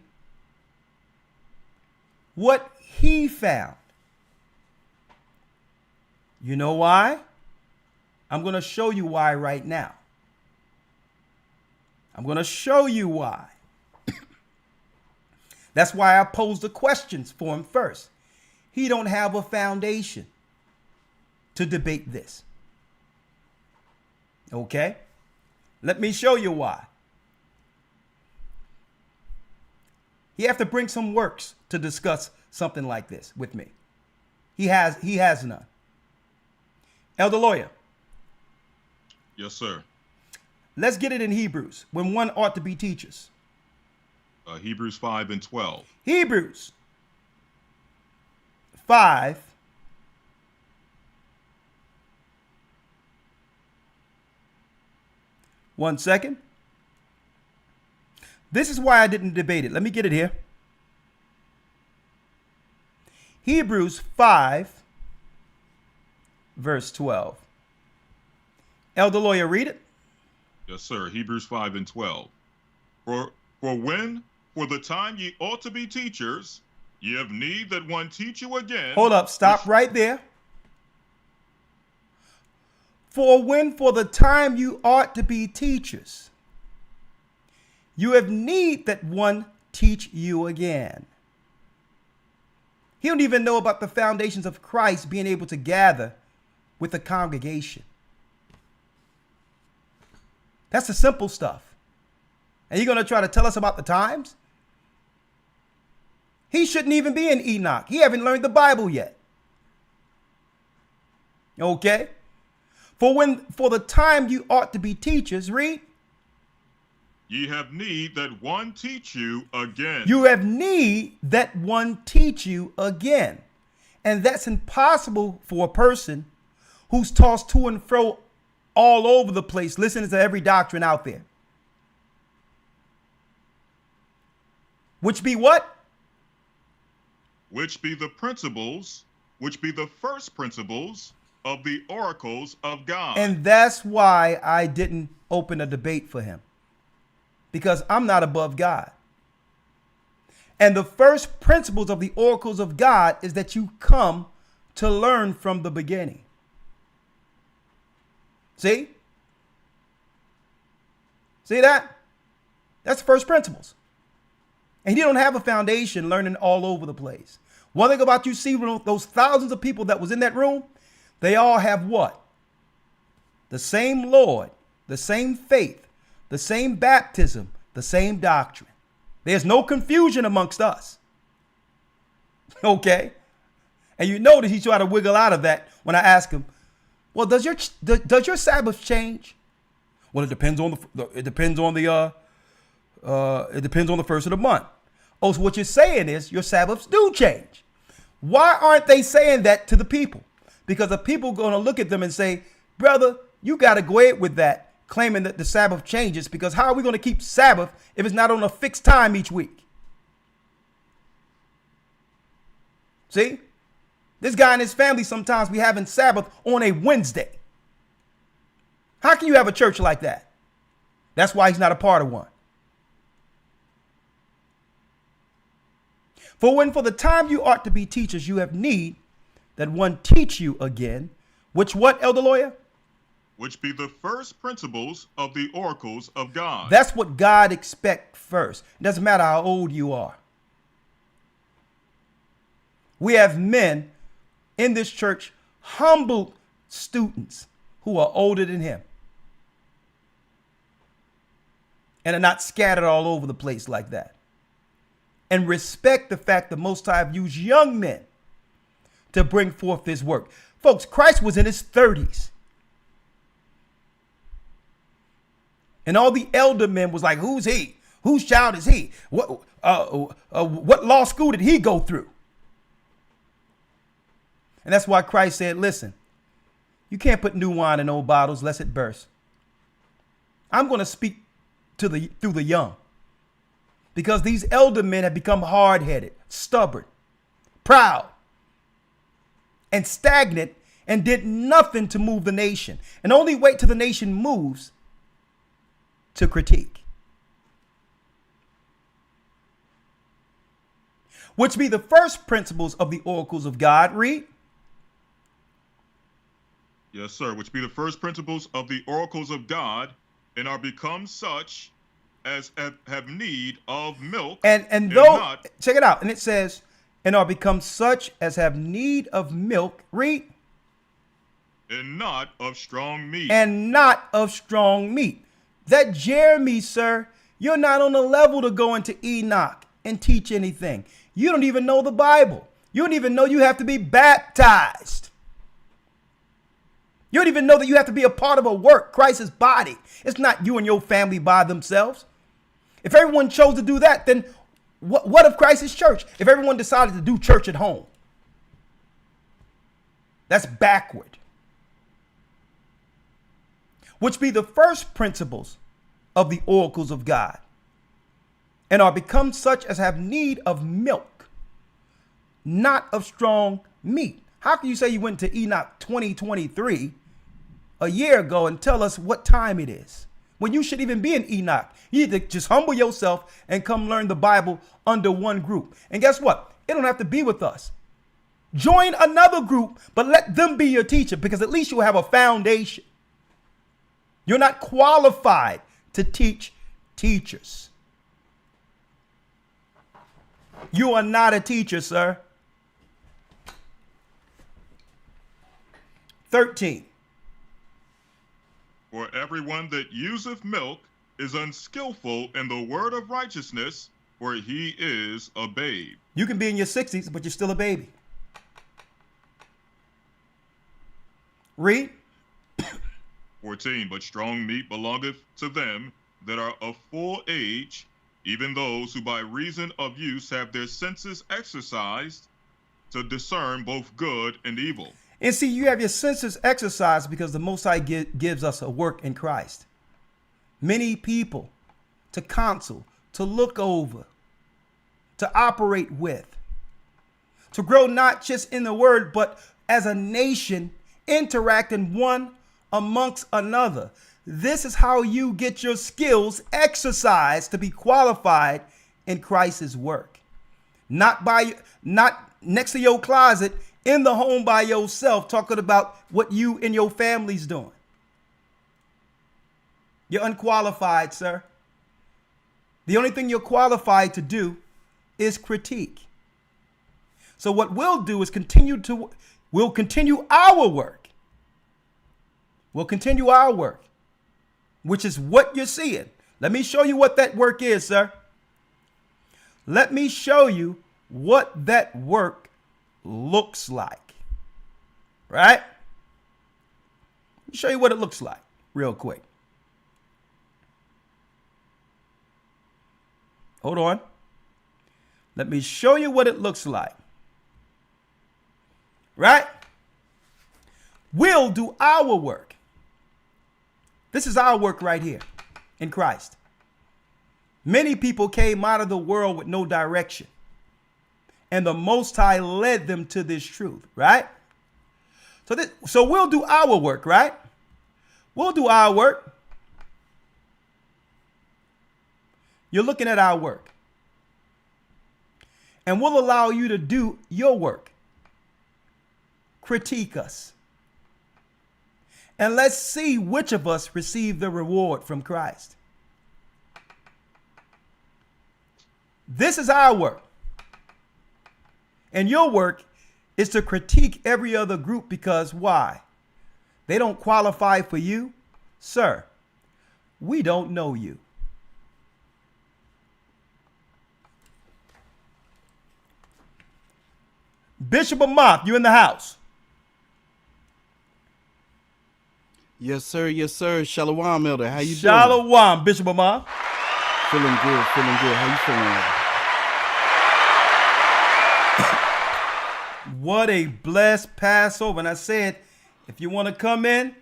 [SPEAKER 1] what he found? You know why? I'm going to show you why right now. I'm going to show you why. That's why I posed the questions for him first. He don't have a foundation to debate this. Okay? Let me show you why. He have to bring some works to discuss something like this with me. He has none. Elder Lawyer.
[SPEAKER 4] Yes, sir.
[SPEAKER 1] Let's get it in Hebrews, when one ought to be teachers.
[SPEAKER 4] Hebrews 5 and 12.
[SPEAKER 1] Hebrews 5. One second. This is why I didn't debate it. Let me get it here. Hebrews 5, verse 12. Elder Lawyer, read it.
[SPEAKER 4] Yes, sir. Hebrews 5 and 12. For the time ye ought to be teachers, ye have need that one teach you again.
[SPEAKER 1] Hold up. Stop right there. For the time you ought to be teachers, you have need that one teach you again. He don't even know about the foundations of Christ being able to gather with the congregation. That's the simple stuff. And you're going to try to tell us about the times? He shouldn't even be in Enoch. He haven't learned the Bible yet. Okay? For the time you ought to be teachers, read.
[SPEAKER 4] Ye have need that one teach you again.
[SPEAKER 1] You have need that one teach you again. And that's impossible for a person who's tossed to and fro all over the place, listening to every doctrine out there. Which be what?
[SPEAKER 4] Which be the principles, which be the first principles of the oracles of God.
[SPEAKER 1] And that's why I didn't open a debate for him. Because I'm not above God. And the first principles of the oracles of God is that you come to learn from the beginning. See? See that? That's the first principles. And you don't have a foundation learning all over the place. One thing about you see those thousands of people that was in that room, they all have what? The same Lord, the same faith, the same baptism, the same doctrine. There's no confusion amongst us. Okay? And you notice he tried to wiggle out of that when I asked him, well, does your Sabbath change? Well, it depends on the first of the month. Oh, so what you're saying is your Sabbaths do change. Why aren't they saying that to the people? Because the people are going to look at them and say, brother, you got to go ahead with that, claiming that the Sabbath changes, because how are we going to keep Sabbath if it's not on a fixed time each week? See? This guy and his family, sometimes we having Sabbath on a Wednesday. How can you have a church like that? That's why he's not a part of one. For the time you ought to be teachers, you have need that one teach you again, which what, Elder Lawyer?
[SPEAKER 4] Which be the first principles of the oracles of God.
[SPEAKER 1] That's what God expects first. It doesn't matter how old you are. We have men in this church, humble students who are older than him and are not scattered all over the place like that. And respect the fact that Most High have used young men to bring forth this work. Folks, Christ was in his 30s. And all the elder men was like, who's he? Whose child is he? What law school did he go through? And that's why Christ said, listen, you can't put new wine in old bottles lest it burst. I'm going to speak through the young, because these elder men have become hard-headed, stubborn, proud, and stagnant, and did nothing to move the nation. And only wait till the nation moves to critique. Which be the first principles of the oracles of God. Read.
[SPEAKER 4] Yes, sir. Which be the first principles of the oracles of God, and are become such as have need of milk.
[SPEAKER 1] And though, check it out. And it says, and are become such as have need of milk. Read.
[SPEAKER 4] And not of strong meat.
[SPEAKER 1] And not of strong meat. That Jeremy, sir, you're not on the level to go into Enoch and teach anything. You don't even know the Bible. You don't even know you have to be baptized. You don't even know that you have to be a part of a work, Christ's body. It's not you and your family by themselves. If everyone chose to do that, then what of Christ's church? If everyone decided to do church at home, that's backward. Which be the first principles of the oracles of God, and are become such as have need of milk, not of strong meat. How can you say you went to Enoch 2023 a year ago and tell us what time it is, when you should even be in Enoch? You need to just humble yourself and come learn the Bible under one group. And guess what? It don't have to be with us. Join another group, but let them be your teacher, because at least you'll have a foundation. You're not qualified to teach teachers. You are not a teacher, sir. 13.
[SPEAKER 4] For everyone that useth milk is unskillful in the word of righteousness, for he is a babe.
[SPEAKER 1] You can be in your 60s, but you're still a baby. Read.
[SPEAKER 4] 14. But strong meat belongeth to them that are of full age, even those who by reason of use have their senses exercised to discern both good and evil.
[SPEAKER 1] And see, you have your senses exercised because the Most High gives us a work in Christ. Many people to counsel, to look over, to operate with, to grow not just in the word, but as a nation interacting one amongst another. This is how you get your skills exercised to be qualified in Christ's work. Not next to your closet, in the home by yourself, talking about what you and your family's doing. You're unqualified, sir. The only thing you're qualified to do is critique. So what we'll do is we'll continue our work. We'll continue our work, which is what you're seeing. Let me show you what that work is, sir. Let me show you what that work looks like. Right? Let me show you what it looks like real quick. Hold on. Let me show you what it looks like. Right? We'll do our work. This is our work right here in Christ. Many people came out of the world with no direction, and the Most High led them to this truth, right? So we'll do our work, right? We'll do our work. You're looking at our work, and we'll allow you to do your work. Critique us. And let's see which of us receive the reward from Christ. This is our work. And your work is to critique every other group, because why? They don't qualify for you? Sir, we don't know you. Bishop Amoth, you in the house?
[SPEAKER 7] Yes, sir. Yes, sir. Shalom, Elder. How you doing?
[SPEAKER 1] Shalom, Bishop Amoth.
[SPEAKER 7] Feeling good. Feeling good. How you feeling, Elder?
[SPEAKER 1] What a blessed Passover. And I said, if you want to come in,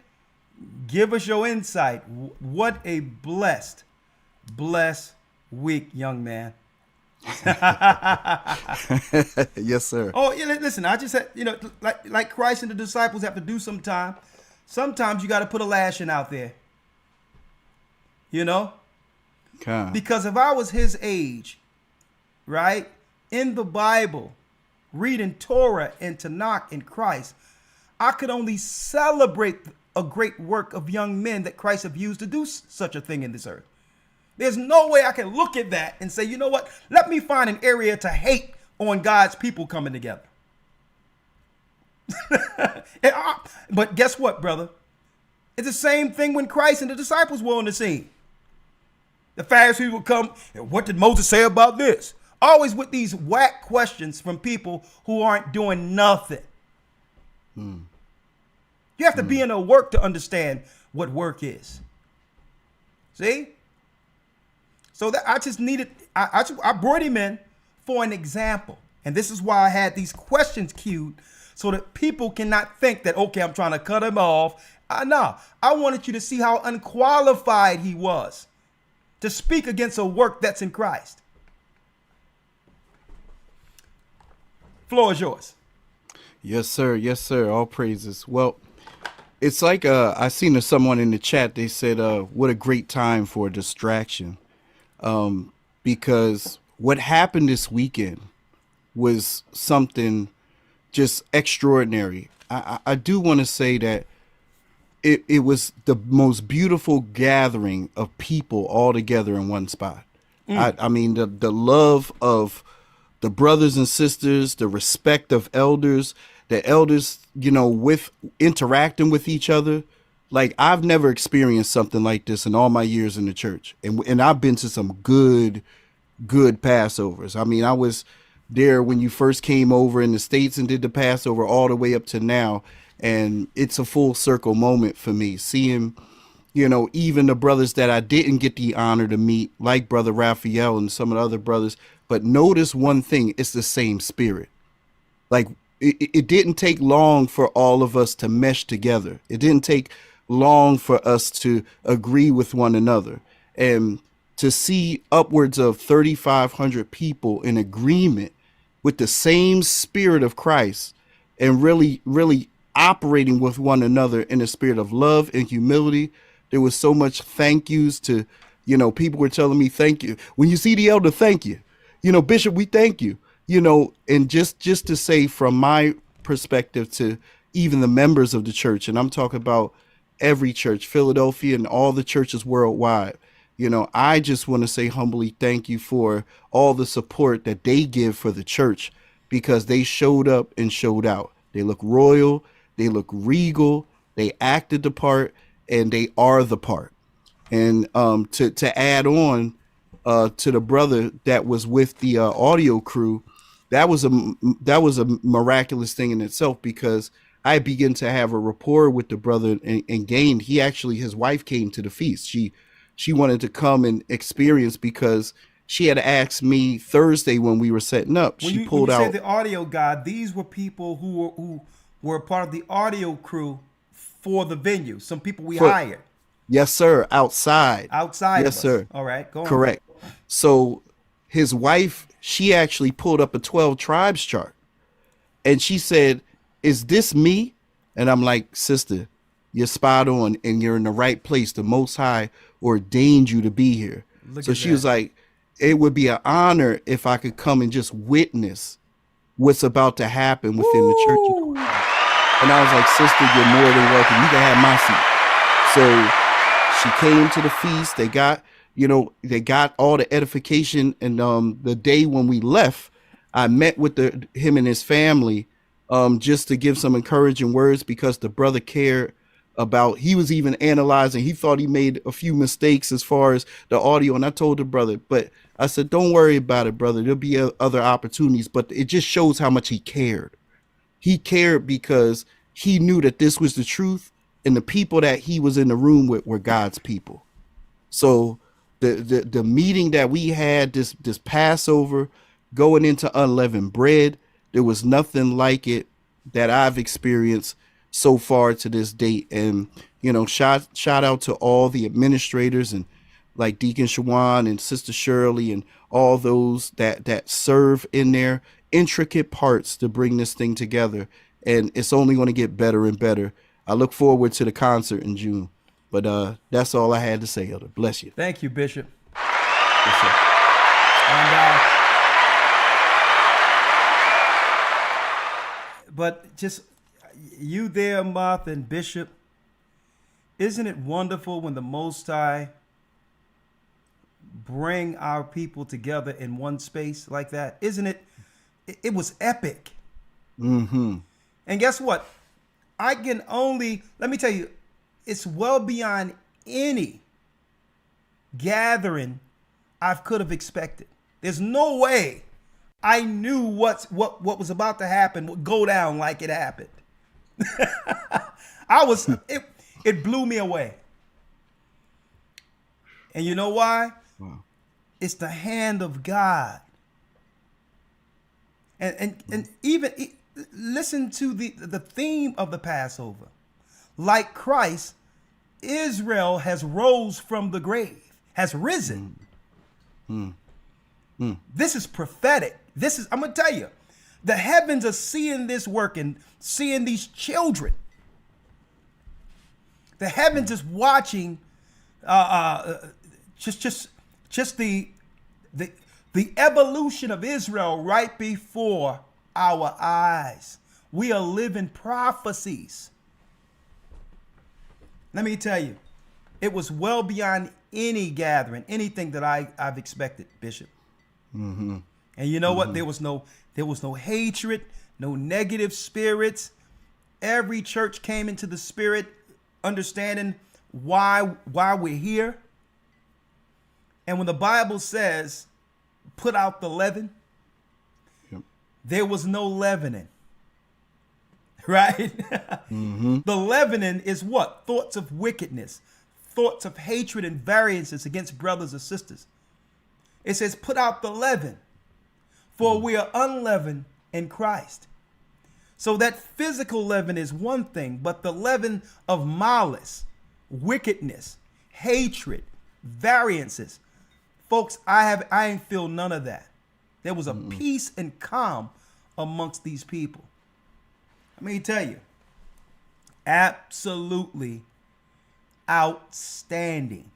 [SPEAKER 1] give us your insight. What a blessed week, young man.
[SPEAKER 7] Yes, sir.
[SPEAKER 1] Oh, yeah, listen, I just had, like Christ and the disciples have to do sometime. Sometimes you got to put a lashing out there.
[SPEAKER 7] Okay.
[SPEAKER 1] Because if I was his age, right, in the Bible, reading Torah and Tanakh in Christ, I could only celebrate a great work of young men that Christ have used to do such a thing in this earth. There's no way I can look at that and say, you know what? Let me find an area to hate on God's people coming together. But guess what, brother? It's the same thing when Christ and the disciples were on the scene. The Pharisees would come, and what did Moses say about this? Always with these whack questions from people who aren't doing nothing. You have to be in a work to understand what work is. See? So that I just needed, I brought him in for an example. And this is why I had these questions queued so that people cannot think that, okay, I'm trying to cut him off. No, I wanted you to see how unqualified he was to speak against a work that's in Christ. Floor is yours.
[SPEAKER 7] Yes, sir. Yes, sir. All praises. Well, it's like I seen someone in the chat. They said, "What a great time for a distraction," because what happened this weekend was something just extraordinary. I do want to say that it was the most beautiful gathering of people all together in one spot. I mean, the love of the brothers and sisters, the respect of elders, the elders, with interacting with each other. Like, I've never experienced something like this in all my years in the church. And I've been to some good Passovers. I mean, I was there when you first came over in the States and did the Passover all the way up to now. And it's a full circle moment for me, seeing, even the brothers that I didn't get the honor to meet, like Brother Raphael and some of the other brothers. But notice one thing, it's the same spirit. Like, it didn't take long for all of us to mesh together. It didn't take long for us to agree with one another. And to see upwards of 3,500 people in agreement with the same spirit of Christ and really, really operating with one another in a spirit of love and humility. There was so much thank yous to, people were telling me, thank you. When you see the elder, thank you. Bishop, we thank you. And just to say from my perspective to even the members of the church, and I'm talking about every church, Philadelphia and all the churches worldwide, I just want to say humbly thank you for all the support that they give for the church, because they showed up and showed out. They look royal, they look regal, they acted the part, and they are the part. And to add on to the brother that was with the audio crew, that was a miraculous thing in itself, because I began to have a rapport with the brother and gained. His wife came to the feast. She wanted to come and experience, because she had asked me Thursday when we were setting up.
[SPEAKER 1] When you said the audio guy, these were people who were part of the audio crew for the venue. Some people we hired.
[SPEAKER 7] Yes, sir. Outside.
[SPEAKER 1] Yes,
[SPEAKER 7] sir.
[SPEAKER 1] All right. Go on.
[SPEAKER 7] Correct. So his wife, she actually pulled up a 12 tribes chart, and she said, "Is this me?" And I'm like, "Sister, you're spot on, and you're in the right place. The Most High ordained you to be here." So she was like, "It would be an honor if I could come and just witness what's about to happen within the church." And I was like, "Sister, you're more than welcome. You can have my seat." So she came to the feast. They got all the edification. And the day when we left, I met with him and his family just to give some encouraging words, because the brother cared about, he was even analyzing. He thought he made a few mistakes as far as the audio. And I told the brother, but I said, "Don't worry about it, brother. There'll be other opportunities." But it just shows how much he cared. He cared because he knew that this was the truth, and the people that he was in the room with were God's people. So the meeting that we had this Passover, going into unleavened bread, there was nothing like it that I've experienced so far to this date. And, shout out to all the administrators and like Deacon Shawan and Sister Shirley and all those that serve in their intricate parts to bring this thing together. And it's only going to get better and better. I look forward to the concert in June. But that's all I had to say, Elder. Bless you.
[SPEAKER 1] Thank you, Bishop.
[SPEAKER 7] Yes, sir.
[SPEAKER 1] And, but just you there, Martha and Bishop, isn't it wonderful when the Most High bring our people together in one space like that? Isn't it? It was epic.
[SPEAKER 7] Mm-hmm.
[SPEAKER 1] And guess what? Let me tell you, it's well beyond any gathering I could have expected. There's no way I knew what was about to happen would go down like it happened. It blew me away. And you know why?
[SPEAKER 7] Wow.
[SPEAKER 1] It's the hand of God. And even listen to the theme of the Passover. Like Christ, Israel has rose from the grave, has risen. This is prophetic. I'm going to tell you, the heavens are seeing this work and seeing these children. The heavens is watching just the evolution of Israel right before our eyes. We are living prophecies. Let me tell you, it was well beyond any gathering, anything that I've expected, Bishop.
[SPEAKER 7] Mm-hmm.
[SPEAKER 1] And you know what? There was no hatred, no negative spirits. Every church came into the spirit, understanding why we're here. And when the Bible says, put out the leaven, there was no leavening. Right? The leavening is what? Thoughts of wickedness, thoughts of hatred and variances against brothers or sisters. It says, put out the leaven, for we are unleavened in Christ. So that physical leaven is one thing, but the leaven of malice, wickedness, hatred, variances, folks, I ain't feel none of that. There was a peace and calm amongst these people. Let me tell you, absolutely outstanding.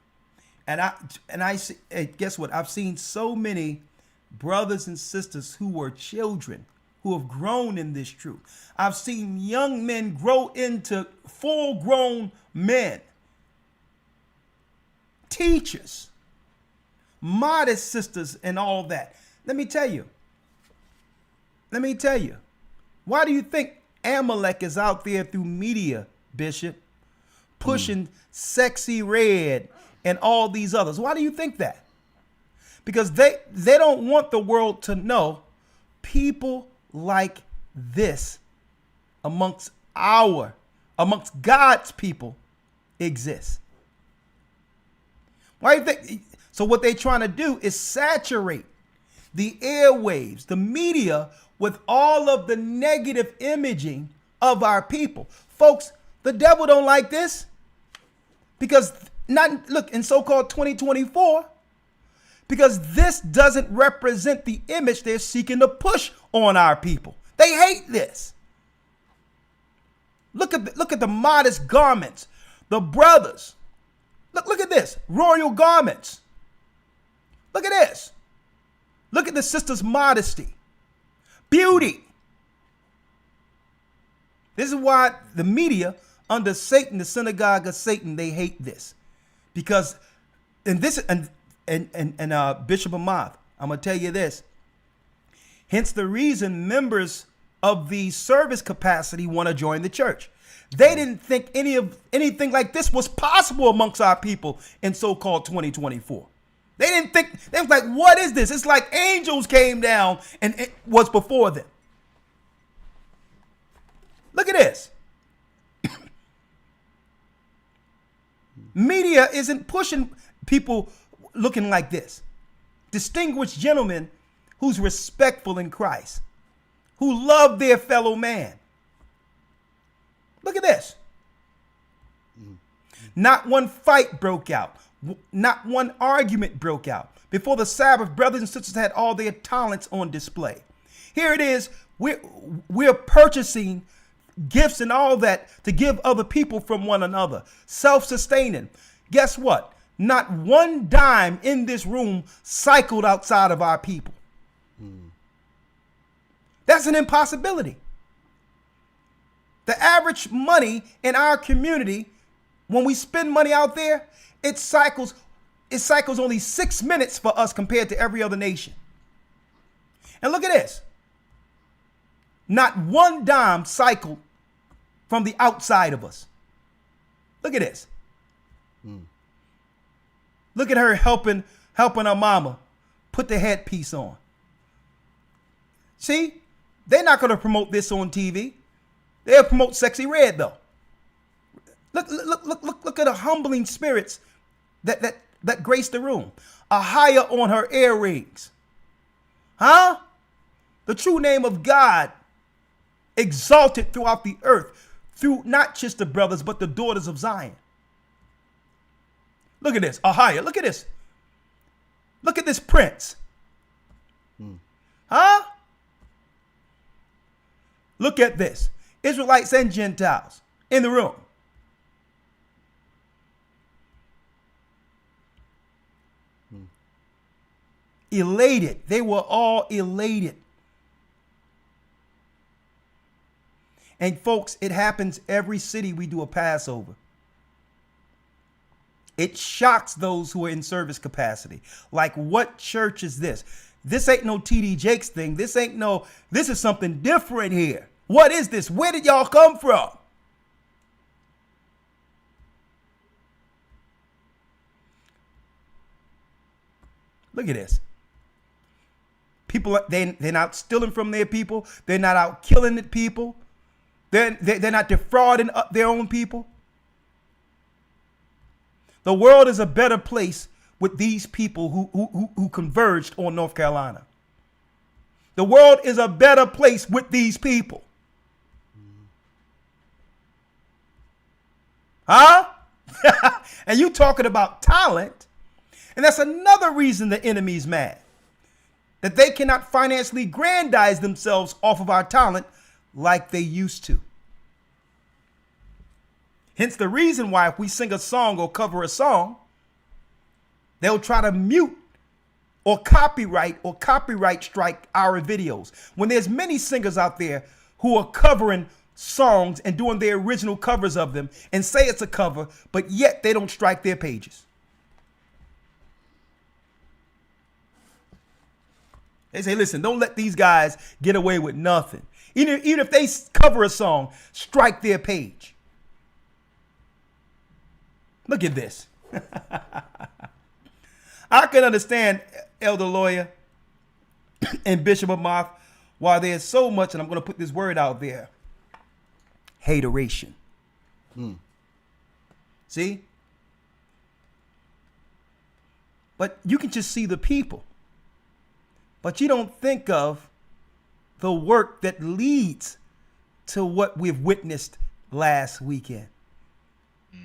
[SPEAKER 1] And I guess what? I've seen so many brothers and sisters who were children who have grown in this truth. I've seen young men grow into full-grown men, teachers, modest sisters, and all that. Let me tell you. Why do you think Amalek is out there through media, Bishop, pushing Sexy Red and all these others? Why do you think that? Because they don't want the world to know people like this amongst God's people exist. Why do you think? So what they're trying to do is saturate the airwaves, the media, with all of the negative imaging of our people. Folks, the devil don't like this because in so-called 2024, because this doesn't represent the image they're seeking to push on our people. They hate this. Look at the modest garments, the brothers. Look at this, royal garments. Look at this. Look at the sister's modesty, beauty. This is why the media under Satan, the synagogue of Satan, they hate this, because Bishop Amath, I'm gonna tell you this. Hence the reason members of the service capacity want to join the church. They didn't think anything like this was possible amongst our people in so-called 2024. They didn't think, they was like, what is this? It's like angels came down and it was before them. Look at this. Media isn't pushing people looking like this. Distinguished gentlemen who's respectful in Christ, who love their fellow man. Look at this. Not one fight broke out. Not one argument broke out. Before the Sabbath, brothers and sisters had all their talents on display. Here it is. We're purchasing gifts and all that to give other people from one another. Self-sustaining. Guess what? Not one dime in this room cycled outside of our people. That's an impossibility. The average money in our community, when we spend money out there, it cycles only 6 minutes for us compared to every other nation. And look at this. Not one dime cycled from the outside of us. Look at this. Look at her helping her mama put the headpiece on. See, they're not going to promote this on TV. They'll promote Sexy Red though. Look at the humbling spirits that grace the room. A higher on her earrings. Huh? The true name of God exalted throughout the earth through not just the brothers, but the daughters of Zion. Look at this. A higher. Look at this. Look at this prince. Huh? Look at this. Israelites and Gentiles in the room. Elated. They were all elated. And folks, it happens every city we do a Passover. It shocks those who are in service capacity. Like, what church is this? This ain't no TD Jakes thing. This is something different here. What is this? Where did y'all come from? Look at this. People, they're not stealing from their people. They're not out killing the people. They're not defrauding their own people. The world is a better place with these people who converged on North Carolina. The world is a better place with these people. Huh? And you talking about talent. And that's another reason the enemy's mad. That they cannot financially aggrandize themselves off of our talent like they used to. Hence the reason why if we sing a song or cover a song, they'll try to mute or copyright strike our videos. When there's many singers out there who are covering songs and doing their original covers of them and say it's a cover, but yet they don't strike their pages. They say, listen, don't let these guys get away with nothing. Even if they cover a song, strike their page. Look at this. I can understand, Elder Lawyer and Bishop Amoth, why there's so much, and I'm going to put this word out there, hateration. See? But you can just see the people. But you don't think of the work that leads to what we've witnessed last weekend.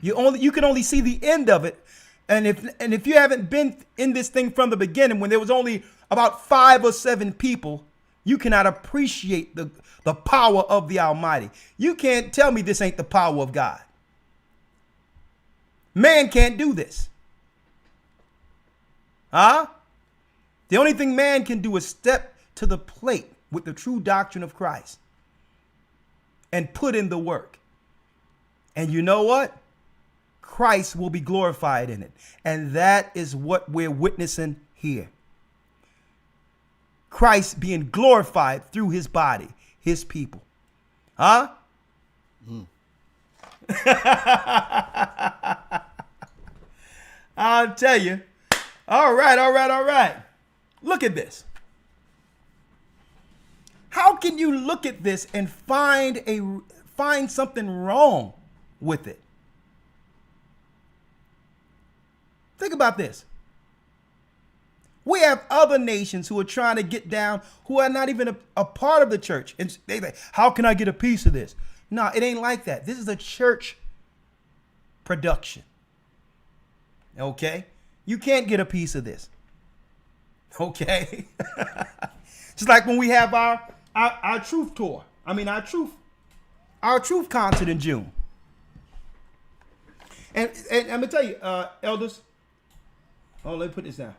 [SPEAKER 1] You can only see the end of it. And if you haven't been in this thing from the beginning, when there was only about 5 or 7 people, you cannot appreciate the power of the Almighty. You can't tell me this ain't the power of God. Man can't do this. Huh? The only thing man can do is step to the plate with the true doctrine of Christ and put in the work. And you know what? Christ will be glorified in it. And that is what we're witnessing here. Christ being glorified through his body, his people. Huh? I'll tell you. All right. Look at this. How can you look at this and find something wrong with it? Think about this. We have other nations who are trying to get down, who are not even a part of the church. And they say, how can I get a piece of this? No, it ain't like that. This is a church production. Okay? You can't get a piece of this. Okay? Just like when we have our truth tour. I mean, our truth concert in June. And I'm going to tell you, elders. Oh, let me put this down.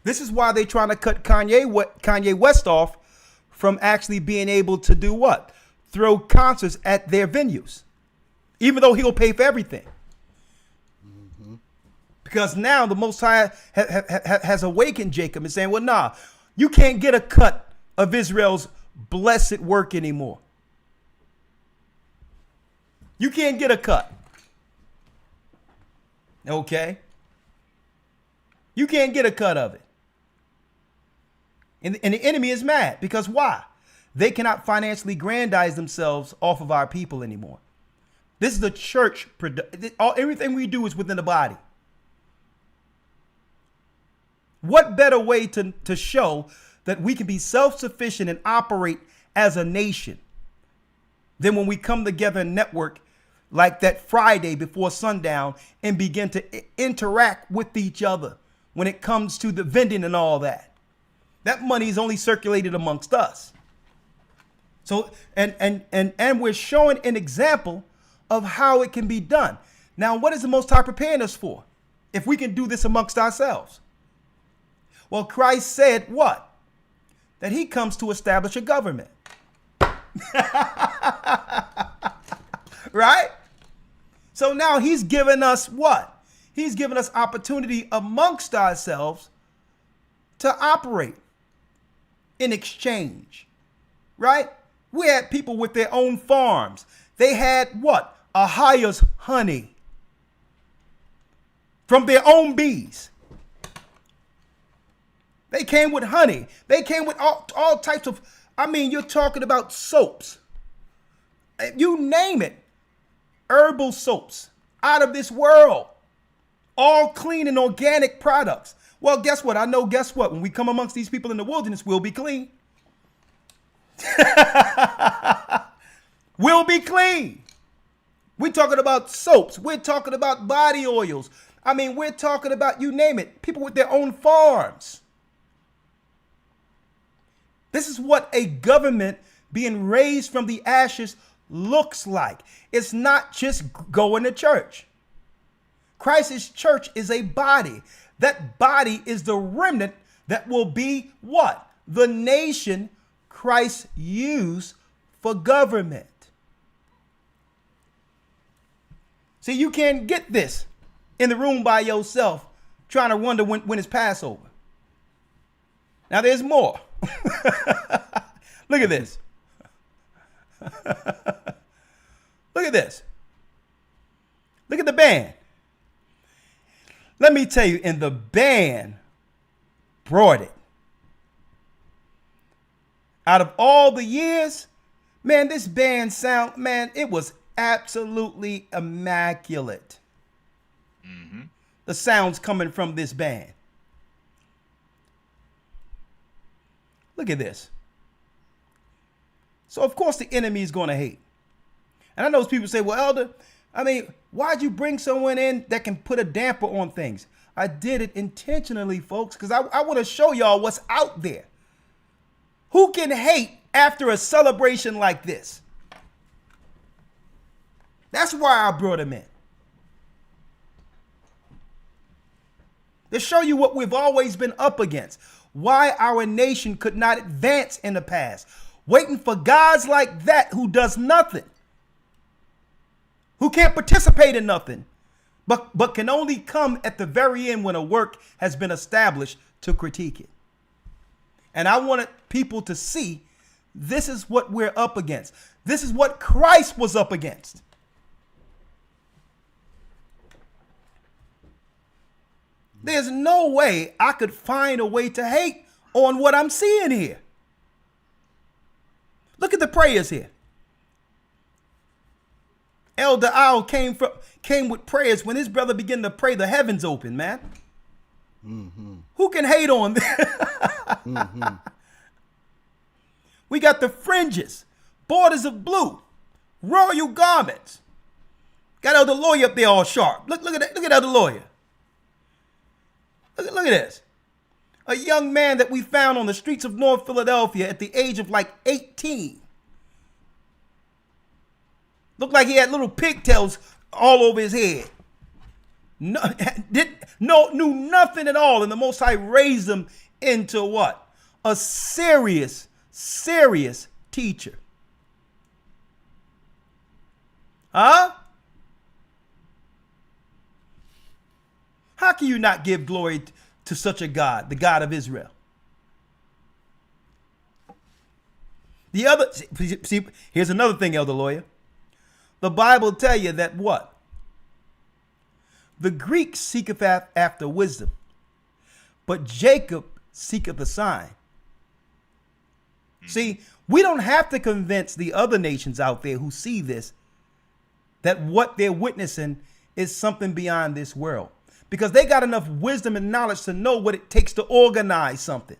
[SPEAKER 1] This is why they're trying to cut Kanye West off from actually being able to do what? Throw concerts at their venues. Even though he'll pay for everything. Mm-hmm. Because now the Most High has awakened Jacob and saying, well, nah, you can't get a cut of Israel's blessed work anymore. You can't get a cut. Okay? You can't get a cut of it. And the enemy is mad because why? They cannot financially grandize themselves off of our people anymore. This is the church. Everything we do is within the body. What better way to show that we can be self-sufficient and operate as a nation than when we come together and network like that Friday before sundown and begin to interact with each other when it comes to the vending and all that. That money is only circulated amongst us. So, and we're showing an example of how it can be done. Now, what is the Most High preparing us for? If we can do this amongst ourselves. Well, Christ said what? That he comes to establish a government. Right? So now he's given us what? He's given us opportunity amongst ourselves to operate in exchange. Right? We had people with their own farms. They had what? Ahia's honey from their own bees. They came with honey. They came with all types of, I mean, you're talking about soaps. You name it. Herbal soaps out of this world. All clean and organic products. Well, guess what? Guess what? When we come amongst these people in the wilderness, we'll be clean. We'll be clean. We're talking about soaps. We're talking about body oils. I mean, we're talking about, you name it, people with their own farms. This is what a government being raised from the ashes looks like. It's not just going to church. Christ's church is a body. That body is the remnant that will be what? The nation Christ used for government. See, you can't get this in the room by yourself trying to wonder when it's Passover. Now there's more. Look at this. Look at this. Look at the band. Let me tell you, and the band brought it. Out of all the years, man, this band sound, man, it was absolutely immaculate. Mm-hmm. The sounds coming from this band. Look at this. So, of course, the enemy is going to hate. And I know people say, well, Elder, I mean, why'd you bring someone in that can put a damper on things? I did it intentionally, folks, because I want to show y'all what's out there. Who can hate after a celebration like this? That's why I brought him in. To show you what we've always been up against. Why our nation could not advance in the past. Waiting for guys like that who does nothing. Who can't participate in nothing. But can only come at the very end when a work has been established to critique it. And I wanted people to see this is what we're up against. This is what Christ was up against. There's no way I could find a way to hate on what I'm seeing here. Look at the prayers here. Elder Al came with prayers. When his brother began to pray, the heavens opened, man. Mm-hmm. Who can hate on this? Mm-hmm. We got the fringes. borders of blue, royal garments. Got Elder Lawyer up there all sharp. Look at that. Look at Elder Lawyer. Look at this. A young man that we found on the streets of North Philadelphia at the age of like 18. Looked like he had little pigtails all over his head. Knew nothing at all. And the Most High raised him into what? A serious teacher. Huh? How can you not give glory to such a God, the God of Israel? The other, see, here's another thing, Elder Lawyer. The Bible tell you that what? The Greek seeketh after wisdom, but Jacob seeketh a sign. See, we don't have to convince the other nations out there who see this that what they're witnessing is something beyond this world, because they got enough wisdom and knowledge to know what it takes to organize something.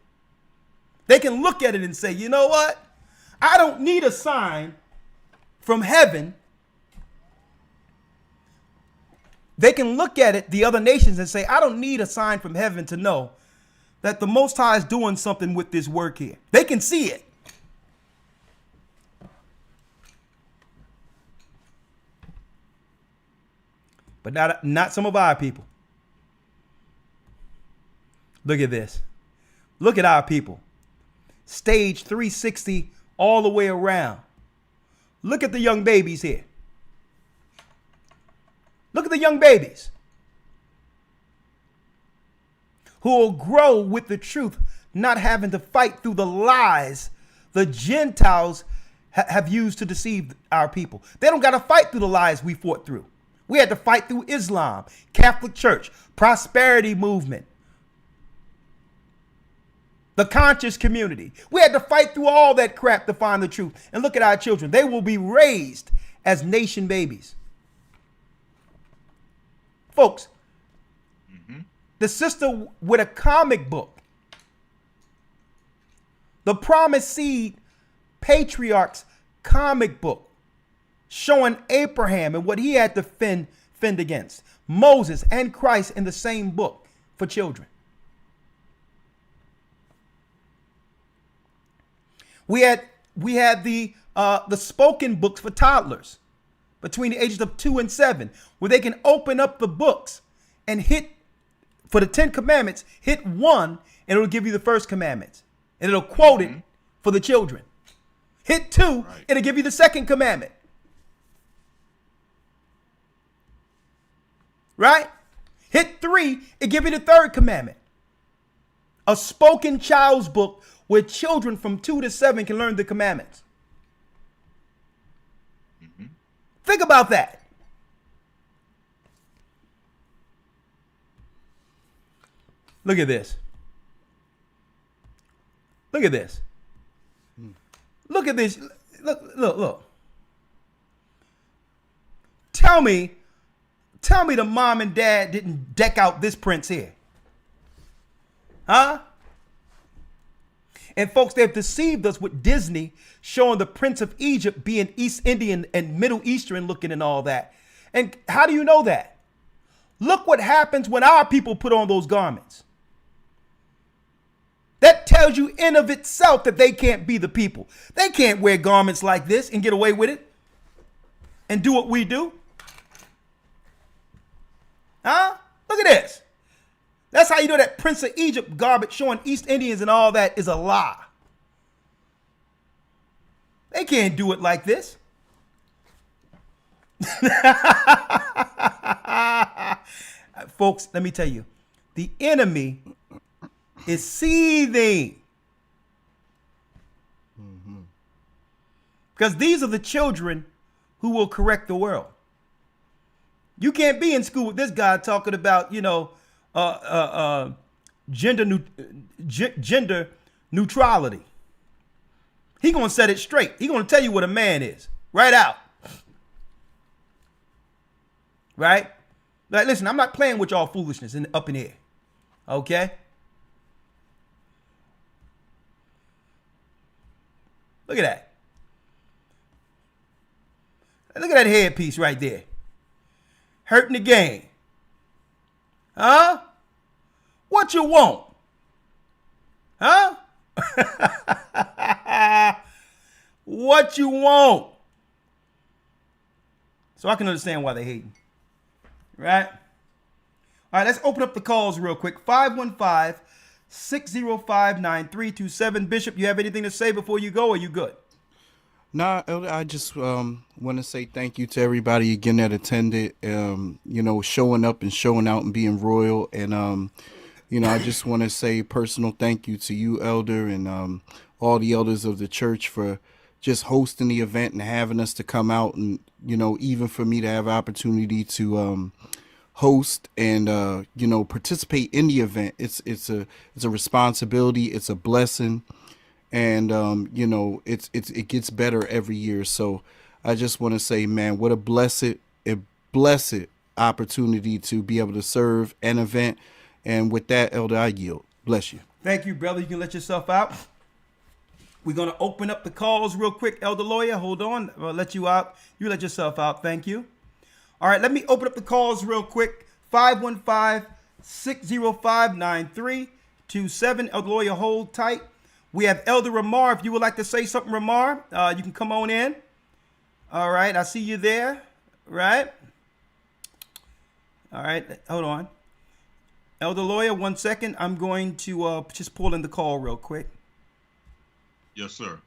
[SPEAKER 1] They can look at it and say, you know what? I don't need a sign from heaven. They can look at it, the other nations, and say, I don't need a sign from heaven to know that the Most High is doing something with this work here. They can see it. But not some of our people. Look at this. Look at our people. Stage 360 all the way around. Look at the young babies here. Look at the young babies who will grow with the truth, not having to fight through the lies the Gentiles have used to deceive our people. They don't got to fight through the lies we fought through. We had to fight through Islam, Catholic Church, prosperity movement, the conscious community. We had to fight through all that crap to find the truth. And look at our children. They will be raised as nation babies. Folks, the sister with a comic book, the Promised Seed Patriarch's comic book, showing Abraham and what he had to fend against. Moses and Christ in the same book for children. We had the spoken books for toddlers between the ages of 2 and 7, where they can open up the books and hit, for the 10 commandments, hit 1 and it'll give you the first commandments. And it'll quote it for the children. Hit 2, it'll give you the second commandment. Right? Hit 3, it give you the third commandment. A spoken child's book where children from 2 to 7 can learn the commandments. Think about that. Look at this. Look at this. Look at this. Look. Tell me the mom and dad didn't deck out this prince here. Huh? And folks, they've deceived us with Disney showing the Prince of Egypt being East Indian and Middle Eastern looking and all that. And how do you know that? Look what happens when our people put on those garments. That tells you in of itself that they can't be the people. They can't wear garments like this and get away with it and do what we do. Huh? Look at this. That's how you know that Prince of Egypt garbage showing East Indians and all that is a lie. They can't do it like this. Folks, let me tell you, the enemy is seething. Because these are the children who will correct the world. You can't be in school with this guy talking about, gender neutrality. He gonna set it straight. He gonna tell you what a man is right out. Right? Like, listen, I'm not playing with y'all foolishness up in here. Okay? Look at that. Look at that headpiece right there. Hurting the game. Huh? What you want? Huh? What you want? So I can understand why they hating. Right? All right, let's open up the calls real quick. 515-605-9327. Bishop, you have anything to say before you go, or you good?
[SPEAKER 7] Nah, Elder, I just want to say thank you to everybody again that attended, showing up and showing out and being royal. And, I just want to say personal thank you to you, Elder, and all the elders of the church for just hosting the event and having us to come out. And, even for me to have opportunity to host and, participate in the event. It's a responsibility. It's a blessing. And, it gets better every year. So I just want to say, man, what a blessed opportunity to be able to serve an event. And with that, Elder, I yield. Bless you.
[SPEAKER 1] Thank you, brother. You can let yourself out. We're going to open up the calls real quick. Elder Lawyer, hold on. I'll let you out. You let yourself out. Thank you. All right, let me open up the calls real quick. 515-605-9327. Elder Lawyer, hold tight. We have Elder Ramar. If you would like to say something, Ramar, you can come on in. All right, I see you there. Right? All right, hold on. Elder Lawyer, 1 second. I'm going to just pull in the call real quick.
[SPEAKER 4] Yes, sir.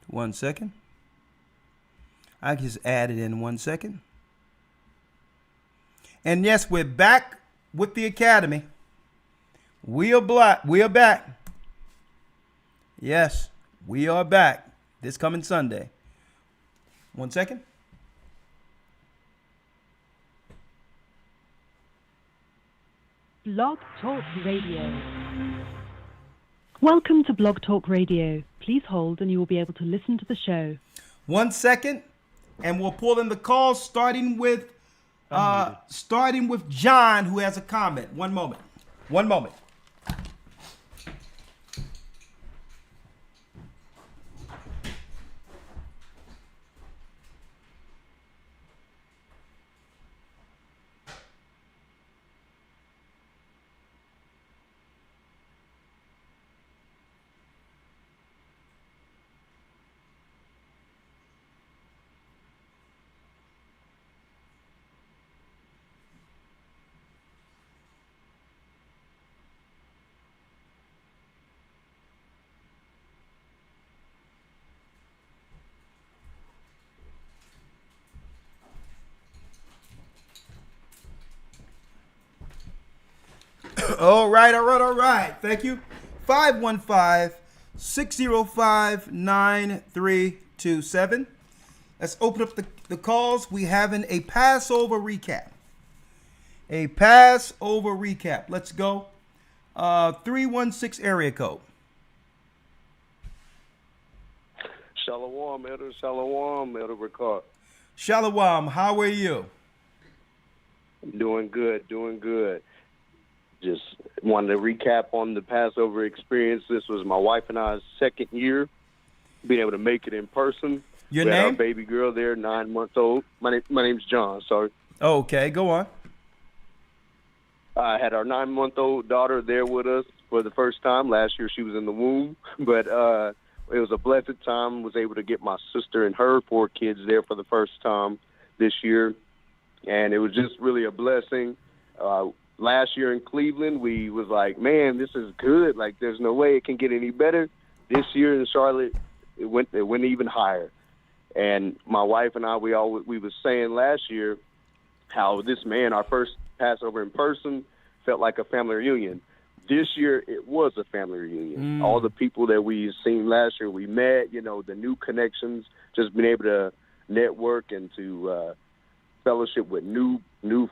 [SPEAKER 1] 1 second. I just added in 1 second. And yes, we're back with the Academy. We are back. Yes, we are back this coming Sunday. 1 second.
[SPEAKER 8] Blog Talk Radio. Welcome to Blog Talk Radio. Please hold and you will be able to listen to the show.
[SPEAKER 1] 1 second, and we'll pull in the calls starting with John, who has a comment. One moment. All right. Thank you. 515-605-9327. Let's open up the calls. We having a Passover recap. Let's go. 316 area code.
[SPEAKER 9] Shalom, Elder. Shalom, Elder Ricard.
[SPEAKER 1] Shalom. How are you?
[SPEAKER 9] Doing good. Just wanted to recap on the Passover experience. This was my wife and I's second year being able to make it in person.
[SPEAKER 1] Your
[SPEAKER 9] we
[SPEAKER 1] name?
[SPEAKER 9] had our baby girl there, 9 months old. My name's John. Sorry.
[SPEAKER 1] Okay, go on.
[SPEAKER 9] I had our 9-month-old daughter there with us for the first time. Last year she was in the womb, but it was a blessed time. Was able to get my sister and her 4 kids there for the first time this year, and it was just really a blessing. Last year in Cleveland, we was like, man, this is good. Like, there's no way it can get any better. This year in Charlotte, it went even higher. And my wife and I, we was saying last year how our first Passover in person felt like a family reunion. This year, it was a family reunion. All the people that we seen last year, we met, the new connections, just being able to network and to fellowship with new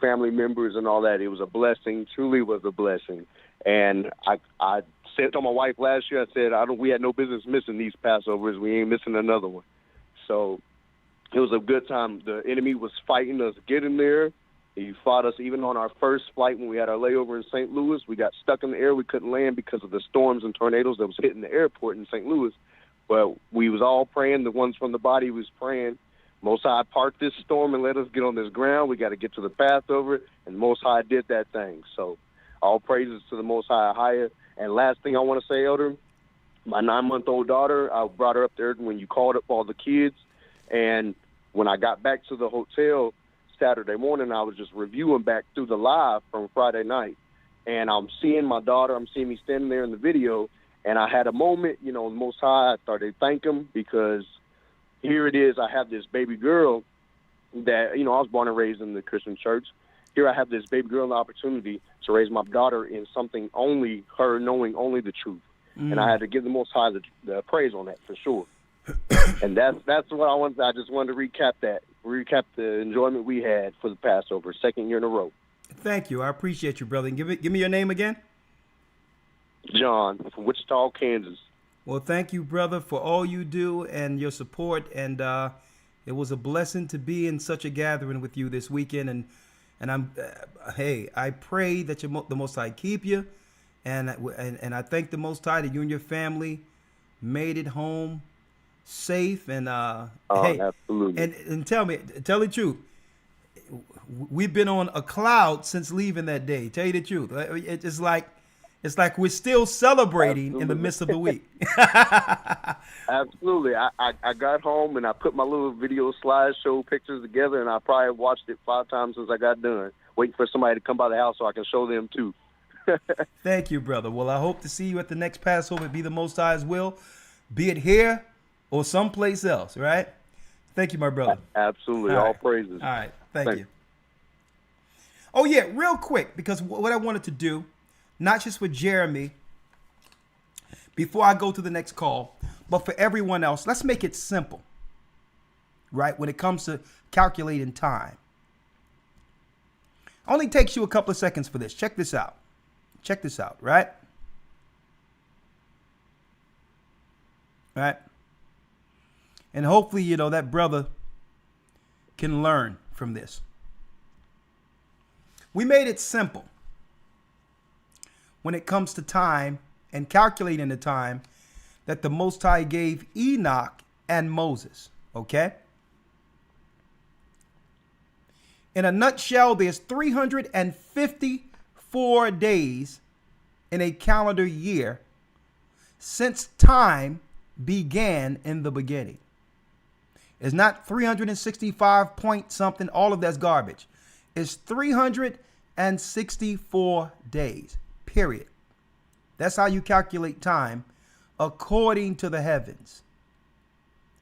[SPEAKER 9] family members and all that. It was a blessing, truly was a blessing. And I said to my wife last year, I said, we had no business missing these Passovers. We ain't missing another one. So it was a good time. The enemy was fighting us getting there, He fought us even on our first flight when we had our layover in St. Louis. We got stuck in the air. We couldn't land because of the storms and tornadoes that was hitting the airport in St. Louis. But we was all praying. The ones from the body was praying. Most High parked this storm and let us get on this ground. We got to get to the Passover, and Most High did that thing. So all praises to the Most High higher. And last thing I want to say, Elder, my 9-month-old daughter, I brought her up there when you called up all the kids. And when I got back to the hotel Saturday morning, I was just reviewing back through the live from Friday night. And I'm seeing my daughter, I'm seeing me standing there in the video, and I had a moment, you know, Most High, I started to thank him because here it is, I have this baby girl that, you know, I was born and raised in the Christian church. Here I have this baby girl and the opportunity to raise my daughter in something only her knowing only the truth. And I had to give the Most High the praise on that for sure. And that's what I wanted. I just wanted to recap the enjoyment we had for the Passover, second year in a row.
[SPEAKER 1] Thank you. I appreciate you, brother. And give me your name again.
[SPEAKER 9] John from Wichita, Kansas.
[SPEAKER 1] Well, thank you, brother, for all you do and your support. And it was a blessing to be in such a gathering with you this weekend. And I'm, hey, I pray that the Most High keep you, and I thank the Most High that you and your family made it home safe. And hey,
[SPEAKER 9] absolutely.
[SPEAKER 1] And tell the truth. We've been on a cloud since leaving that day. Tell you the truth. It's like we're still celebrating in the midst of the week.
[SPEAKER 9] Absolutely. I got home and I put my little video slideshow pictures together, and I probably watched it 5 times since I got done, waiting for somebody to come by the house so I can show them too.
[SPEAKER 1] Thank you, brother. Well, I hope to see you at the next Passover. Be the Most High's will, be it here or someplace else, right? Thank you, my brother.
[SPEAKER 9] Absolutely. All praises.
[SPEAKER 1] All right. Thank you. Oh, yeah, real quick, because what I wanted to do, not just with Jeremy, before I go to the next call, but for everyone else, let's make it simple, right? When it comes to calculating time. Only takes you a couple of seconds for this. Check this out. Check this out, right? Right? And hopefully, you know, that brother can learn from this. We made it simple when it comes to time and calculating the time that the Most High gave Enoch and Moses, okay? In a nutshell, there's 354 days in a calendar year since time began in the beginning. It's not 365 point something, all of that's garbage. It's 364 days, period. That's how you calculate time according to the heavens.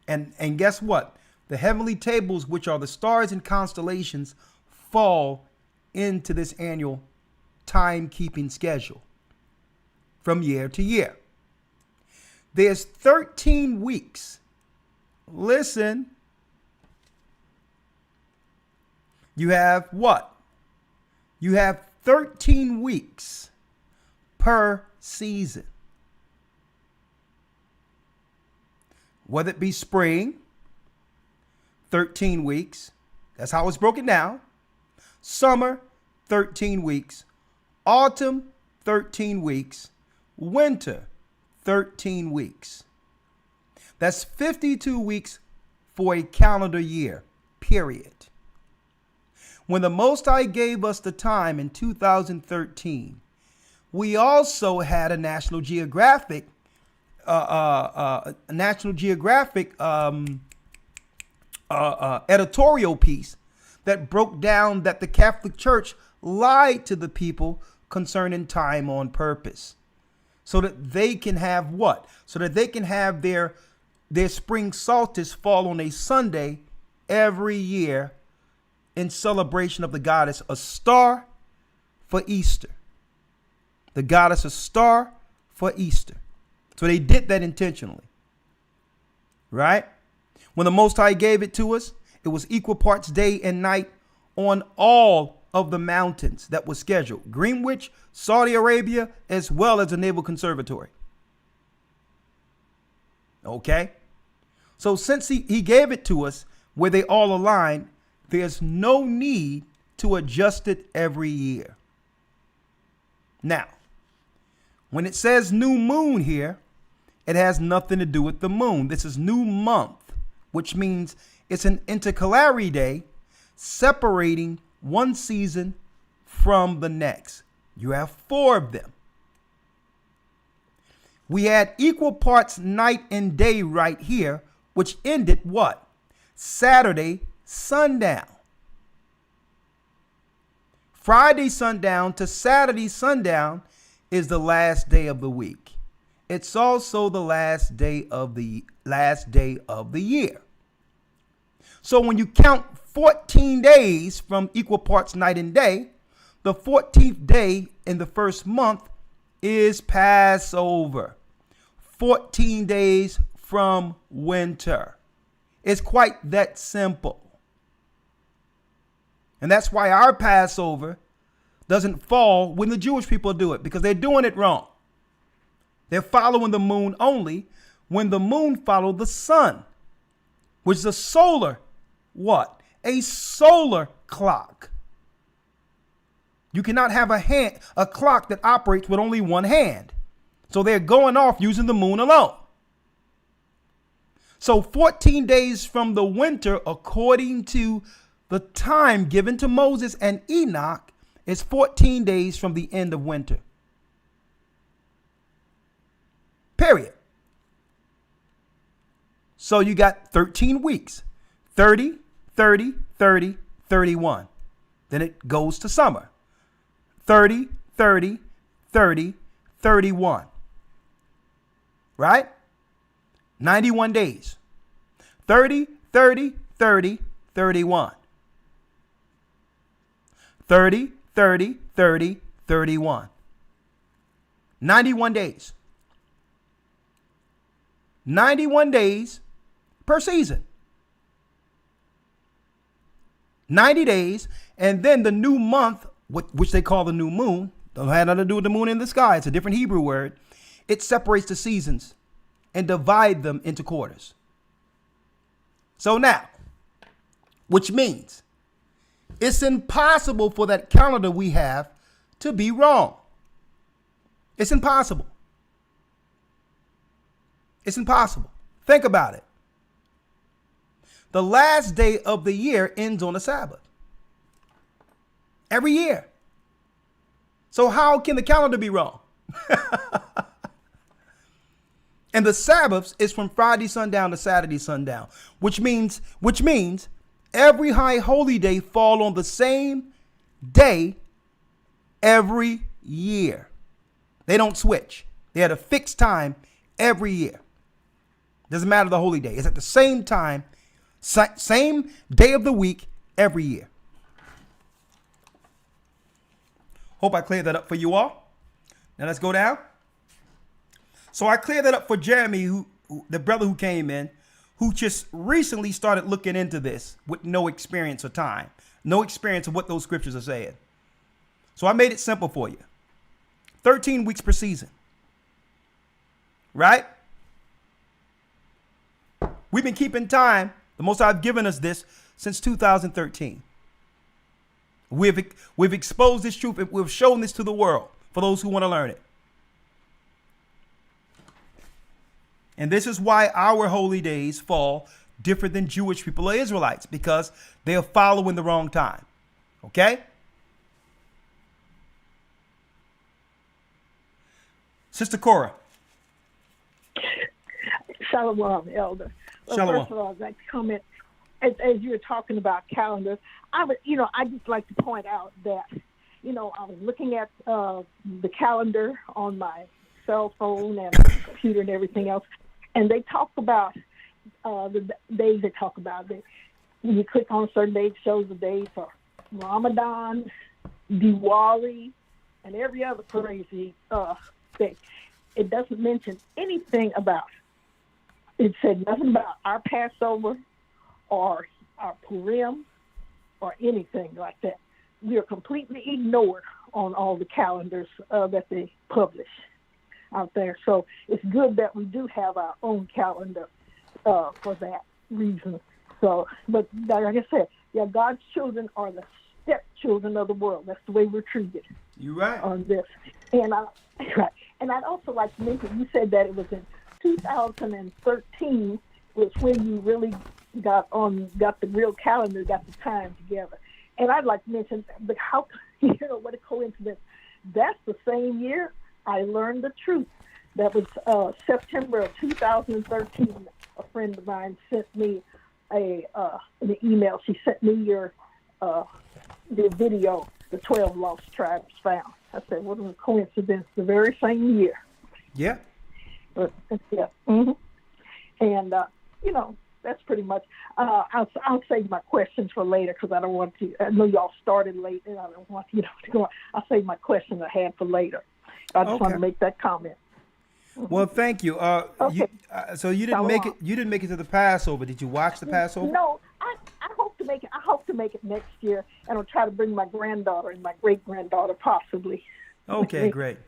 [SPEAKER 1] And guess what? The heavenly tables, which are the stars and constellations, fall into this annual timekeeping schedule from year to year. There's 13 weeks. Listen. You have what? You have 13 weeks per season. Whether it be spring, 13 weeks. That's how it's broken down. Summer, 13 weeks. Autumn, 13 weeks. Winter, 13 weeks. That's 52 weeks for a calendar year, period. When the Most High gave us the time in 2013, we also had a National Geographic editorial piece that broke down that the Catholic Church lied to the people concerning time on purpose, so that they can have what? So that they can have their spring solstice fall on a Sunday every year in celebration of the goddess a star for Easter. The goddess a star for Easter. So they did that intentionally. Right? When the Most High gave it to us, it was equal parts day and night on all of the mountains that was scheduled. Greenwich, Saudi Arabia, as well as the Naval Conservatory. Okay? So since he gave it to us where they all align, there's no need to adjust it every year. Now, when it says new moon here, it has nothing to do with the moon. This is new month, which means it's an intercalary day separating one season from the next. You have 4 of them. We had equal parts night and day right here, which ended what? Saturday sundown. Friday sundown to Saturday sundown is the last day of the week. It's also the last day of the year. So when you count 14 days from equal parts night and day, the 14th day in the first month is Passover. 14 days from winter. It's quite that simple. And that's why our Passover doesn't fall when the Jewish people do it, because they're doing it wrong. They're following the moon only when the moon followed the sun, which is a solar, what? A solar clock. You cannot have a clock that operates with only one hand. So they're going off using the moon alone. So 14 days from the winter, according to the time given to Moses and Enoch, is 14 days from the end of winter. Period. So you got 13 weeks, 30, 30, 30, 31. Then it goes to summer. 30, 30, 30, 31. Right? 91 days. 30, 30, 30, 31. 30, 30, 30, 31. 91 days. 91 days per season. 90 days, and then the new month, which they call the new moon, don't have nothing to do with the moon in the sky. It's a different Hebrew word. It separates the seasons and divide them into quarters. So now, which means it's impossible for that calendar we have to be wrong. It's impossible. It's impossible. Think about it. The last day of the year ends on a Sabbath. Every year. So how can the calendar be wrong? And the Sabbaths is from Friday sundown to Saturday sundown, which means every high holy day fall on the same day every year. They don't switch. They had a fixed time every year. Doesn't matter the holy day. It's at the same time, same day of the week every year. Hope I cleared that up for you all. Now let's go down. So I cleared that up for Jeremy, who the brother who came in, who just recently started looking into this with no experience or time, no experience of what those scriptures are saying. So I made it simple for you. 13 weeks per season. Right? We've been keeping time. The Most High have given us this since 2013. We've exposed this truth and we've shown this to the world for those who want to learn it. And this is why our holy days fall different than Jewish people or Israelites, because they are following the wrong time. Okay? Sister Cora.
[SPEAKER 10] Shalom, Elder. Well,
[SPEAKER 1] Shalom.
[SPEAKER 10] First of all, I'd like to comment, as you were talking about calendars, I just like to point out that, I was looking at the calendar on my cell phone and computer and everything else, and they talk about the days they talk about. When you click on a certain day, it shows the days for Ramadan, Diwali, and every other crazy thing. It doesn't mention anything about, it said nothing about our Passover or our Purim or anything like that. We are completely ignored on all the calendars that they publish out there. So it's good that we do have our own calendar for that reason. So, but like I said, God's children are the children of the world. That's the way we're treated.
[SPEAKER 1] You're right.
[SPEAKER 10] On this. And right. And I'd also like to mention, you said that it was in 2013 was when you really got the real calendar, got the time together. And I'd like to mention, but how, what a coincidence. That's the same year I learned the truth. That was September of 2013. A friend of mine sent me an email. She sent me the video, the 12 Lost Tribes Found. I said, what a coincidence, the very same year.
[SPEAKER 1] Yeah.
[SPEAKER 10] But, yeah. Mm-hmm. And, that's pretty much, I'll save my questions for later because I don't want to, I know y'all started late and I don't want, to go on. I'll save my questions I had for later. I just want to make that comment. Mm-hmm.
[SPEAKER 1] Well, thank you.
[SPEAKER 10] Okay.
[SPEAKER 1] So you didn't make it. You didn't make it to the Passover. Did you watch the Passover?
[SPEAKER 10] No, I hope to make it. I hope to make it next year, and I'll try to bring my granddaughter and my great granddaughter possibly.
[SPEAKER 1] Okay, great.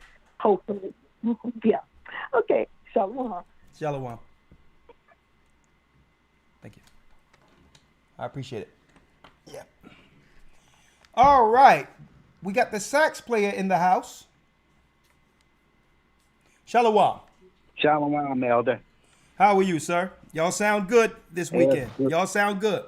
[SPEAKER 10] Hopefully, yeah. Okay, shalom.
[SPEAKER 1] Shalom. Thank you. I appreciate it. Yeah. All right, we got the sax player in the house. Shalom.
[SPEAKER 11] Shalom, Elder.
[SPEAKER 1] How are you, sir? Y'all sound good this weekend. Y'all sound good.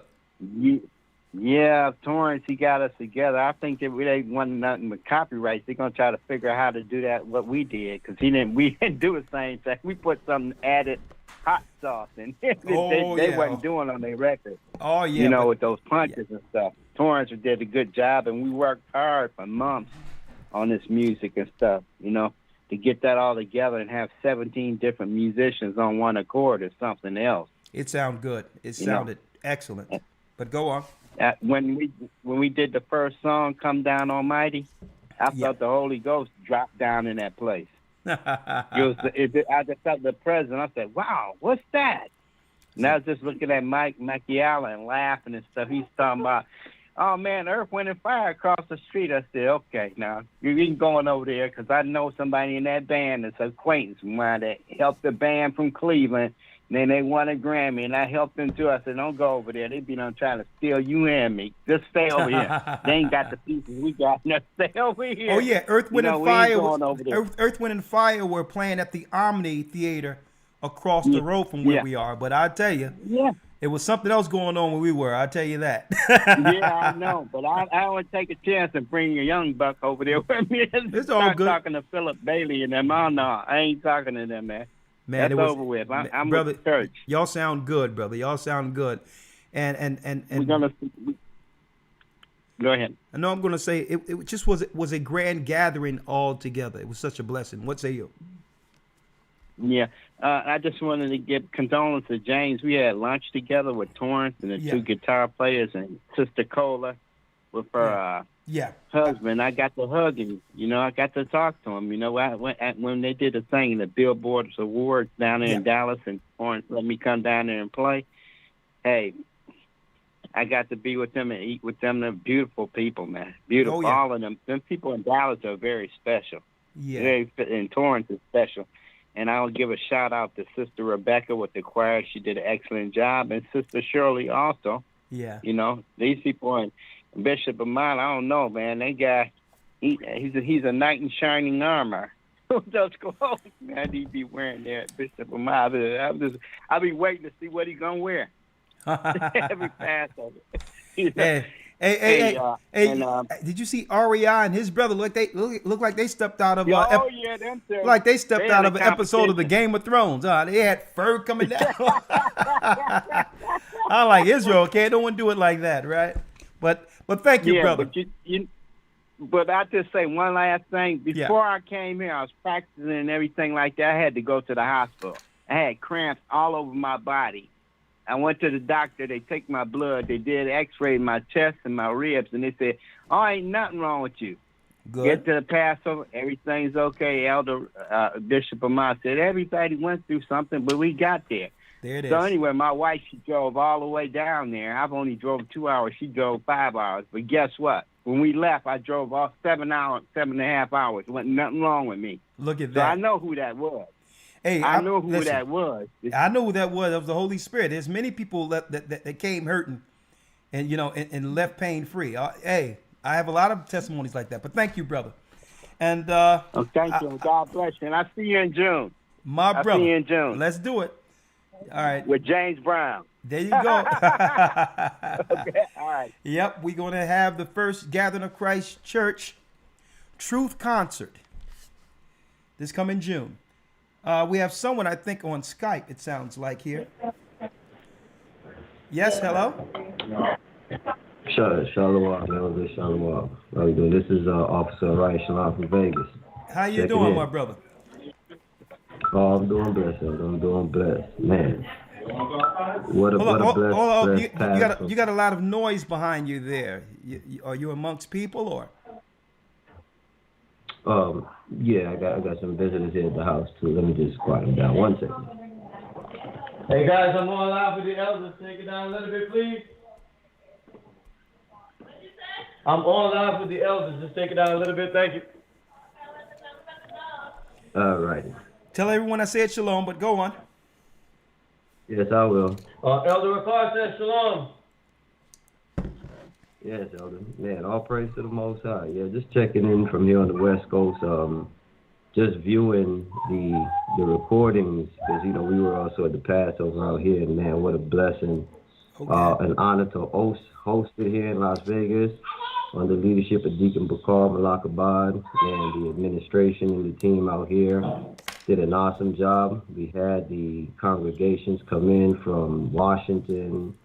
[SPEAKER 11] Yeah, Torrance, he got us together. I think that they want nothing but copyrights. They're gonna try to figure out how to do that. What we did, because we didn't do the same thing. We put some added hot sauce in. They wasn't doing on their record.
[SPEAKER 1] Oh yeah,
[SPEAKER 11] with those punches and stuff. Torrance did a good job, and we worked hard for months on this music and stuff. To get that all together and have 17 different musicians on one accord is something else.
[SPEAKER 1] It sounded good. It sounded excellent. But go on.
[SPEAKER 11] When we did the first song, "Come Down Almighty," I felt the Holy Ghost drop down in that place. I just felt the presence. I said, "Wow, what's that?" And I was just looking at Mike Macchiala and laughing and stuff. He's talking about, "Oh man, Earth, Wind, and Fire across the street." I said, "Okay, now you ain't going over there because I know somebody in that band that's an acquaintance of mine that helped the band from Cleveland. And then they won a Grammy, and I helped them too." I said, "Don't go over there. They be trying to steal you and me. Just stay over here. They ain't got the pieces we got. Now stay over here."
[SPEAKER 1] Oh yeah, Earth, Wind, and Fire. Earth, Wind, and Fire were playing at the Omni Theater across the road from where we are. But I tell you, it was something else going on where we were. I tell you that.
[SPEAKER 11] Yeah, I know. But I would take a chance and bring a young buck over there with me.
[SPEAKER 1] It's all good.
[SPEAKER 11] Talking to Philip Bailey and them. Oh no, I ain't talking to them, man.
[SPEAKER 1] Man,
[SPEAKER 11] that's over with. I'm
[SPEAKER 1] brother,
[SPEAKER 11] with the church.
[SPEAKER 1] Y'all sound good, brother. Y'all sound good. And
[SPEAKER 11] we're gonna go ahead.
[SPEAKER 1] I know I'm gonna say it just was a grand gathering all together. It was such a blessing. What say you?
[SPEAKER 11] Yeah. I just wanted to give condolences to James. We had lunch together with Torrance and the two guitar players and Sister Cola with her husband. I got to hug him. I got to talk to him. When they did the thing, the Billboard Awards down there in Dallas, and Torrance let me come down there and play. Hey, I got to be with them and eat with them. They're beautiful people, man. Beautiful. Oh, yeah. All of them. Them people in Dallas are very special.
[SPEAKER 1] Yeah.
[SPEAKER 11] And Torrance is special. And I'll give a shout out to Sister Rebecca with the choir. She did an excellent job. And Sister Shirley also.
[SPEAKER 1] Yeah.
[SPEAKER 11] These people and Bishop Amon, I don't know, man. That guy, he's a knight in shining armor. Those clothes, man, he be wearing there at Bishop Amon. I'll be waiting to see what he's going to wear. Every Passover.
[SPEAKER 1] Hey, did you see REI and his brother? Look like they stepped out of
[SPEAKER 11] them two.
[SPEAKER 1] Like they stepped out of an episode of the Game of Thrones. They had fur coming down. I like Israel. Okay, no one do it like that, right? But thank you, brother.
[SPEAKER 11] But I just say one last thing. Before I came here, I was practicing and everything like that. I had to go to the hospital. I had cramps all over my body. I went to the doctor. They take my blood. They did X-ray my chest and my ribs, and they said, "Oh, ain't nothing wrong with you."
[SPEAKER 1] Good.
[SPEAKER 11] Get to the Passover, everything's okay. Elder Bishop Amon said everybody went through something, but we got there.
[SPEAKER 1] There it is.
[SPEAKER 11] So anyway, my wife, she drove all the way down there. I've only drove 2 hours. She drove 5 hours. But guess what? When we left, I drove all 7.5 hours. Wasn't nothing wrong with me.
[SPEAKER 1] Look at
[SPEAKER 11] so
[SPEAKER 1] that.
[SPEAKER 11] I know who that was.
[SPEAKER 1] Hey,
[SPEAKER 11] I know who that was.
[SPEAKER 1] I know who that was. That was the Holy Spirit. There's many people that came hurting, and and left pain free. Hey, I have a lot of testimonies like that. But thank you, brother. And
[SPEAKER 11] thank you. God bless you. And I'll see you in June.
[SPEAKER 1] my brother,
[SPEAKER 11] see you in June.
[SPEAKER 1] let's do it. All right.
[SPEAKER 11] With James Brown.
[SPEAKER 1] There you go.
[SPEAKER 11] Okay, all right.
[SPEAKER 1] Yep, we're going to have the first Gathering of Christ Church Truth Concert this coming June. We have someone, I think, on Skype, it sounds like here. Yes, hello?
[SPEAKER 12] Shalom, Elder. Shalom. How you doing? This is Officer Ryan Shalom from Vegas.
[SPEAKER 1] How you
[SPEAKER 12] Checking
[SPEAKER 1] doing,
[SPEAKER 12] in.
[SPEAKER 1] my brother?
[SPEAKER 12] Oh, I'm doing blessed, Elder. I'm doing blessed. Man. What a
[SPEAKER 1] Hold on.
[SPEAKER 12] blessed path.
[SPEAKER 1] You got a lot of noise behind you there. Are you amongst people or?
[SPEAKER 12] Yeah, I got some visitors here at the house too. Let me just quiet them down 1 second.
[SPEAKER 13] Hey guys, I'm on live with the elders. Take it down a little bit, please. I'm on live with the elders. Just take it down a little bit. Thank you.
[SPEAKER 12] All right.
[SPEAKER 1] Tell everyone I said shalom, but go on.
[SPEAKER 12] Yes, I will.
[SPEAKER 13] Elder Ricard says shalom.
[SPEAKER 12] Yes, Elder. Man, all praise to the Most High. Yeah, just checking in from here on the West Coast. Just viewing the recordings because we were also at the Passover out here, and man, what a blessing!
[SPEAKER 1] Okay.
[SPEAKER 12] An honor to host it here in Las Vegas under leadership of Deacon Bakar Malakabad and the administration and the team out here did an awesome job. We had the congregations come in from Washington,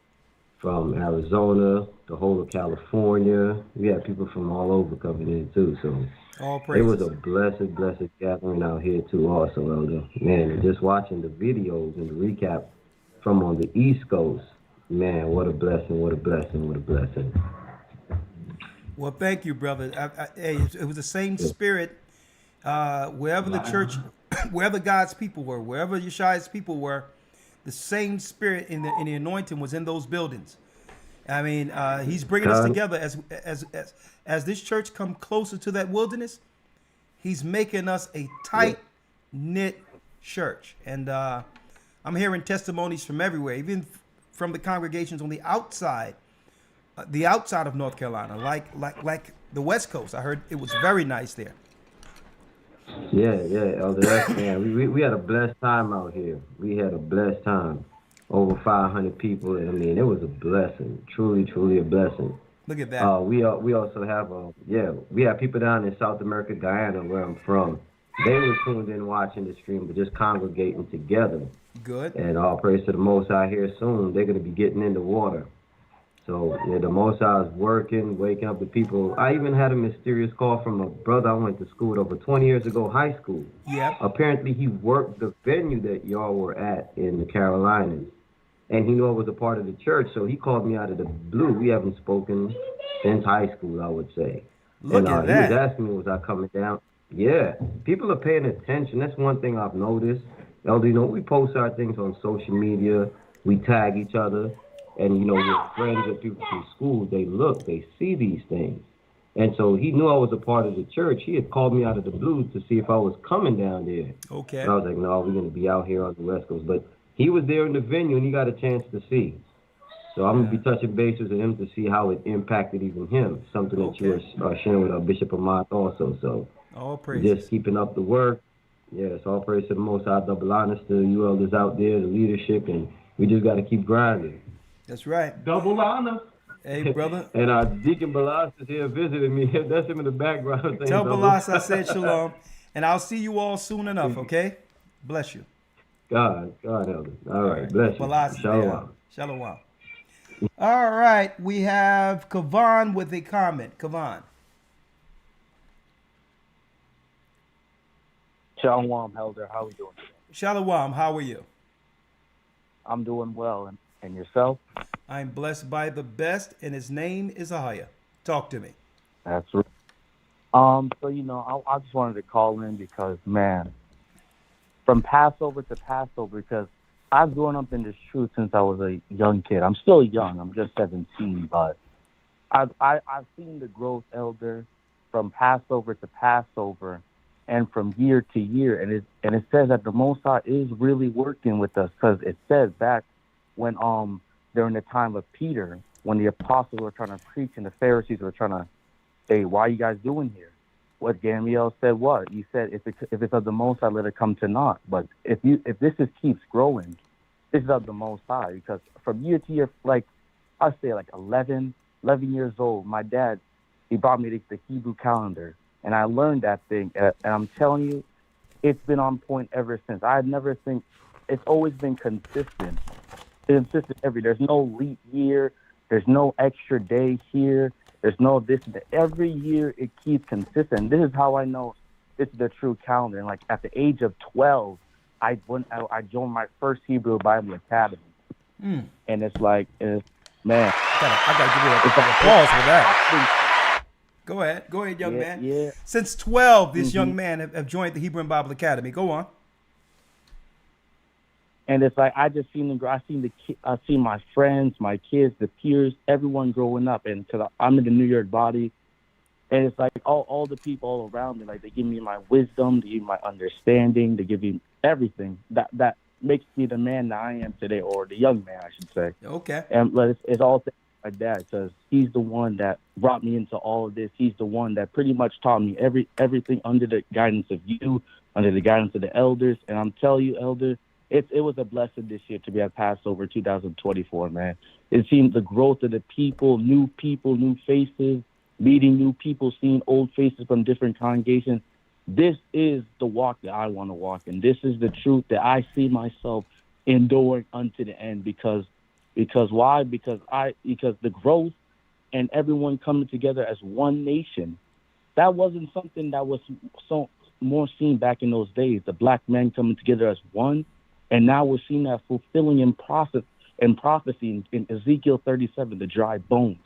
[SPEAKER 12] from Arizona, the whole of California. We had people from all over coming in too. So
[SPEAKER 1] All
[SPEAKER 12] it
[SPEAKER 1] praises.
[SPEAKER 12] was a blessed gathering out here too also, Elder. Man, and just watching the videos and the recap from on the East Coast, man, what a blessing, what a blessing, what a blessing.
[SPEAKER 1] Well, thank you, brother. Hey, it was the same spirit wherever the church, wherever God's people were, wherever Yeshua's people were, the same spirit in the anointing was in those buildings. I mean, he's bringing us together as this church come closer to that wilderness. He's making us a tight knit church, and I'm hearing testimonies from everywhere, even from the congregations on the outside of North Carolina, like the West Coast. I heard it was very nice there.
[SPEAKER 12] Yeah, Elder. Man, we had a blessed time out here. We had a blessed time. Over 500 people. I mean, it was a blessing. Truly a blessing.
[SPEAKER 1] Look at that.
[SPEAKER 12] We also have we have people down in South America, Guyana, where I'm from. They were tuned in watching the stream, but just congregating together.
[SPEAKER 1] Good.
[SPEAKER 12] And all praise to the Most High here soon. They're going to be getting in the water. So the Most High is working, waking up the people. I even had a mysterious call from a brother I went to school with over 20 years ago, high school.
[SPEAKER 1] Yep.
[SPEAKER 12] Apparently he worked the venue that y'all were at in the Carolinas. And he knew I was a part of the church, so he called me out of the blue. We haven't spoken since high school, I would say.
[SPEAKER 1] Look at that.
[SPEAKER 12] He was asking me, was I coming down? Yeah. People are paying attention. That's one thing I've noticed. Elder, we post our things on social media. We tag each other. And, with friends and people from school, they see these things. And so he knew I was a part of the church. He had called me out of the blue to see if I was coming down there.
[SPEAKER 1] Okay.
[SPEAKER 12] And I was like, no, we're going to be out here on the West Coast. But he was there in the venue, and he got a chance to see. So I'm going to be touching bases with him to see how it impacted even him, something that you were sharing with our Bishop Ahmad also. So
[SPEAKER 1] all praises.
[SPEAKER 12] Just keeping up the work. Yes, all praise to the Most High. Double honors to you elders out there, the leadership, and we just got to keep grinding.
[SPEAKER 1] That's right.
[SPEAKER 13] Double honor.
[SPEAKER 1] Hey, brother.
[SPEAKER 12] And Deacon Balas is here visiting me. That's him in the background.
[SPEAKER 1] Tell Balas I said shalom. And I'll see you all soon enough, okay? Bless you.
[SPEAKER 12] God, Elder. All right, bless you.
[SPEAKER 1] Balas,
[SPEAKER 12] Shalom.
[SPEAKER 1] Shalom. All right, we have Kavan with a comment. Kavan.
[SPEAKER 14] Shalom, Elder. How are we doing today?
[SPEAKER 1] Shalom, how are you?
[SPEAKER 14] I'm doing well. And yourself?
[SPEAKER 1] I'm blessed by the best, and his name is Ahaya. Talk to me.
[SPEAKER 14] That's right. So, I just wanted to call in because, man, from Passover to Passover, because I've grown up in this truth since I was a young kid. I'm still young. I'm just 17, but I've seen the growth, Elder, from Passover to Passover and from year to year. And it says that the Most High is really working with us, because it says back when during the time of Peter, when the apostles were trying to preach and the Pharisees were trying to hey, why are you guys doing here? What Gamaliel said, what? He said, if it's of the Most High, let it come to naught. But if this keeps growing, this is of the Most High. Because from year to year, like, I say like 11 years old, my dad, he brought me the Hebrew calendar. And I learned that thing. And I'm telling you, it's been on point ever since. It's always been consistent. There's no leap year. There's no extra day here. There's no this. Every year it keeps consistent. This is how I know this is the true calendar. And like at the age of 12, I joined my first Hebrew Bible Academy. And it's like, man.
[SPEAKER 1] I got to give you an applause for that. Go ahead, young man.
[SPEAKER 14] Yeah.
[SPEAKER 1] Since 12, this young man have joined the Hebrew Bible Academy. Go on.
[SPEAKER 14] And it's like I just seen them grow. I seen my friends, my kids, the peers, everyone growing up. And because I'm in the New York body, and it's like all the people all around me, like they give me my wisdom, they give me my understanding, they give me everything that makes me the man that I am today, or the young man, I should say.
[SPEAKER 1] Okay.
[SPEAKER 14] And it's all thanks to my dad, because he's the one that brought me into all of this. He's the one that pretty much taught me everything under the guidance of you, under the guidance of the elders. And I'm telling you, elder, it was a blessing this year to be at Passover 2024, man. It seemed the growth of the people, new faces, meeting new people, seeing old faces from different congregations. This is the walk that I want to walk in. This is the truth that I see myself enduring unto the end. Because why? Because the growth and everyone coming together as one nation, that wasn't something that was so more seen back in those days. The black men coming together as one. And now we're seeing that fulfilling in prophecy in Ezekiel 37, the dry bones.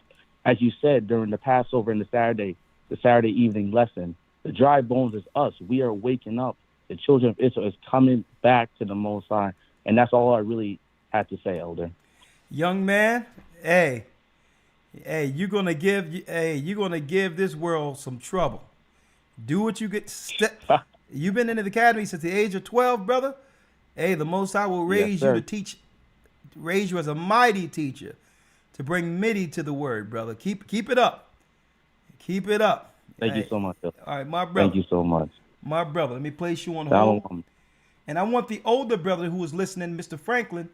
[SPEAKER 14] As you said during the Passover and the Saturday evening lesson, the dry bones is us. We are waking up. The children of Israel is coming back to the Most High. And that's all I really had to say, elder.
[SPEAKER 1] Young man, hey, you're gonna give this world some trouble. Do what you get. You've been in the academy since the age of 12, brother. Hey, the Most High will raise you to teach, raise you as a mighty teacher to bring many to the word, brother. Keep it up. Keep it up.
[SPEAKER 14] Thank you so much.
[SPEAKER 1] All right, my brother.
[SPEAKER 14] Thank you so much.
[SPEAKER 1] My brother, let me place you on hold. And I want the older brother who is listening, Mr. Franklin,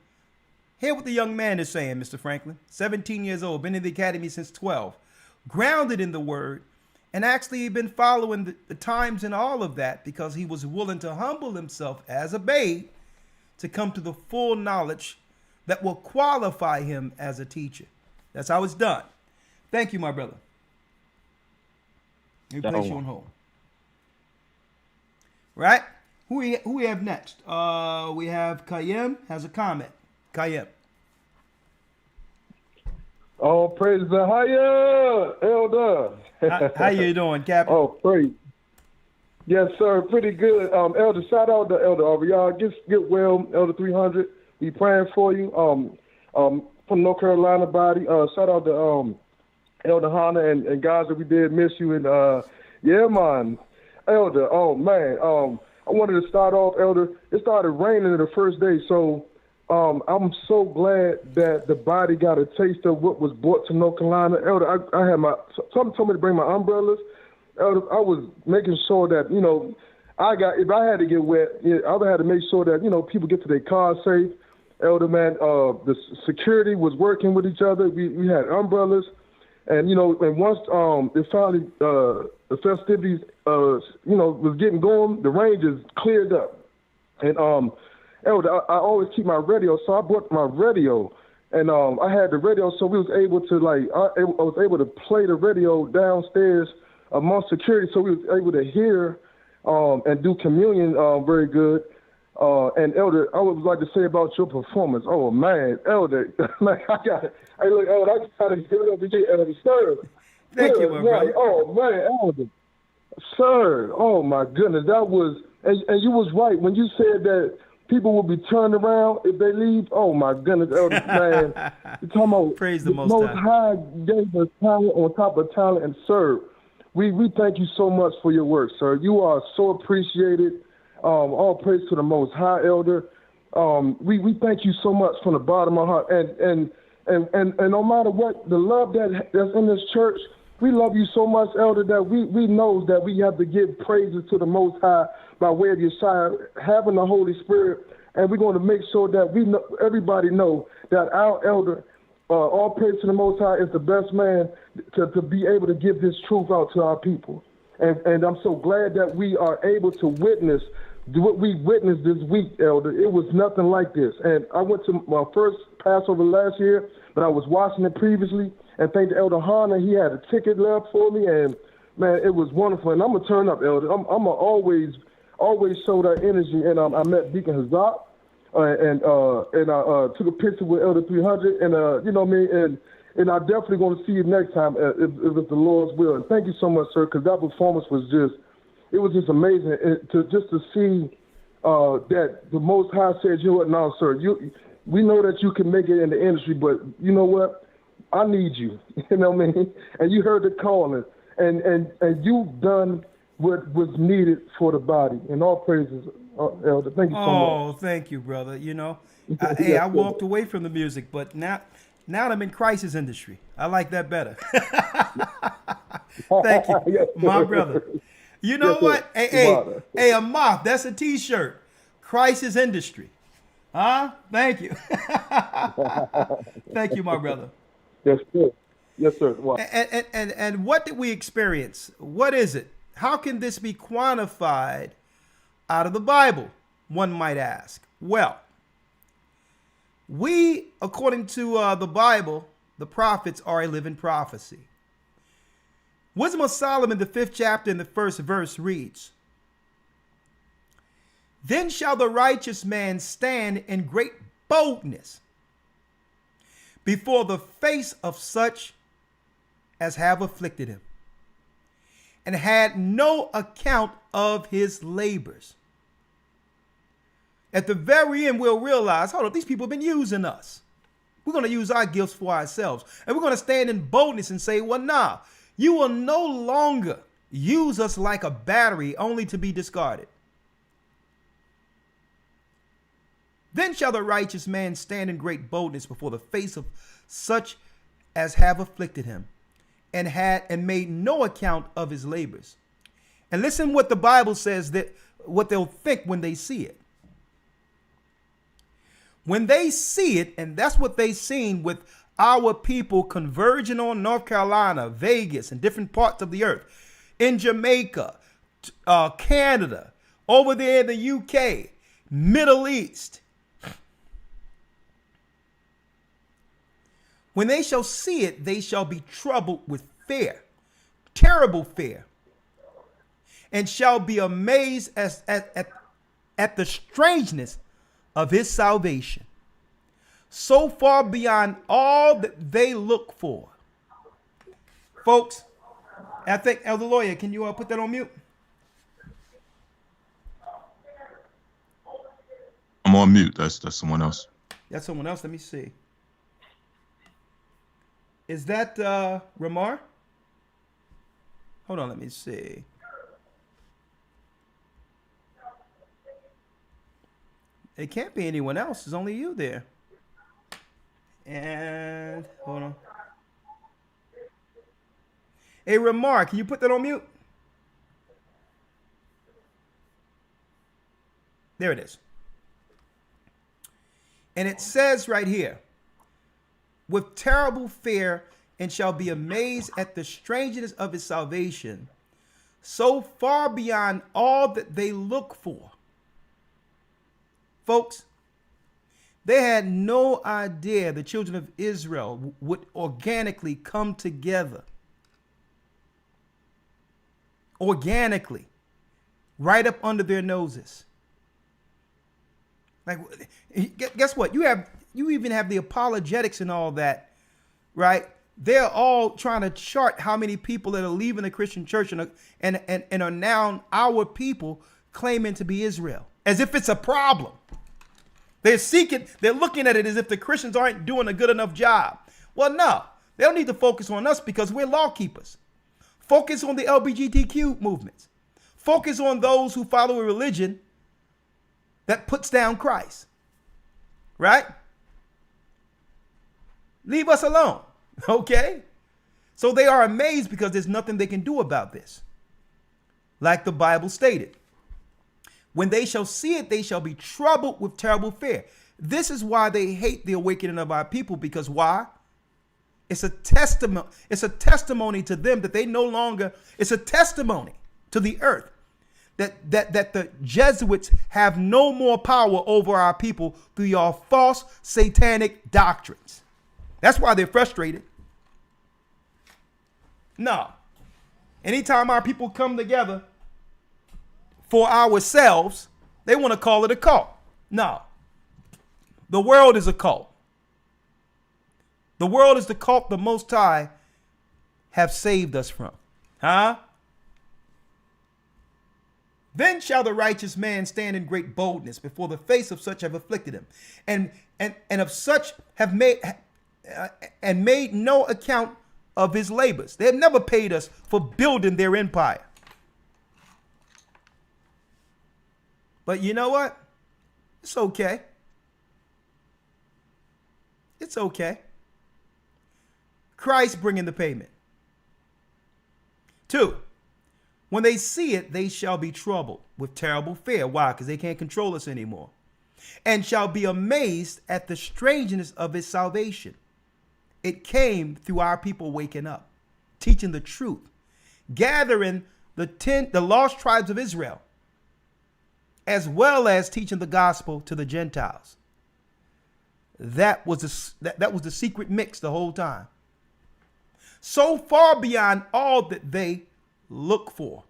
[SPEAKER 1] hear what the young man is saying, Mr. Franklin. 17 years old, been in the academy since 12, grounded in the word, and actually been following the times and all of that because he was willing to humble himself as a babe to come to the full knowledge that will qualify him as a teacher. That's how it's done. Thank you, my brother. Let me place you on hold. Right? Who we have next? We have Kayem has a comment. Kayem.
[SPEAKER 15] Oh, praise the higher elder.
[SPEAKER 1] How you doing, Captain?
[SPEAKER 15] Oh, praise. Yes, sir. Pretty good. Elder, shout out to Elder Aubrey. Y'all get well, Elder 300. We praying for you. From North Carolina body. Shout out to Elder Hannah and guys that we did miss you. And yeah, man. Elder, oh man. I wanted to start off, Elder. It started raining the first day, so I'm so glad that the body got a taste of what was brought to North Carolina. Elder, I had someone told me to bring my umbrellas. Elder, I was making sure that, if I had to get wet, I would have to make sure that, people get to their cars safe. Elder, man, the security was working with each other. We had umbrellas. And, and once it finally, the festivities, was getting going, the rain just cleared up. And, Elder, I always keep my radio, so I brought my radio. And I had the radio, so we was able to, I was able to play the radio downstairs amongst security, so we was able to hear and do communion very good. And Elder, I would like to say about your performance. Oh man, Elder, Elder, I gotta give it up to you, Elder, sir.
[SPEAKER 1] Thank you, my brother.
[SPEAKER 15] Oh man, Elder, sir. Oh my goodness, that was, and you was right when you said that people will be turned around if they leave. Oh my goodness, Elder, man. You're talking about
[SPEAKER 1] praise the Most
[SPEAKER 15] High gave us talent on top of talent, and sir, we thank you so much for your work, sir. You are so appreciated. All praise to the Most High, Elder. We thank you so much from the bottom of our heart. And no matter what, the love that's in this church, We love you so much, Elder, that we know that we have to give praises to the Most High by way of Yeshua, having the Holy Spirit, and we're going to make sure that we know, everybody know that our Elder, all praise to the Most High, is the best man to be able to give this truth out to our people. And I'm so glad that we are able to witness what we witnessed this week, Elder. It was nothing like this. And I went to my first Passover last year, but I was watching it previously. And thank Elder Hana, he had a ticket left for me, and man, it was wonderful. And I'm gonna turn up, Elder. I'm gonna always show that energy. And I met Deacon Hazak, and I took a picture with Elder 300, and you know what I mean. And I definitely going to see you next time if it's the Lord's will. And thank you so much, sir, because that performance was just amazing to see that the Most High said, you know what, now, sir, we know that you can make it in the industry, but you know what? I need you. You know what I mean? And you heard the calling, and you've done what was needed for the body. And all praises, Elder. Thank you so much.
[SPEAKER 1] Oh, thank you, brother. You know, I walked away from the music, but now I'm in crisis industry. I like that better. Thank you,
[SPEAKER 15] Yes,
[SPEAKER 1] my
[SPEAKER 15] sir.
[SPEAKER 1] brother. You know
[SPEAKER 15] Yes,
[SPEAKER 1] what?
[SPEAKER 15] sir.
[SPEAKER 1] Hey, a moth. That's a T-shirt. Crisis industry. Huh? Thank you. Thank you, my brother.
[SPEAKER 15] Yes, sir. Yes, sir. Wow.
[SPEAKER 1] And what did we experience? What is it? How can this be quantified out of the Bible? One might ask. Well, we, according to the Bible, the prophets are a living prophecy. Wisdom of Solomon, the 5th chapter and the 1st verse reads, "Then shall the righteous man stand in great boldness before the face of such as have afflicted him, and had no account of his labors." At the very end, we'll realize, hold up, these people have been using us. We're going to use our gifts for ourselves. And we're going to stand in boldness and say, well, nah, you will no longer use us like a battery only to be discarded. Then shall the righteous man stand in great boldness before the face of such as have afflicted him, and made no account of his labors. And listen what the Bible says, that what they'll think when they see it. When they see it, and that's what they seen with our people converging on North Carolina, Vegas, and different parts of the earth, in Jamaica, Canada, over there in the UK, Middle East. When they shall see it, they shall be troubled with fear, terrible fear, and shall be amazed at the strangeness of his salvation, so far beyond all that they look for. Folks, I think, Elder Lawyer, can you put that on mute?
[SPEAKER 4] I'm on mute. That's someone else.
[SPEAKER 1] That's someone else. Let me see. Is that Ramar? Hold on, let me see. It can't be anyone else. It's only you there. And hold on. Hey, Ramar, can you put that on mute? There it is. And it says right here, with terrible fear, and shall be amazed at the strangeness of his salvation, so far beyond all that they look for. Folks, they had no idea the children of Israel would organically come together. Organically, right up under their noses. Like, guess what? You even have the apologetics and all that, right? They're all trying to chart how many people that are leaving the Christian church and are now our people claiming to be Israel, as if it's a problem. They're looking at it as if the Christians aren't doing a good enough job. Well, no, they don't need to focus on us because we're law keepers. Focus on the LGBTQ movements. Focus on those who follow a religion that puts down Christ. Right? Leave us alone. Okay? So they are amazed because there's nothing they can do about this. Like the Bible stated, when they shall see it, they shall be troubled with terrible fear. This is why they hate the awakening of our people, because why? It's a testimony. It's a testimony to them that they no longer, it's a testimony to the earth that the Jesuits have no more power over our people through your false satanic doctrines. That's why they're frustrated. No. Anytime our people come together for ourselves, they want to call it a cult. No. The world is a cult. The world is the cult the Most High have saved us from. Huh? Then shall the righteous man stand in great boldness before the face of such have afflicted him, and of such have made no account of his labors. They have never paid us for building their empire. But you know what? It's okay. It's okay. Christ bringing the payment. 2, when they see it, they shall be troubled with terrible fear. Why? Because they can't control us anymore. And shall be amazed at the strangeness of his salvation. It came through our people waking up, teaching the truth, gathering the lost tribes of Israel, as well as teaching the gospel to the Gentiles. That was the secret mix the whole time. So far beyond all that they look for.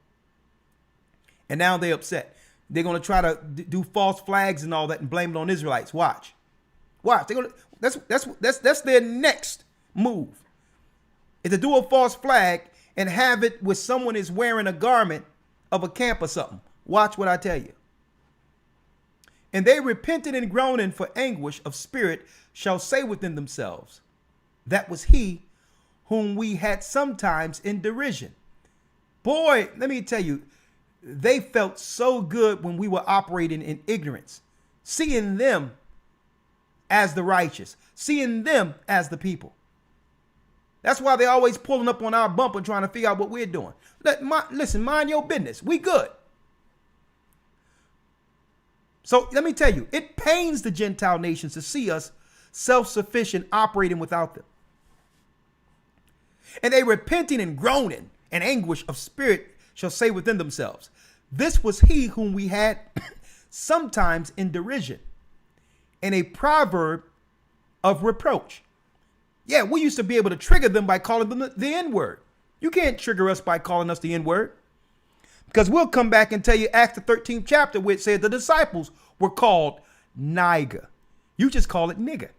[SPEAKER 1] And now they're upset. They're going to try to do false flags and all that and blame it on Israelites. Watch. They're going to, that's their next move. Is to do a false flag and have it where someone is wearing a garment of a camp or something. Watch what I tell you. And they repented and groaning for anguish of spirit shall say within themselves, that was he whom we had sometimes in derision. Boy, let me tell you, they felt so good when we were operating in ignorance, seeing them as the righteous, seeing them as the people. That's why they're always pulling up on our bumper trying to figure out what we're doing. Listen, mind your business. We good. So let me tell you, it pains the Gentile nations to see us self-sufficient operating without them. And they repenting and groaning and anguish of spirit shall say within themselves, this was he whom we had sometimes in derision, and a proverb of reproach. Yeah, we used to be able to trigger them by calling them the N-word. You can't trigger us by calling us the N-word. Because we'll come back and tell you Acts the 13th chapter where it said the disciples were called niger. You just call it nigger.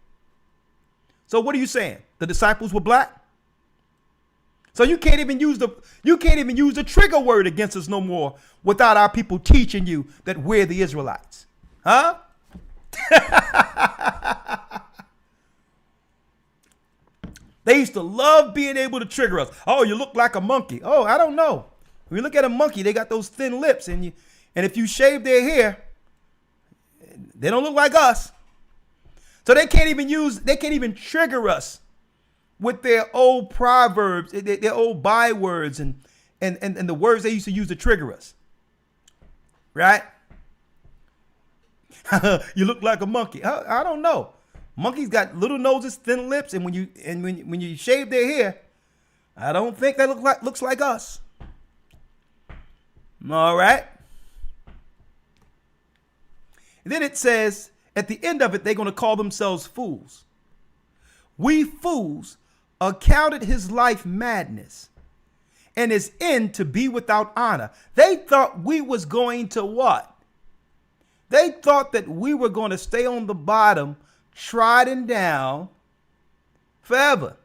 [SPEAKER 1] So what are you saying? The disciples were black? So you can't even use the trigger word against us no more without our people teaching you that we're the Israelites. Huh? They used to love being able to trigger us. Oh, you look like a monkey. Oh, I don't know. When you look at a monkey, they got those thin lips, and if you shave their hair, they don't look like us. So they can't even trigger us with their old proverbs, their old bywords, and the words they used to use to trigger us. Right? You look like a monkey. I don't know. Monkeys got little noses, thin lips, and when you shave their hair, I don't think that looks like us. All right. And then it says at the end of it, they're going to call themselves fools. We fools accounted his life madness and his end to be without honor. They thought we was going to what? They thought that we were going to stay on the bottom, trodden down forever.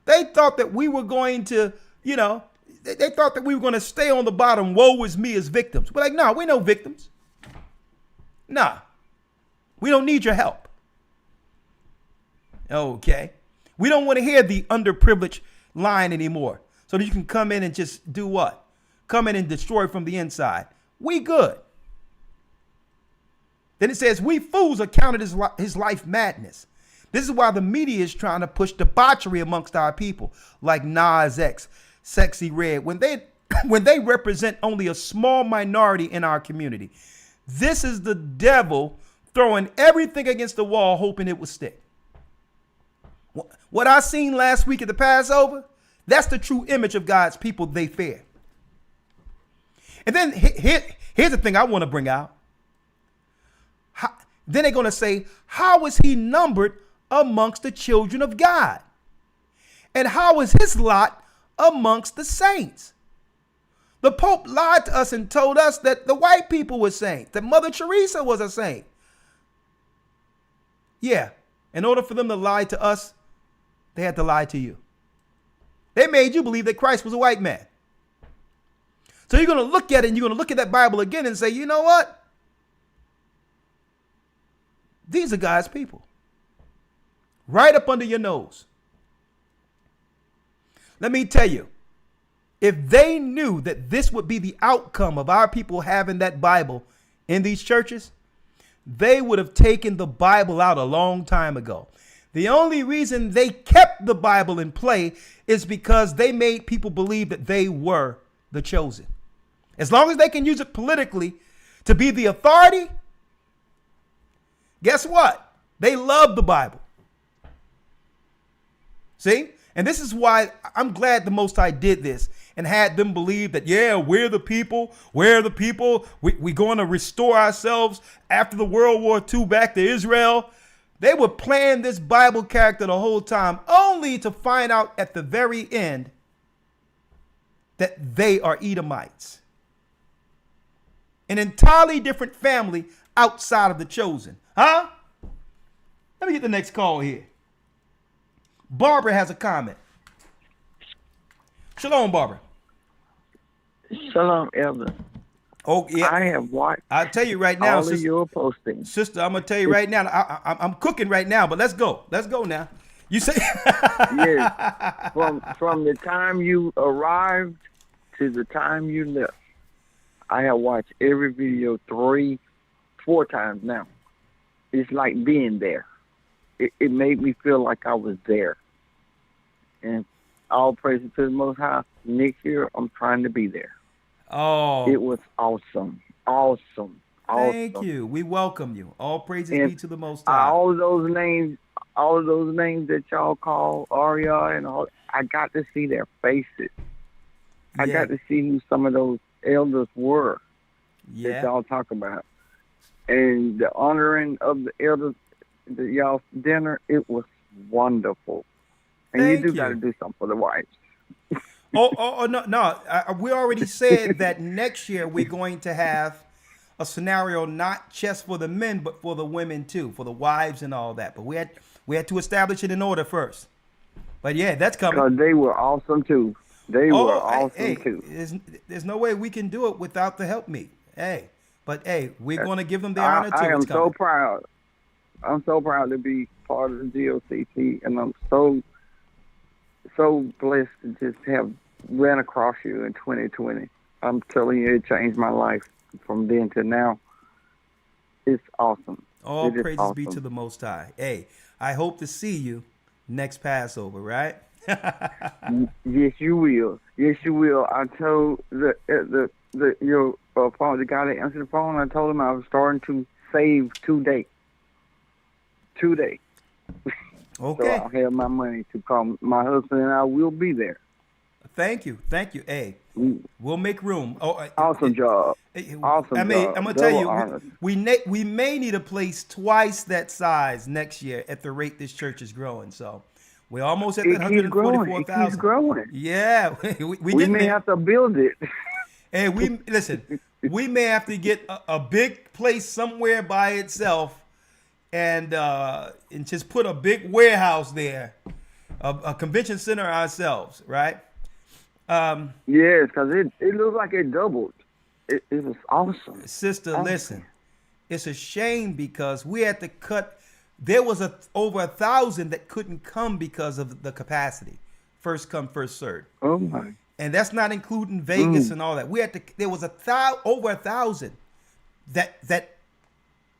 [SPEAKER 1] They thought that we were going to, they thought that we were going to stay on the bottom. Woe is me as victims. We're like, no, we're no victims. Nah, we don't need your help. Okay. We don't want to hear the underprivileged line anymore. So that you can come in and just do what? Come in and destroy from the inside. We good. Then it says, we fools accounted his life madness. This is why the media is trying to push debauchery amongst our people, like Nas X, Sexy Red, when they represent only a small minority in our community. This is the devil throwing everything against the wall, hoping it will stick. What I seen last week at the Passover, that's the true image of God's people they fear. And then here's the thing I want to bring out. Then they're going to say, how is he numbered amongst the children of God? And how is his lot amongst the saints? The Pope lied to us and told us that the white people were saints, that Mother Teresa was a saint. Yeah, in order for them to lie to us, they had to lie to you. They made you believe that Christ was a white man. So you're going to look at it and you're going to look at that Bible again and say, you know what? These are God's people. Right up under your nose. Let me tell you, if they knew that this would be the outcome of our people having that Bible in these churches, they would have taken the Bible out a long time ago. The only reason they kept the Bible in play is because they made people believe that they were the chosen. As long as they can use it politically to be the authority, guess what? They love the Bible. See? And this is why I'm glad the Most High did this and had them believe that, yeah, we're the people. We're going to restore ourselves after the World War II back to Israel. They were playing this Bible character the whole time, only to find out at the very end that they are Edomites. An entirely different family outside of the chosen. Huh? Let me get the next call here. Barbara has a comment. Shalom, Barbara.
[SPEAKER 16] Shalom, Elder.
[SPEAKER 1] Oh, yeah.
[SPEAKER 16] I have watched.
[SPEAKER 1] I'll tell you right now,
[SPEAKER 16] all of your postings.
[SPEAKER 1] Sister, I'm going to tell you right now. I'm cooking right now, but let's go. Let's go now. You say.
[SPEAKER 16] Yes. From the time you arrived to the time you left, I have watched every video 3-4 times now. It's like being there. It made me feel like I was there. And all praises to the Most High. Next year, I'm trying to be there.
[SPEAKER 1] Oh.
[SPEAKER 16] It was awesome. Awesome.
[SPEAKER 1] Thank you. We welcome you. All praises be to the Most High.
[SPEAKER 16] All of those names that y'all call Aria and all, I got to see their faces. I got to see who some of those elders were that y'all talk about. And the honoring of the elders, y'all's dinner, it was wonderful. And
[SPEAKER 1] Thank
[SPEAKER 16] you got to do something for the wives.
[SPEAKER 1] No. We already said that next year we're going to have a scenario not just for the men, but for the women too, for the wives and all that. But we had to establish it in order first. But yeah, that's coming.
[SPEAKER 16] Because they were awesome too. They were awesome too.
[SPEAKER 1] There's no way we can do it without the help me. But we're going to give them the honor too.
[SPEAKER 16] I am so proud. I'm so proud to be part of the GOCC, and I'm so blessed to just have ran across you in 2020. I'm telling you, it changed my life from then to now. It's awesome.
[SPEAKER 1] All praises be to the Most High. I hope to see you next Passover, right?
[SPEAKER 16] Yes, you will. Yes, you will. I told your phone, the guy that answered the phone, I told him I was starting to save today. Okay. So I'll have my money to come. My husband and I will be there.
[SPEAKER 1] Thank you. We'll make room.
[SPEAKER 16] Awesome job. Awesome job.
[SPEAKER 1] I'm gonna tell you, we may need a place twice that size next year at the rate this church is growing. So we're almost at that 144,000.
[SPEAKER 16] It keeps growing.
[SPEAKER 1] Yeah,
[SPEAKER 16] we may have to build it.
[SPEAKER 1] Hey, we may have to get a big place somewhere by itself. And just put a big warehouse there, a convention center ourselves, right?
[SPEAKER 16] Yes, because it looks like it doubled. It was awesome.
[SPEAKER 1] Sister, listen, it's a shame because we had to cut. There was over 1,000 that couldn't come because of the capacity. First come, first served.
[SPEAKER 16] Oh my!
[SPEAKER 1] And that's not including Vegas and all that. We had to. There was over 1,000 that.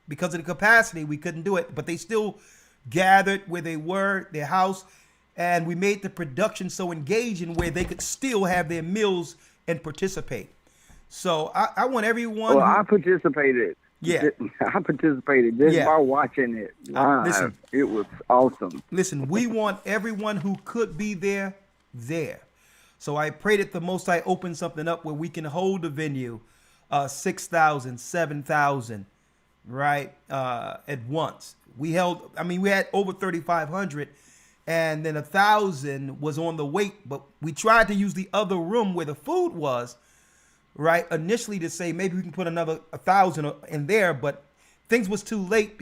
[SPEAKER 1] Because of the capacity, we couldn't do it, but they still gathered where they were, their house, and we made the production so engaging where they could still have their meals and participate. So I want everyone.
[SPEAKER 16] Well, I participated.
[SPEAKER 1] Yeah.
[SPEAKER 16] I participated just by watching it live.
[SPEAKER 1] Listen,
[SPEAKER 16] it was awesome.
[SPEAKER 1] Listen, we want everyone who could be there. So I pray that the Most High open something up where we can hold the venue, 6,000, 7,000, right, at once. We had over 3,500, and then 1,000 was on the wait, but we tried to use the other room where the food was, right, initially to say maybe we can put another 1,000 in there, but things was too late,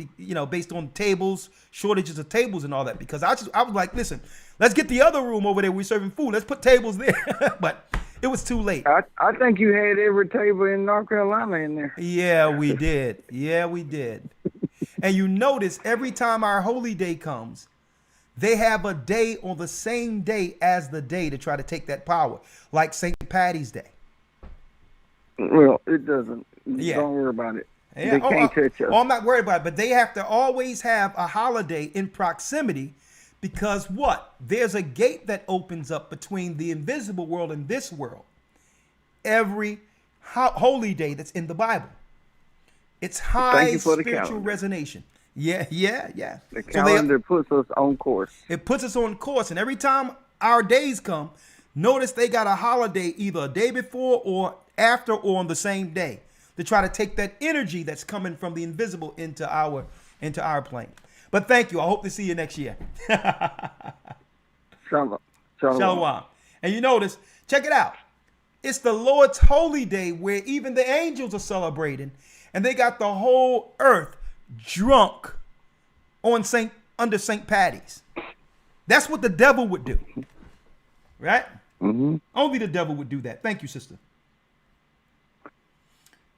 [SPEAKER 1] based on tables, shortages of tables and all that, because I was like, listen, let's get the other room over there. We're serving food. Let's put tables there. But it was too late.
[SPEAKER 16] I think you had every table in North Carolina in there.
[SPEAKER 1] Yeah, we did. And you notice every time our holy day comes, they have a day on the same day as the day to try to take that power, like St. Patty's Day.
[SPEAKER 16] Well, it doesn't.
[SPEAKER 1] Yeah.
[SPEAKER 16] Don't worry about it.
[SPEAKER 1] Yeah.
[SPEAKER 16] They can't touch us.
[SPEAKER 1] I'm not worried about it, but they have to always have a holiday in proximity because what? There's a gate that opens up between the invisible world and this world. Every holy day that's in the Bible. It's high spiritual resonation. Yeah.
[SPEAKER 16] The calendar puts us on course.
[SPEAKER 1] It puts us on course, and every time our days come, notice they got a holiday either a day before or after or on the same day to try to take that energy that's coming from the invisible into our plane. But thank you. I hope to see you next year. Shalom. And you notice, check it out. It's the Lord's holy day where even the angels are celebrating, and they got the whole earth drunk under St. Patty's. That's what the devil would do. Right?
[SPEAKER 16] Mm-hmm.
[SPEAKER 1] Only the devil would do that. Thank you, sister.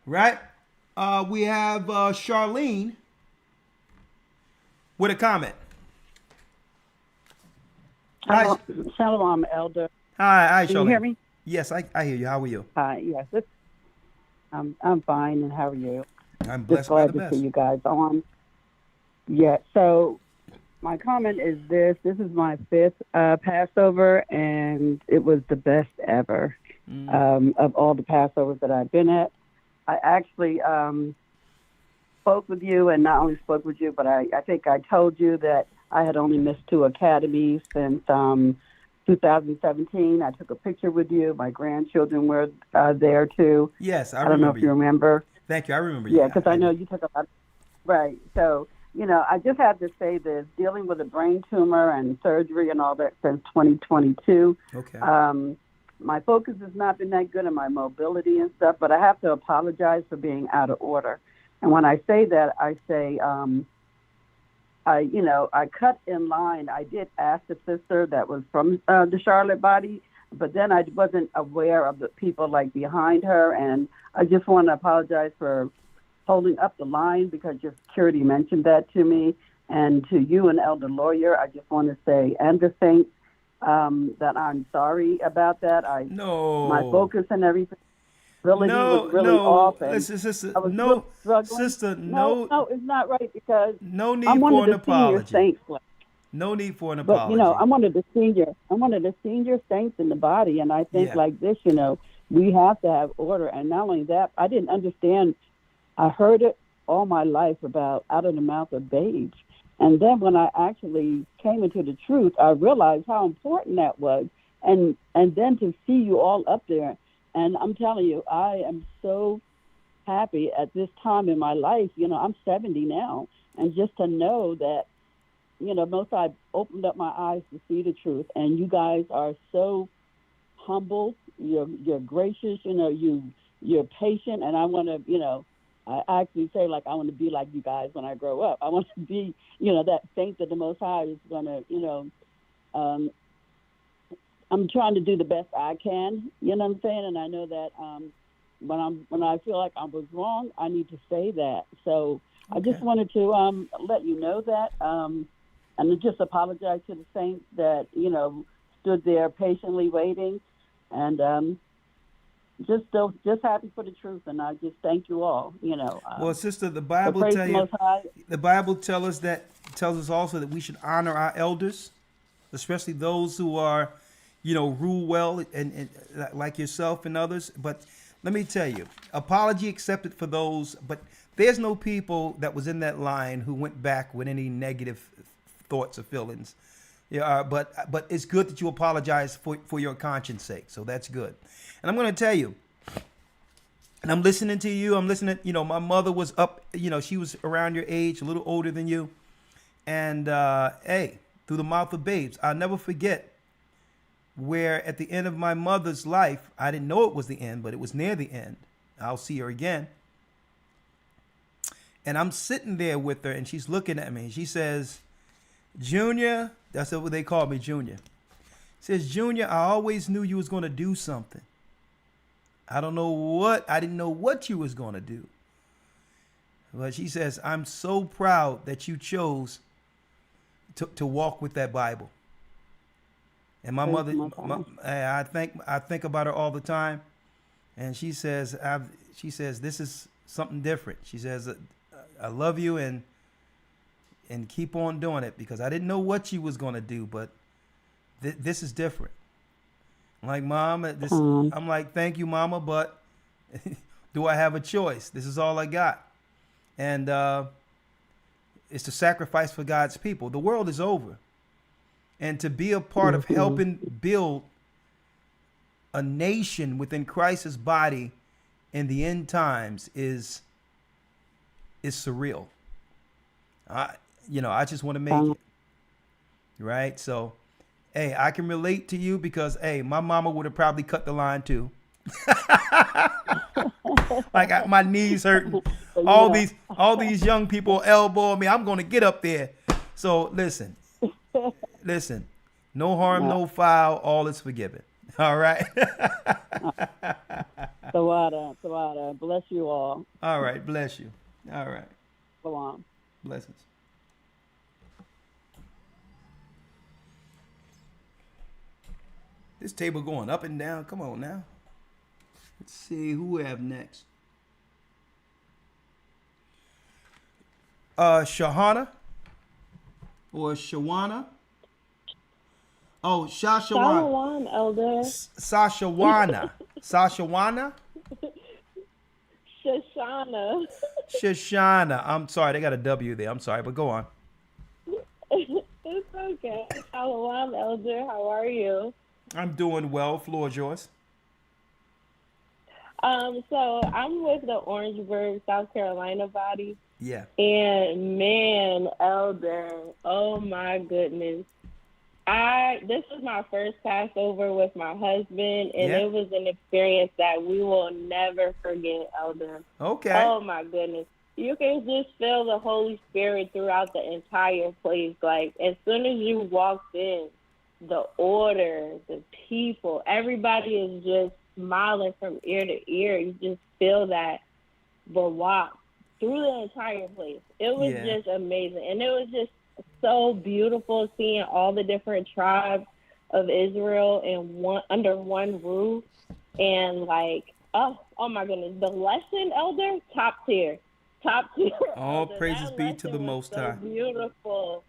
[SPEAKER 1] Right? We have Charlene with a comment.
[SPEAKER 17] Shalom, Elder.
[SPEAKER 1] Hi, Charlene.
[SPEAKER 17] Can you hear me?
[SPEAKER 1] Yes, I hear you. How are you?
[SPEAKER 17] Hi, yes. I'm fine, and how are you?
[SPEAKER 1] I'm blessed
[SPEAKER 17] Just glad
[SPEAKER 1] by the
[SPEAKER 17] to
[SPEAKER 1] best.
[SPEAKER 17] see you guys on. Yeah, so my comment is this. This is my 5th Passover, and it was the best ever of all the Passovers that I've been at. I actually spoke with you, and not only spoke with you, but I think I told you that I had only missed 2 academies since 2017. I took a picture with you. My grandchildren were there, too.
[SPEAKER 1] Yes, I
[SPEAKER 17] don't know if you remember.
[SPEAKER 1] Thank you. I remember you.
[SPEAKER 17] Yeah, because I know you took a lot. Right. So, I just have to say this, dealing with a brain tumor and surgery and all that since 2022.
[SPEAKER 1] Okay.
[SPEAKER 17] My focus has not been that good in my mobility and stuff, but I have to apologize for being out of order. And when I say that, I say, I cut in line. I did ask the sister that was from the Charlotte body, but then I wasn't aware of the people like behind her. And I just want to apologize for holding up the line because your security mentioned that to me. And to you and Elder Lawyer, I just want to say, and the saints, that I'm sorry about that. My focus and everything was really off. And
[SPEAKER 1] sister,
[SPEAKER 17] I was
[SPEAKER 1] no,
[SPEAKER 17] struggling.
[SPEAKER 1] sister,
[SPEAKER 17] no, it's not right because
[SPEAKER 1] no need
[SPEAKER 17] I'm one
[SPEAKER 1] for
[SPEAKER 17] of
[SPEAKER 1] an
[SPEAKER 17] the
[SPEAKER 1] apology.
[SPEAKER 17] senior saints.
[SPEAKER 1] No need for an
[SPEAKER 17] But
[SPEAKER 1] apology.
[SPEAKER 17] I'm one of the senior saints in the body, and I think
[SPEAKER 1] Yeah.
[SPEAKER 17] like this, we have to have order. And not only that, I didn't understand. I heard it all my life about out of the mouth of babes. And then when I actually came into the truth, I realized how important that was. And then to see you all up there, and I'm telling you, I am so happy at this time in my life. I'm 70 now, and just to know that, most I opened up my eyes to see the truth. And you guys are so humble. You're gracious. You're patient, and I want to, I actually say, I want to be like you guys when I grow up. I want to be, that saint that the Most High is going to, I'm trying to do the best I can, you know what I'm saying? And I know that when I feel like I was wrong, I need to say that. So I just wanted to let you know that, and just apologize to the saints that, stood there patiently waiting, and just happy for the truth, and I just thank you all.
[SPEAKER 1] Well, sister, the Bible
[SPEAKER 17] praise
[SPEAKER 1] tell
[SPEAKER 17] the
[SPEAKER 1] you.
[SPEAKER 17] Most High.
[SPEAKER 1] The Bible tell us that tells us also that we should honor our elders, especially those who are, rule well and like yourself and others. But let me tell you, apology accepted for those, but there's no people that was in that line who went back with any negative thoughts or feelings. Yeah, but it's good that you apologize for your conscience sake. So that's good. And I'm going to tell you, and I'm listening to you. I'm listening. My mother was up. She was around your age, a little older than you. And hey, through the mouth of babes, I'll never forget where at the end of my mother's life, I didn't know it was the end, but it was near the end. I'll see her again. And I'm sitting there with her, and she's looking at me. And she says, Junior, that's what they call me, Junior. Says, Junior, I always knew you was going to do something. I didn't know what you was going to do. But she says, I'm so proud that you chose to walk with that Bible. And my mother, I think about her all the time. And she says, this is something different. She says, I love you and keep on doing it, because I didn't know what you was going to do, but this is different. I'm like, Mom, I'm like, thank you, Mama, but do I have a choice? This is all I got. And it's to sacrifice for God's people. The world is over. And to be a part of helping build a nation within Christ's body in the end times is surreal. I just want to make it. Right? So, hey, I can relate to you because, hey, my mama would have probably cut the line too. Like my knees hurting. All these young people elbowing me. I'm going to get up there. So listen, no harm, no foul. All is forgiven. All right.
[SPEAKER 17] Tawada. Bless you all.
[SPEAKER 1] All right. Bless you. All right.
[SPEAKER 17] Go on.
[SPEAKER 1] Blessings. This table going up and down. Come on now. Let's see who we have next. Shahana or Shawana. Oh, Shashawana.
[SPEAKER 18] Shalom, Elder.
[SPEAKER 1] Sashawana. Sashawana.
[SPEAKER 18] Shoshana.
[SPEAKER 1] Shoshana. I'm sorry, they got a W there. I'm sorry, but go on.
[SPEAKER 18] It's okay. Shalom, Elder. How are you?
[SPEAKER 1] I'm doing well. Floor is yours.
[SPEAKER 18] So I'm with the Orangeburg, South Carolina body.
[SPEAKER 1] Yeah.
[SPEAKER 18] And man, Elder, oh my goodness. This was my first Passover with my husband, and it was an experience that we will never forget, Elder.
[SPEAKER 1] Okay.
[SPEAKER 18] Oh my goodness. You can just feel the Holy Spirit throughout the entire place. Like, as soon as you walked in, the order, the people, everybody is just smiling from ear to ear. You just feel that walk through the entire place. It was just amazing. And it was just so beautiful seeing all the different tribes of Israel under one roof. And like, oh my goodness, the lesson, Elder, top tier.
[SPEAKER 1] All praises be to the Most High.
[SPEAKER 18] Beautiful.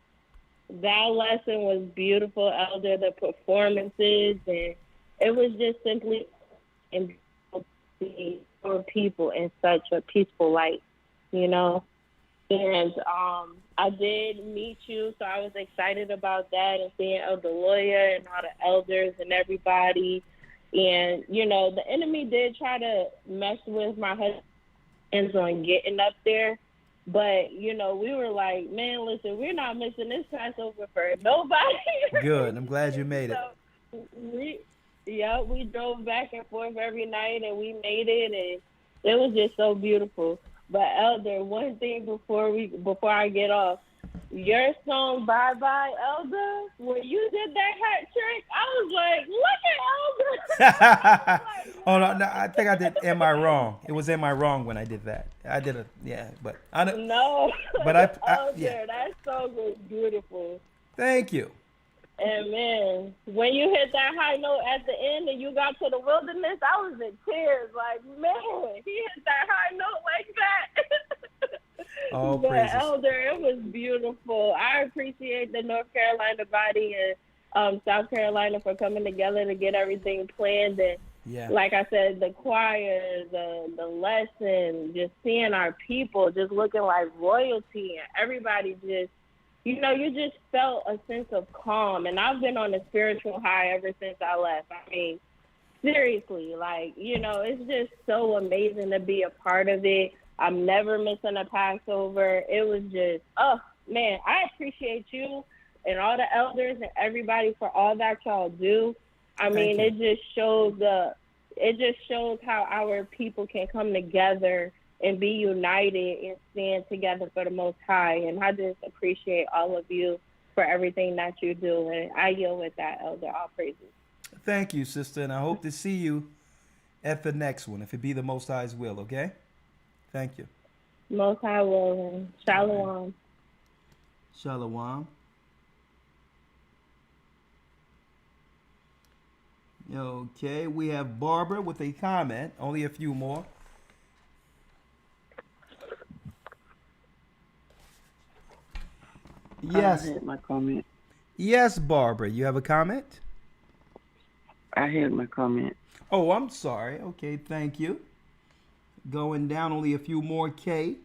[SPEAKER 18] That lesson was beautiful, Elder. The performances, and it was just simply for people in such a peaceful light, And I did meet you, so I was excited about that, and seeing Elder Lawyer and all the elders and everybody. And the enemy did try to mess with my husband on getting up there. But, we were like, man, listen, we're not missing this Passover for nobody.
[SPEAKER 1] Good. I'm glad you made it.
[SPEAKER 18] So we drove back and forth every night, and we made it, and it was just so beautiful. But, Elder, one thing before I get off, your song, Bye Bye, Elder, when you did that hat trick, I was like, look at Elder.
[SPEAKER 1] Oh, no, I think I did Am I Wrong? It was Am I Wrong when I did that. I did but I don't.
[SPEAKER 18] No.
[SPEAKER 1] But
[SPEAKER 18] Elder, that song was beautiful.
[SPEAKER 1] Thank you.
[SPEAKER 18] And man, when you hit that high note at the end and you got to the wilderness, I was in tears. Like, man, he hit that high note like that.
[SPEAKER 1] All
[SPEAKER 18] But
[SPEAKER 1] praises.
[SPEAKER 18] Elder, it was beautiful. I appreciate the North Carolina body and South Carolina for coming together to get everything planned. And
[SPEAKER 1] Yeah.
[SPEAKER 18] like I said, the choir, the lesson, just seeing our people just looking like royalty, and everybody just, you know, you just felt a sense of calm. And I've been on a spiritual high ever since I left. I mean, seriously, like, you know, it's just so amazing to be a part of it. I'm never missing a Passover. It was just, oh, man, I appreciate you and all the elders and everybody for all that y'all do. I mean, it just shows how our people can come together and be united and stand together for the Most High. And I just appreciate all of you for everything that you do. And I yield with that, Elder. All praises.
[SPEAKER 1] Thank you, sister, and I hope to see you at the next one, if it be the Most High's will, okay? Thank you.
[SPEAKER 18] Most High will, and Shalom.
[SPEAKER 1] Shalom. Okay, we have Barbara with a comment. Only a few more. Yes.
[SPEAKER 19] I had my comment.
[SPEAKER 1] Yes, Barbara, you have a comment?
[SPEAKER 19] I had my comment.
[SPEAKER 1] Oh, I'm sorry. Okay, thank you. Going down, only a few more. Kay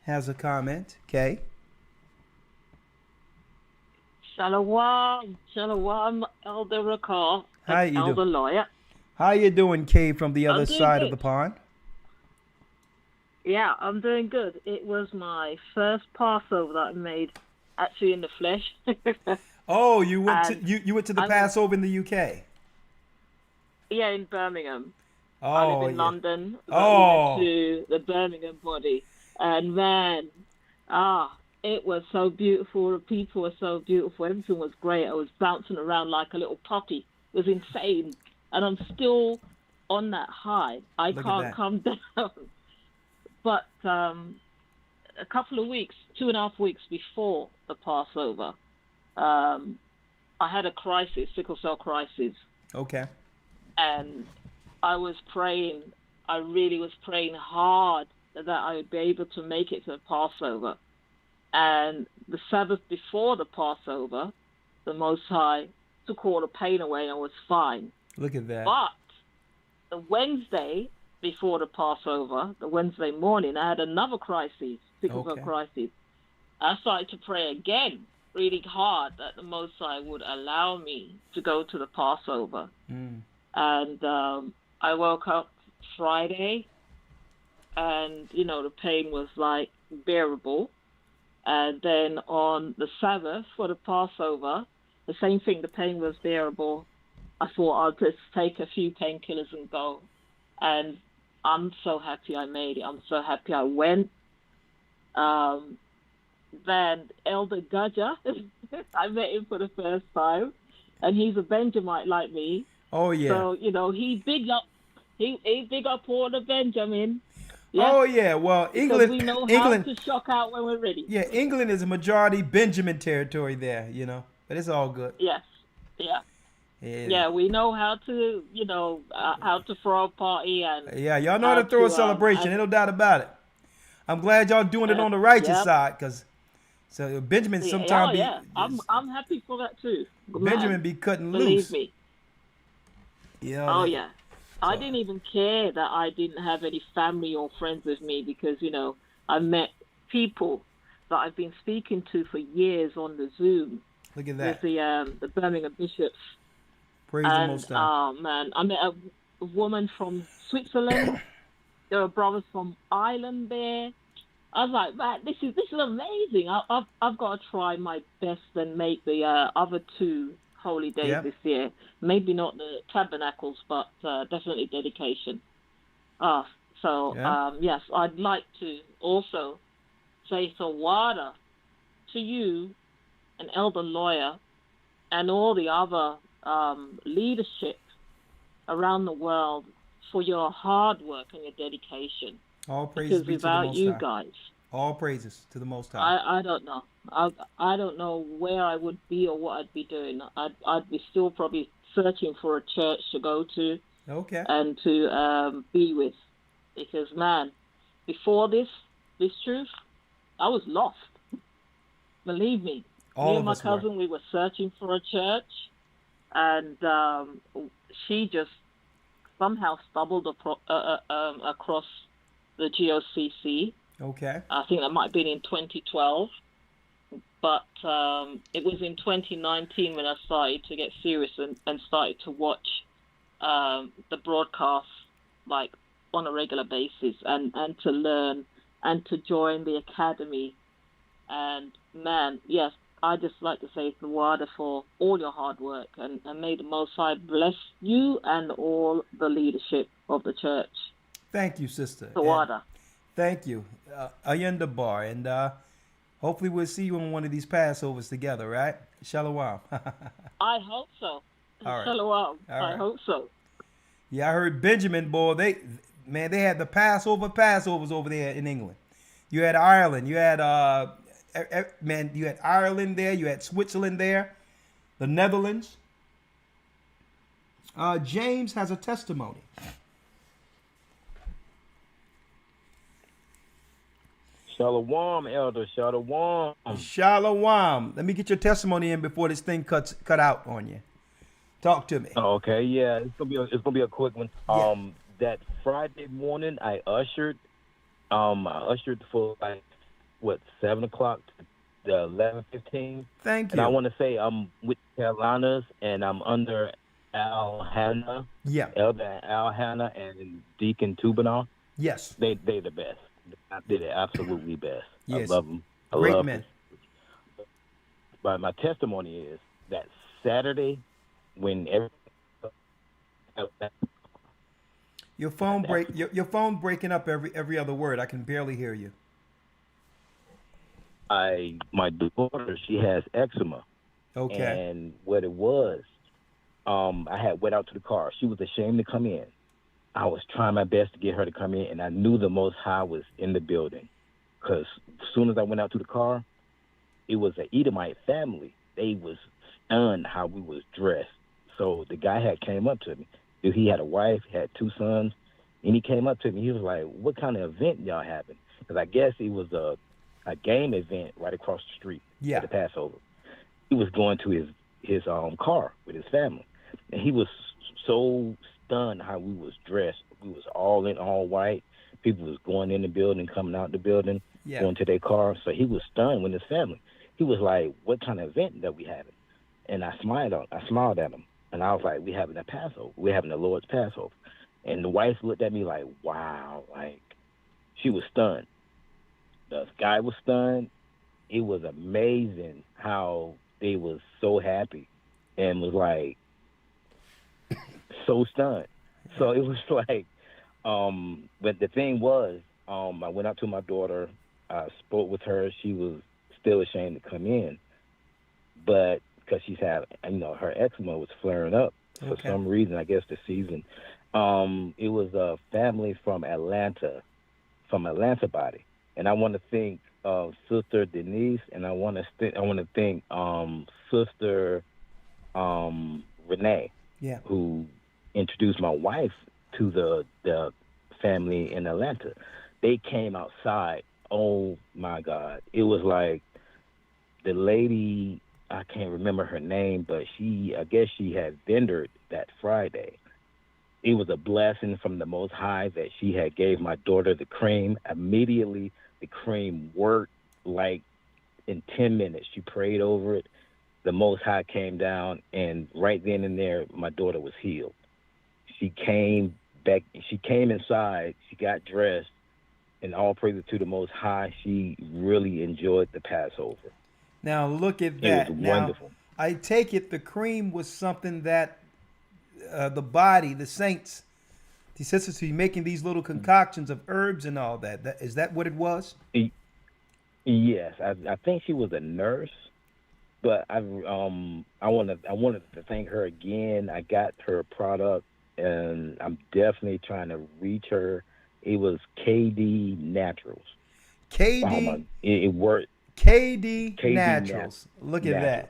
[SPEAKER 1] has a comment. Kay.
[SPEAKER 20] Shalom, Shalom, Elder Rakar,
[SPEAKER 1] How you
[SPEAKER 20] Elder
[SPEAKER 1] doing?
[SPEAKER 20] Lawyer.
[SPEAKER 1] How you doing, Kay, from the
[SPEAKER 20] I'm
[SPEAKER 1] other
[SPEAKER 20] doing
[SPEAKER 1] side of
[SPEAKER 20] good.
[SPEAKER 1] the pond?
[SPEAKER 20] Yeah, I'm doing good. It was my first Passover that I made, actually in the flesh.
[SPEAKER 1] Oh, you went
[SPEAKER 20] And
[SPEAKER 1] you went to the
[SPEAKER 20] I was-
[SPEAKER 1] Passover in the UK.
[SPEAKER 20] Yeah, in Birmingham. I
[SPEAKER 1] Oh,
[SPEAKER 20] live in
[SPEAKER 1] yeah.
[SPEAKER 20] London, but
[SPEAKER 1] Oh.
[SPEAKER 20] we went to the Birmingham body, and man, it was so beautiful. The people were so beautiful. Everything was great. I was bouncing around like a little puppy. It was insane, and I'm still on that high. I
[SPEAKER 1] Look at
[SPEAKER 20] can't
[SPEAKER 1] that.
[SPEAKER 20] come down. But a couple of weeks, 2.5 weeks before the Passover, I had a crisis, sickle cell crisis.
[SPEAKER 1] Okay.
[SPEAKER 20] And I was praying, I really was praying hard that I would be able to make it to the Passover. And the Sabbath before the Passover, the Most High took all the pain away and I was fine.
[SPEAKER 1] Look at that.
[SPEAKER 20] But the Wednesday before the Passover, the Wednesday morning, I had another crisis, sickle cell
[SPEAKER 1] Okay.
[SPEAKER 20] crisis. I started to pray again, really hard, that the Most High would allow me to go to the Passover.
[SPEAKER 1] Mm.
[SPEAKER 20] And I woke up Friday, and you know the pain was like bearable. And then on the Sabbath for the Passover, the same thing. The pain was bearable. I thought I'll just take a few painkillers and go. And I'm so happy I made it. I'm so happy I went. Then Elder Gudger, I met him for the first time, and he's a Benjamite like me.
[SPEAKER 1] Oh yeah.
[SPEAKER 20] So you know he big up all the Benjamin.
[SPEAKER 1] Oh yeah. Well,
[SPEAKER 20] Because
[SPEAKER 1] England.
[SPEAKER 20] we know
[SPEAKER 1] England.
[SPEAKER 20] how to shock out when we're ready.
[SPEAKER 1] Yeah, England is a majority Benjamin territory there. You know, but it's all good.
[SPEAKER 20] Yes. Yeah.
[SPEAKER 1] Yeah.
[SPEAKER 20] Yeah, we know how to, how to throw a party and
[SPEAKER 1] Yeah, y'all know how to throw a celebration. Ain't no doubt about it. I'm glad y'all doing it on the righteous
[SPEAKER 20] Yep.
[SPEAKER 1] side, cause so Benjamin
[SPEAKER 20] Yeah,
[SPEAKER 1] sometimes
[SPEAKER 20] yeah. I'm happy for that too.
[SPEAKER 1] Benjamin
[SPEAKER 20] Man,
[SPEAKER 1] be cutting
[SPEAKER 20] believe
[SPEAKER 1] loose.
[SPEAKER 20] me.
[SPEAKER 1] Yeah.
[SPEAKER 20] Oh yeah. I didn't even care that I didn't have any family or friends with me because, I met people that I've been speaking to for years on the Zoom
[SPEAKER 1] Look at
[SPEAKER 20] with
[SPEAKER 1] that.
[SPEAKER 20] the Birmingham bishops.
[SPEAKER 1] Praise the Most High.
[SPEAKER 20] Oh man, I met a woman from Switzerland. There were brothers from Ireland there. I was like, man, this is amazing. I've got to try my best and make the other two holy days
[SPEAKER 1] Yep.
[SPEAKER 20] this year. Maybe not the tabernacles, but definitely dedication. Yes, I'd like to also say Sawada to you, an elder lawyer, and all the other leadership around the world for your hard work and your dedication.
[SPEAKER 1] All praises
[SPEAKER 20] Because
[SPEAKER 1] be to the
[SPEAKER 20] without
[SPEAKER 1] Most
[SPEAKER 20] you
[SPEAKER 1] High.
[SPEAKER 20] guys,
[SPEAKER 1] All praises to the Most High.
[SPEAKER 20] I don't know. I don't know where I would be or what I'd be doing. I'd be still probably searching for a church to go to
[SPEAKER 1] Okay.
[SPEAKER 20] and to be with. Because man, before this truth, I was lost. Believe me.
[SPEAKER 1] All
[SPEAKER 20] Me
[SPEAKER 1] of
[SPEAKER 20] and my
[SPEAKER 1] us were.
[SPEAKER 20] cousin, we were searching for a church, and she just somehow stumbled across the GOCC.
[SPEAKER 1] Okay.
[SPEAKER 20] I think that might have been in 2012, but it was in 2019 when I started to get serious and started to watch the broadcast like on a regular basis and to learn and to join the academy. And man, yes, I just like to say Tawada for all your hard work, and may the Most High bless you and all the leadership of the church.
[SPEAKER 1] Thank you, sister.
[SPEAKER 20] Tawada.
[SPEAKER 1] Thank you. Ayunda Bar. And hopefully we'll see you on one of these Passovers together, right? Shalom.
[SPEAKER 20] I hope so.
[SPEAKER 1] All right.
[SPEAKER 20] Shalom.
[SPEAKER 1] All
[SPEAKER 20] I
[SPEAKER 1] right.
[SPEAKER 20] hope so.
[SPEAKER 1] Yeah, I heard Benjamin, boy, they had the Passovers over there in England. You had Ireland. You had you had Ireland there. You had Switzerland there. The Netherlands. James has a testimony.
[SPEAKER 21] Shalom, Elder. Shalom.
[SPEAKER 1] Shalom. Let me get your testimony in before this thing cut out on you. Talk to me.
[SPEAKER 21] Okay, yeah, it's gonna be a quick one.
[SPEAKER 1] Yeah.
[SPEAKER 21] That Friday morning, I ushered for like 7 o'clock to 11:15.
[SPEAKER 1] Thank
[SPEAKER 21] And
[SPEAKER 1] you.
[SPEAKER 21] I want to say I'm with Carolinas, and I'm under Al Hannah.
[SPEAKER 1] Yeah.
[SPEAKER 21] Elder Al Hannah and Deacon Tubinall.
[SPEAKER 1] Yes.
[SPEAKER 21] They the best. They're the absolutely best.
[SPEAKER 1] Yes.
[SPEAKER 21] I love them.
[SPEAKER 1] Great men.
[SPEAKER 21] But my testimony is that Saturday, when
[SPEAKER 1] Your phone breaking up every other word. I can barely hear you.
[SPEAKER 21] my daughter, she has eczema.
[SPEAKER 1] Okay.
[SPEAKER 21] And what it was, I had went out to the car. She was ashamed to come in. I was trying my best to get her to come in, and I knew the Most High was in the building. Because as soon as I went out to the car, it was an Edomite family. They was stunned how we was dressed. So the guy had came up to me. He had a wife, had 2 sons, and he came up to me. He was like, "What kind of event y'all having?" Because I guess it was a game event right across the street
[SPEAKER 1] Yeah.
[SPEAKER 21] at the Passover. He was going to his car with his family, and he was so stunned how we was dressed. We was all in all white. People was going in the building, coming out the building,
[SPEAKER 1] Yeah.
[SPEAKER 21] going to their car. So he was stunned with his family. He was like, "What kind of event that we having?" And I smiled at him, and I was like, "We having a Passover. We're having the Lord's Passover." And the wife looked at me like, "Wow!" Like she was stunned. The guy was stunned. It was amazing how they was so happy and was like so stunned. So it was like, but the thing was, I went out to my daughter. I spoke with her. She was still ashamed to come in, but because she's had, her eczema was flaring up for
[SPEAKER 1] Okay.
[SPEAKER 21] some reason. I guess the season. It was a family from Atlanta body, and I want to thank Sister Denise, and I want to thank Sister Renee,
[SPEAKER 1] Yeah.
[SPEAKER 21] who introduced my wife to the family in Atlanta. They came outside. Oh my God! It was like the lady, I can't remember her name, but I guess she had vendored that Friday. It was a blessing from the Most High that she had gave my daughter the cream. Immediately, the cream worked like in 10 minutes. She prayed over it. The Most High came down, and right then and there, my daughter was healed. She came back. She came inside. She got dressed, and all praises to the Most High. She really enjoyed the Passover.
[SPEAKER 1] Now look at
[SPEAKER 21] It
[SPEAKER 1] that.
[SPEAKER 21] was
[SPEAKER 1] Now,
[SPEAKER 21] wonderful.
[SPEAKER 1] I take it the cream was something that the body, the saints, the sisters, be making these little concoctions of herbs and all that. Is that what it was?
[SPEAKER 21] Yes, I think she was a nurse, but I wanted to thank her again. I got her product, and I'm definitely trying to reach her. It was KD Naturals.
[SPEAKER 1] KD.
[SPEAKER 21] It worked.
[SPEAKER 1] KD
[SPEAKER 21] KD
[SPEAKER 1] Naturals. Look at that.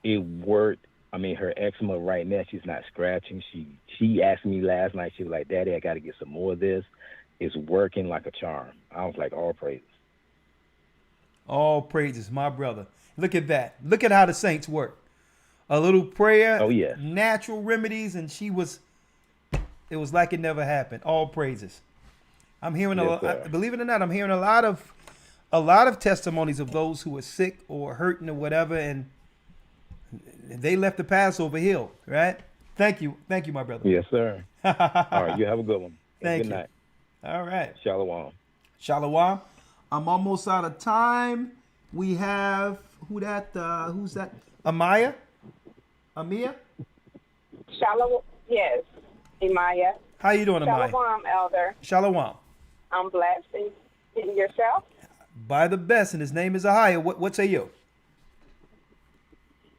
[SPEAKER 21] It worked. I mean, her eczema right now, she's not scratching. She asked me last night, she was like, "Daddy, I got to get some more of this." is working like a charm. I was like, all praise.
[SPEAKER 1] All praises, my brother. Look at that. Look at how the saints work. A little prayer,
[SPEAKER 21] Oh, yes.
[SPEAKER 1] natural remedies, and it was like it never happened. All praises. I'm hearing
[SPEAKER 21] Yes, sir.
[SPEAKER 1] believe it or not, I'm hearing a lot of testimonies of those who were sick or hurting or whatever, and they left the Passover hill, right? Thank you, my brother.
[SPEAKER 21] Yes, sir. All right, you have a good one.
[SPEAKER 1] Thank
[SPEAKER 21] good
[SPEAKER 1] you.
[SPEAKER 21] night.
[SPEAKER 1] All right.
[SPEAKER 21] Shalom.
[SPEAKER 1] Shalom. I'm almost out of time. We have who's that? Amaya? Amia?
[SPEAKER 5] Shalom. Yes, Imaya.
[SPEAKER 1] How you doing, Amaya?
[SPEAKER 5] Shalom, Elder.
[SPEAKER 1] Shalom.
[SPEAKER 5] I'm blessed. And yourself?
[SPEAKER 1] By the best, and his name is Ahia. What say you?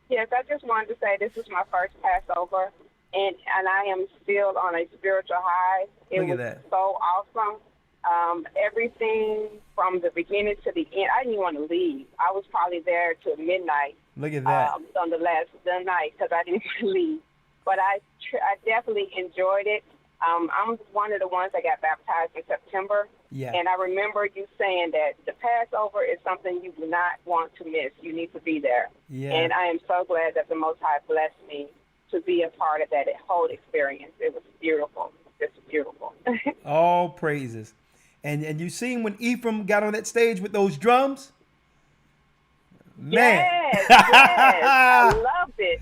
[SPEAKER 5] Yes, I just wanted to say this is my first Passover, and I am still on a spiritual high. It
[SPEAKER 1] Look at
[SPEAKER 5] was
[SPEAKER 1] that.
[SPEAKER 5] so awesome. Everything from the beginning to the end. I didn't even want to leave. I was probably there till midnight.
[SPEAKER 1] Look at that.
[SPEAKER 5] On the night because I didn't want to leave. But I definitely enjoyed it. I'm one of the ones that got baptized in September.
[SPEAKER 1] Yeah.
[SPEAKER 5] And I remember you saying that the Passover is something you do not want to miss. You need to be there.
[SPEAKER 1] Yeah.
[SPEAKER 5] And I am so glad that the Most High blessed me to be a part of that whole experience. It was beautiful. Just beautiful.
[SPEAKER 1] All praises. And you seen when Ephraim got on that stage with those drums? Man.
[SPEAKER 5] Yes, I loved it.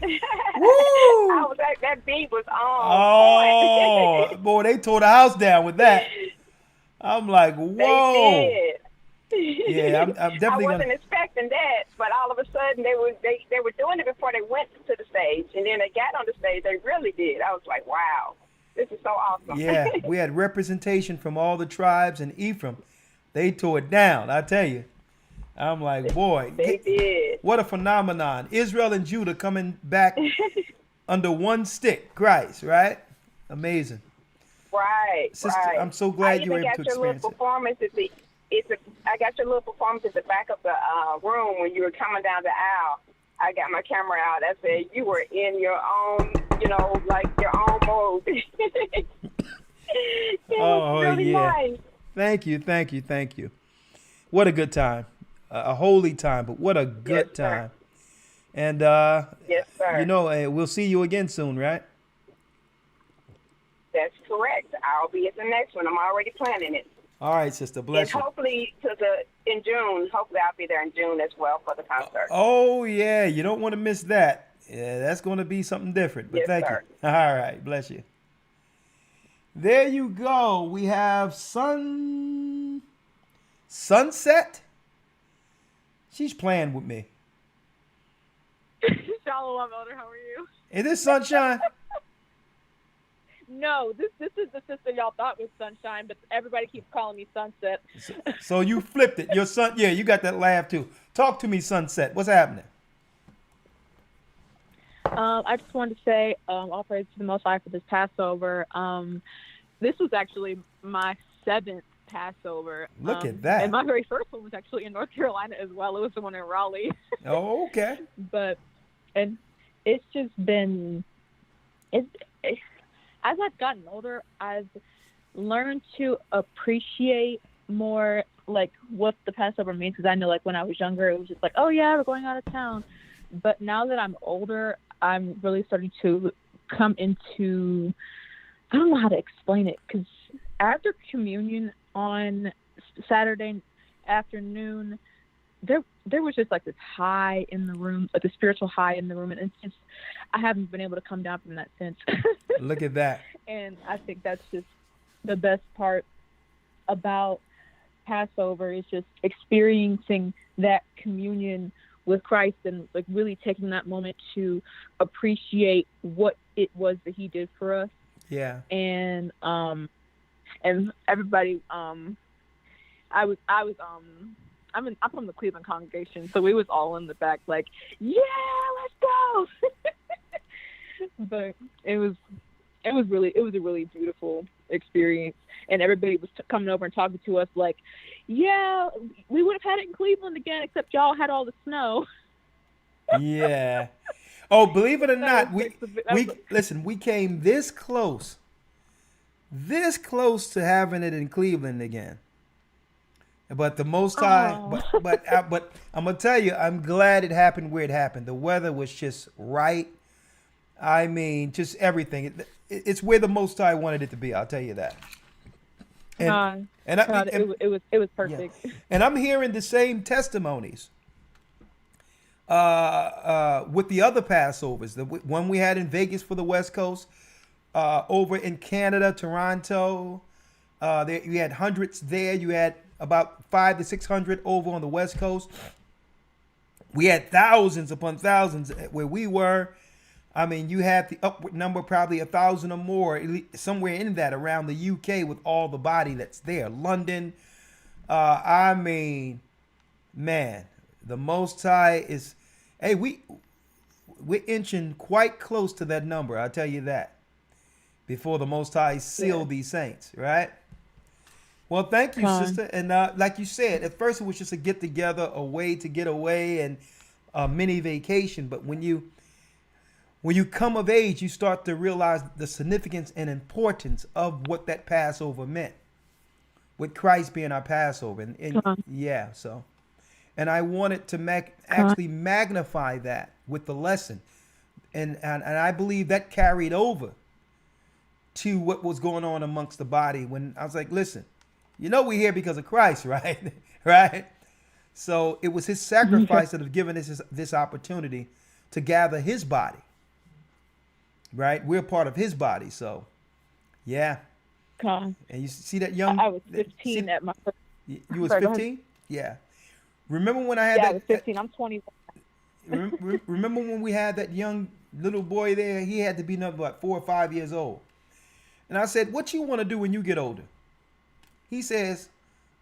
[SPEAKER 5] I was like, that beat was on.
[SPEAKER 1] Oh, boy, they tore the house down with that. I'm like, whoa.
[SPEAKER 5] They did.
[SPEAKER 1] Yeah, I'm definitely
[SPEAKER 5] I wasn't
[SPEAKER 1] gonna.
[SPEAKER 5] expecting that, but all of a sudden they were doing it before they went to the stage, and then they got on the stage. They really did. I was like, wow, this is so awesome.
[SPEAKER 1] Yeah, we had representation from all the tribes, and Ephraim, they tore it down. I tell you, I'm like, boy,
[SPEAKER 5] they did.
[SPEAKER 1] What a phenomenon! Israel and Judah coming back under one stick, Christ, right? Amazing.
[SPEAKER 5] Right,
[SPEAKER 1] Sister,
[SPEAKER 5] right.
[SPEAKER 1] I'm so glad you were able to
[SPEAKER 5] I got your
[SPEAKER 1] experience
[SPEAKER 5] little performance I got your little performance at the back of the room when you were coming down the aisle. I got my camera out. I said you were in your own, like your own mode. It was really nice.
[SPEAKER 1] Thank you. What a good time. A holy time, but what a good time. And,
[SPEAKER 5] yes, sir.
[SPEAKER 1] We'll see you again soon, right?
[SPEAKER 5] That's correct. I'll be at the next one. I'm already planning it.
[SPEAKER 1] All right, sister. Bless
[SPEAKER 5] and
[SPEAKER 1] you.
[SPEAKER 5] Hopefully in June. Hopefully I'll be there in June as well for the concert.
[SPEAKER 1] Oh, yeah. You don't want to miss that. Yeah, that's going to be something different. But
[SPEAKER 5] Yes,
[SPEAKER 1] thank
[SPEAKER 5] sir.
[SPEAKER 1] you. All right. Bless you. There you go. We have Sunset. She's playing with me.
[SPEAKER 22] Shalom, Elder. How are you?
[SPEAKER 1] Is this Sunshine?
[SPEAKER 22] No, this is the sister y'all thought was Sunshine, but everybody keeps calling me Sunset.
[SPEAKER 1] So you flipped it. Your son, yeah, you got that laugh too. Talk to me, Sunset. What's happening?
[SPEAKER 22] I just wanted to say, all praise to the Most High for this Passover. This was actually my 7th Passover.
[SPEAKER 1] Look at that.
[SPEAKER 22] And my very first one was actually in North Carolina as well. It was the one in Raleigh.
[SPEAKER 1] Oh, okay.
[SPEAKER 22] And it's just been, as I've gotten older, I've learned to appreciate more like what the Passover means. Because I know, like when I was younger, it was just like, oh yeah, we're going out of town. But now that I'm older, I'm really starting to come into, I don't know how to explain it. Because after communion on Saturday afternoon, there was just like this high in the room, like a spiritual high in the room, and it's just I haven't been able to come down from that since.
[SPEAKER 1] Look at that.
[SPEAKER 22] And I think that's just the best part about Passover is just experiencing that communion with Christ and like really taking that moment to appreciate what it was that He did for us.
[SPEAKER 1] Yeah.
[SPEAKER 22] And everybody, I'm from the Cleveland congregation, so we was all in the back like, yeah, let's go. But it was a really beautiful experience, and everybody was coming over and talking to us like, yeah, we would have had it in Cleveland again, except y'all had all the snow.
[SPEAKER 1] Yeah. Oh, believe it or not, we came this close this close to having it in Cleveland again. But the Most High, but I'm gonna tell you, I'm glad it happened where it happened. The weather was just right. I mean, just everything. It's where the Most High wanted it to be. I'll tell you that. And
[SPEAKER 22] it was perfect.
[SPEAKER 1] Yeah. And I'm hearing the same testimonies with the other Passovers. The one we had in Vegas for the West Coast, over in Canada, Toronto. You had hundreds there. You had about 500 to 600 over on the West Coast. We had thousands upon thousands where we were. I mean, you had the upward number, probably 1,000 or more, somewhere in that around the UK with all the body that's there. London. I mean, man, the Most High is, hey, we're inching quite close to that number. I'll tell you that. Before the Most High sealed these saints, right? Well, thank you, sister. And like you said, at first it was just a get together, a way to get away, and a mini vacation. But when you come of age, you start to realize the significance and importance of what that Passover meant, with Christ being our Passover. And yeah, so. And I wanted to actually magnify that with the lesson. And I believe that carried over to what was going on amongst the body when I was like, listen, we're here because of Christ, right? Right? So it was his sacrifice that have given us this opportunity to gather his body. Right? We're part of his body. So, yeah. And you see that young...
[SPEAKER 22] I was 15 at my first...
[SPEAKER 1] You was 15? Yeah. Remember when I had that...
[SPEAKER 22] I was 15. I'm 21.
[SPEAKER 1] Remember when we had that young little boy there? He had to be nothing but 4 or 5 years old. And I said, what you want to do when you get older? He says,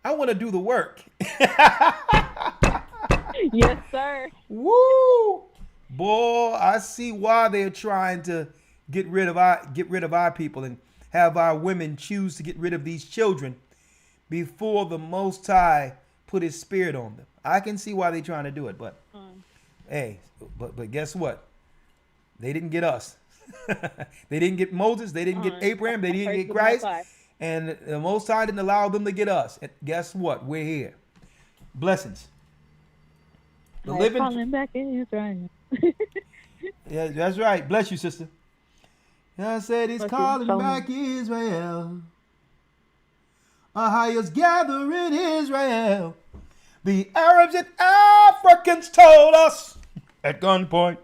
[SPEAKER 1] I want to do the work.
[SPEAKER 22] Yes, sir.
[SPEAKER 1] Woo! Boy, I see why they're trying to get rid of our people and have our women choose to get rid of these children before the Most High put his spirit on them. I can see why they're trying to do it, but hey, but guess what? They didn't get us. They didn't get Moses. They didn't get Abraham. They didn't get Christ. And the Most High didn't allow them to get us. And guess what? We're here. Blessings. The living.
[SPEAKER 22] Calling back Israel.
[SPEAKER 1] Yeah, that's right. Bless you, sister. I said he's calling back Israel. Ahayas gather in Israel. The Arabs and Africans told us at gunpoint.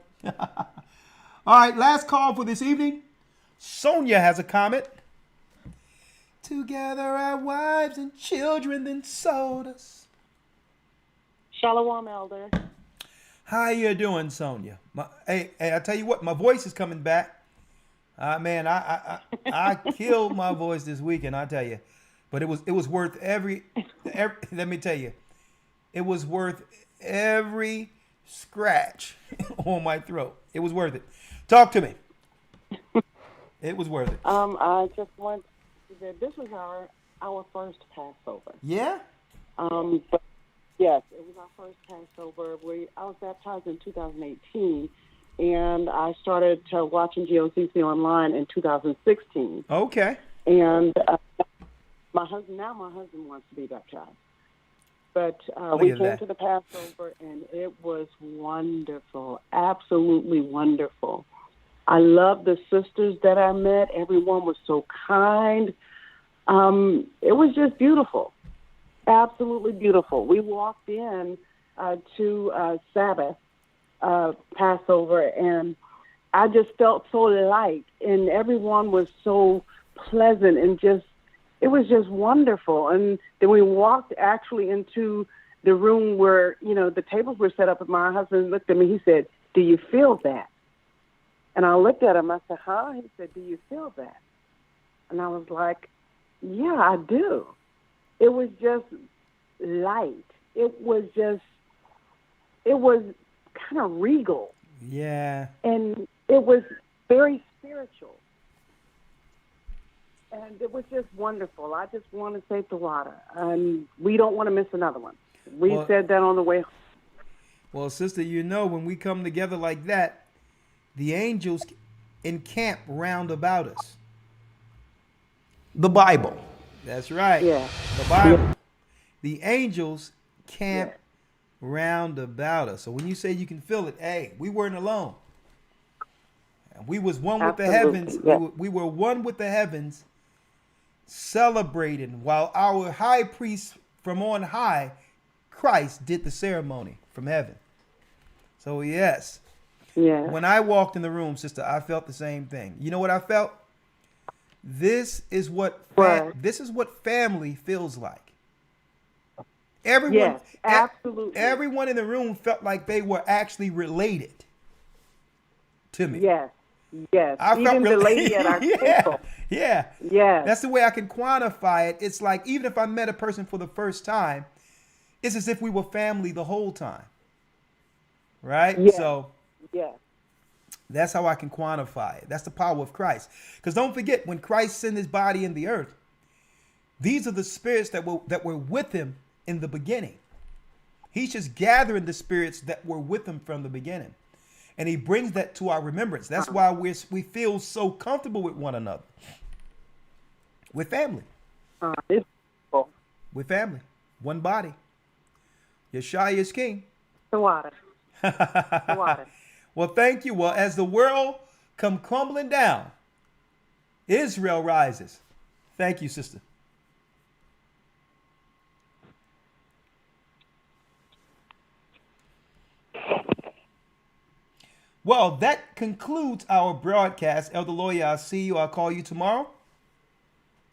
[SPEAKER 1] All right, last call for this evening. Sonia has a comment. To gather our wives and children, then sold us.
[SPEAKER 2] Shalom, Elder.
[SPEAKER 1] How you doing, Sonia? Hey, I tell you what, my voice is coming back. Man, I killed my voice this weekend, I tell you. But it was worth every let me tell you, it was worth every scratch on my throat. It was worth it. Talk to me. It was worth it.
[SPEAKER 2] I just want to say this was our first Passover.
[SPEAKER 1] Yeah?
[SPEAKER 2] But yes, it was our first Passover. I was baptized in 2018, and I started watching GOCC online in 2016.
[SPEAKER 1] Okay.
[SPEAKER 2] And my husband wants to be baptized. But we came to the Passover, and it was wonderful, absolutely wonderful. I love the sisters that I met. Everyone was so kind. It was just beautiful, absolutely beautiful. We walked in to Sabbath, Passover, and I just felt so light, and everyone was so pleasant and it was just wonderful. And then we walked actually into the room where, the tables were set up, and my husband looked at me. He said, "Do you feel that?" And I looked at him. I said, "Huh?" He said, "Do you feel that?" And I was like, "Yeah, I do." It was just light. It was kind of regal.
[SPEAKER 1] Yeah.
[SPEAKER 2] And it was very spiritual. And it was just wonderful. I just want to say Tawada. And we don't want to miss another one. We said that on the way home.
[SPEAKER 1] Well, sister, when we come together like that, the angels encamp round about us. The Bible. That's right.
[SPEAKER 2] Yeah.
[SPEAKER 1] The Bible. The angels camp round about us. So when you say you can feel it, hey, we weren't alone. And we was one with the heavens.
[SPEAKER 2] Yeah.
[SPEAKER 1] We were one with the heavens, celebrating while our high priest from on high, Christ, did the ceremony from heaven. So yes.
[SPEAKER 2] Yeah.
[SPEAKER 1] When I walked in the room, sister, I felt the same thing. You know what I felt? This is what family feels like. Everyone,
[SPEAKER 2] yes, absolutely.
[SPEAKER 1] Everyone in the room felt like they were actually related to me.
[SPEAKER 2] Yes, yes.
[SPEAKER 1] I
[SPEAKER 2] even
[SPEAKER 1] felt
[SPEAKER 2] the lady at our table.
[SPEAKER 1] Yeah.
[SPEAKER 2] Yes.
[SPEAKER 1] That's the way I can quantify it. It's like even if I met a person for the first time, it's as if we were family the whole time. Right?
[SPEAKER 2] Yes.
[SPEAKER 1] So
[SPEAKER 2] yes.
[SPEAKER 1] That's how I can quantify it. That's the power of Christ. Because don't forget, when Christ sent his body in the earth, these are the spirits that were with him in the beginning. He's just gathering the spirits that were with him from the beginning. And he brings that to our remembrance. That's why we feel so comfortable with one another. We're family. We're family. One body. Yeshua is king.
[SPEAKER 2] The water. The water.
[SPEAKER 1] Well, thank you. Well, as the world come crumbling down, Israel rises. Thank you, sister. Well, that concludes our broadcast. Elder Lawyer, I'll see you. I'll call you tomorrow.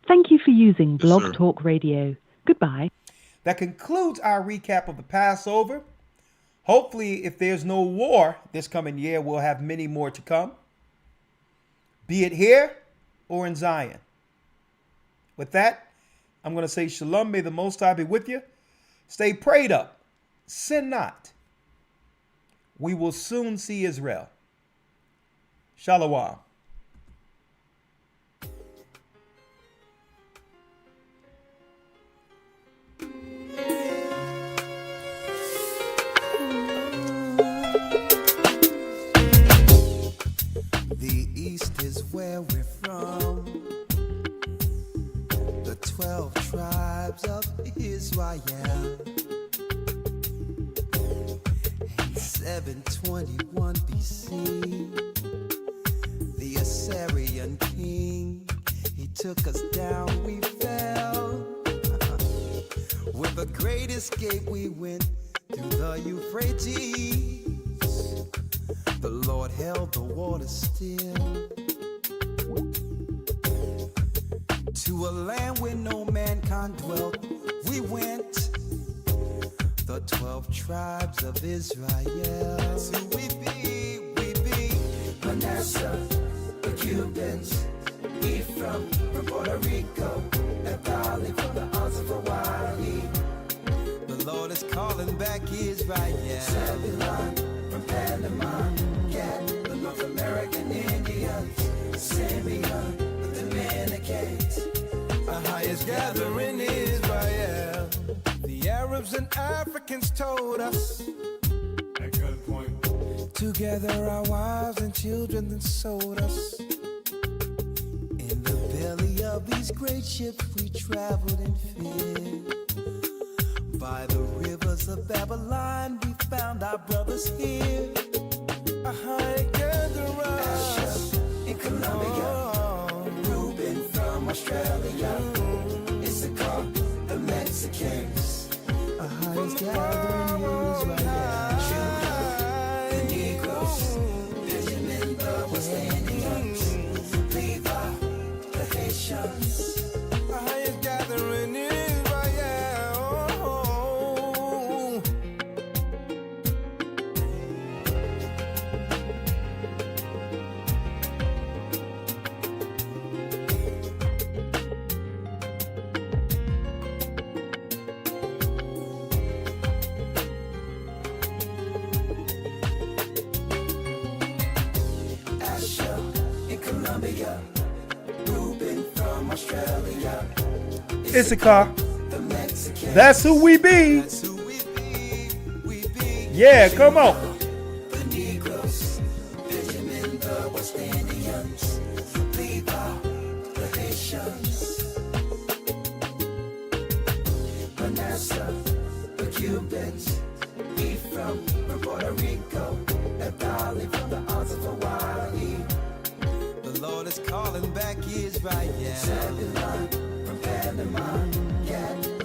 [SPEAKER 8] Thank you for using Blog Talk Radio. Goodbye.
[SPEAKER 1] That concludes our recap of the Passover. Hopefully, if there's no war this coming year, we'll have many more to come, be it here or in Zion. With that, I'm going to say shalom. May the Most High be with you. Stay prayed up. Sin not. We will soon see Israel. Shalom.
[SPEAKER 3] The east is where we're from. The 12 tribes of Israel. In 721 BC, the Assyrian king, he took us down, we fell. With a great escape, we went through the Euphrates. The Lord held the water still. To a land where no mankind dwelt, we went. The 12 tribes of Israel. So we be Manasseh, the Cubans, Ephraim from Puerto Rico, Naphtali from the Isles of Hawaii. The Lord is calling back Israel. Zebulun from Panama, Gad, the North American Indians, Simeon, the Dominicans. Our highest gathering Israel. The Arabs and Africans told us. At gunpoint. Together our wives and children then sold us. In the belly of these great ships we traveled in fear. By the rivers of Babylon we found our brothers here. A high gatherer. Asher in Colombia. Reuben from Australia. Issachar, the Mexicans. A highest gathering Israel. Judah, the Negroes. Benjamin, the West Indians. Levi, the Haitians. A highest gathering Israel.
[SPEAKER 1] Issachar. That's who we be. Yeah, come on.
[SPEAKER 3] The Negroes, Benjamin, the West Indians, Levi, the Haitians. Cubans, Ephraim from Puerto Rico, Naphtali from the isles of Hawaii. The Lord is calling back Israel. Zebulun from Panama, Gad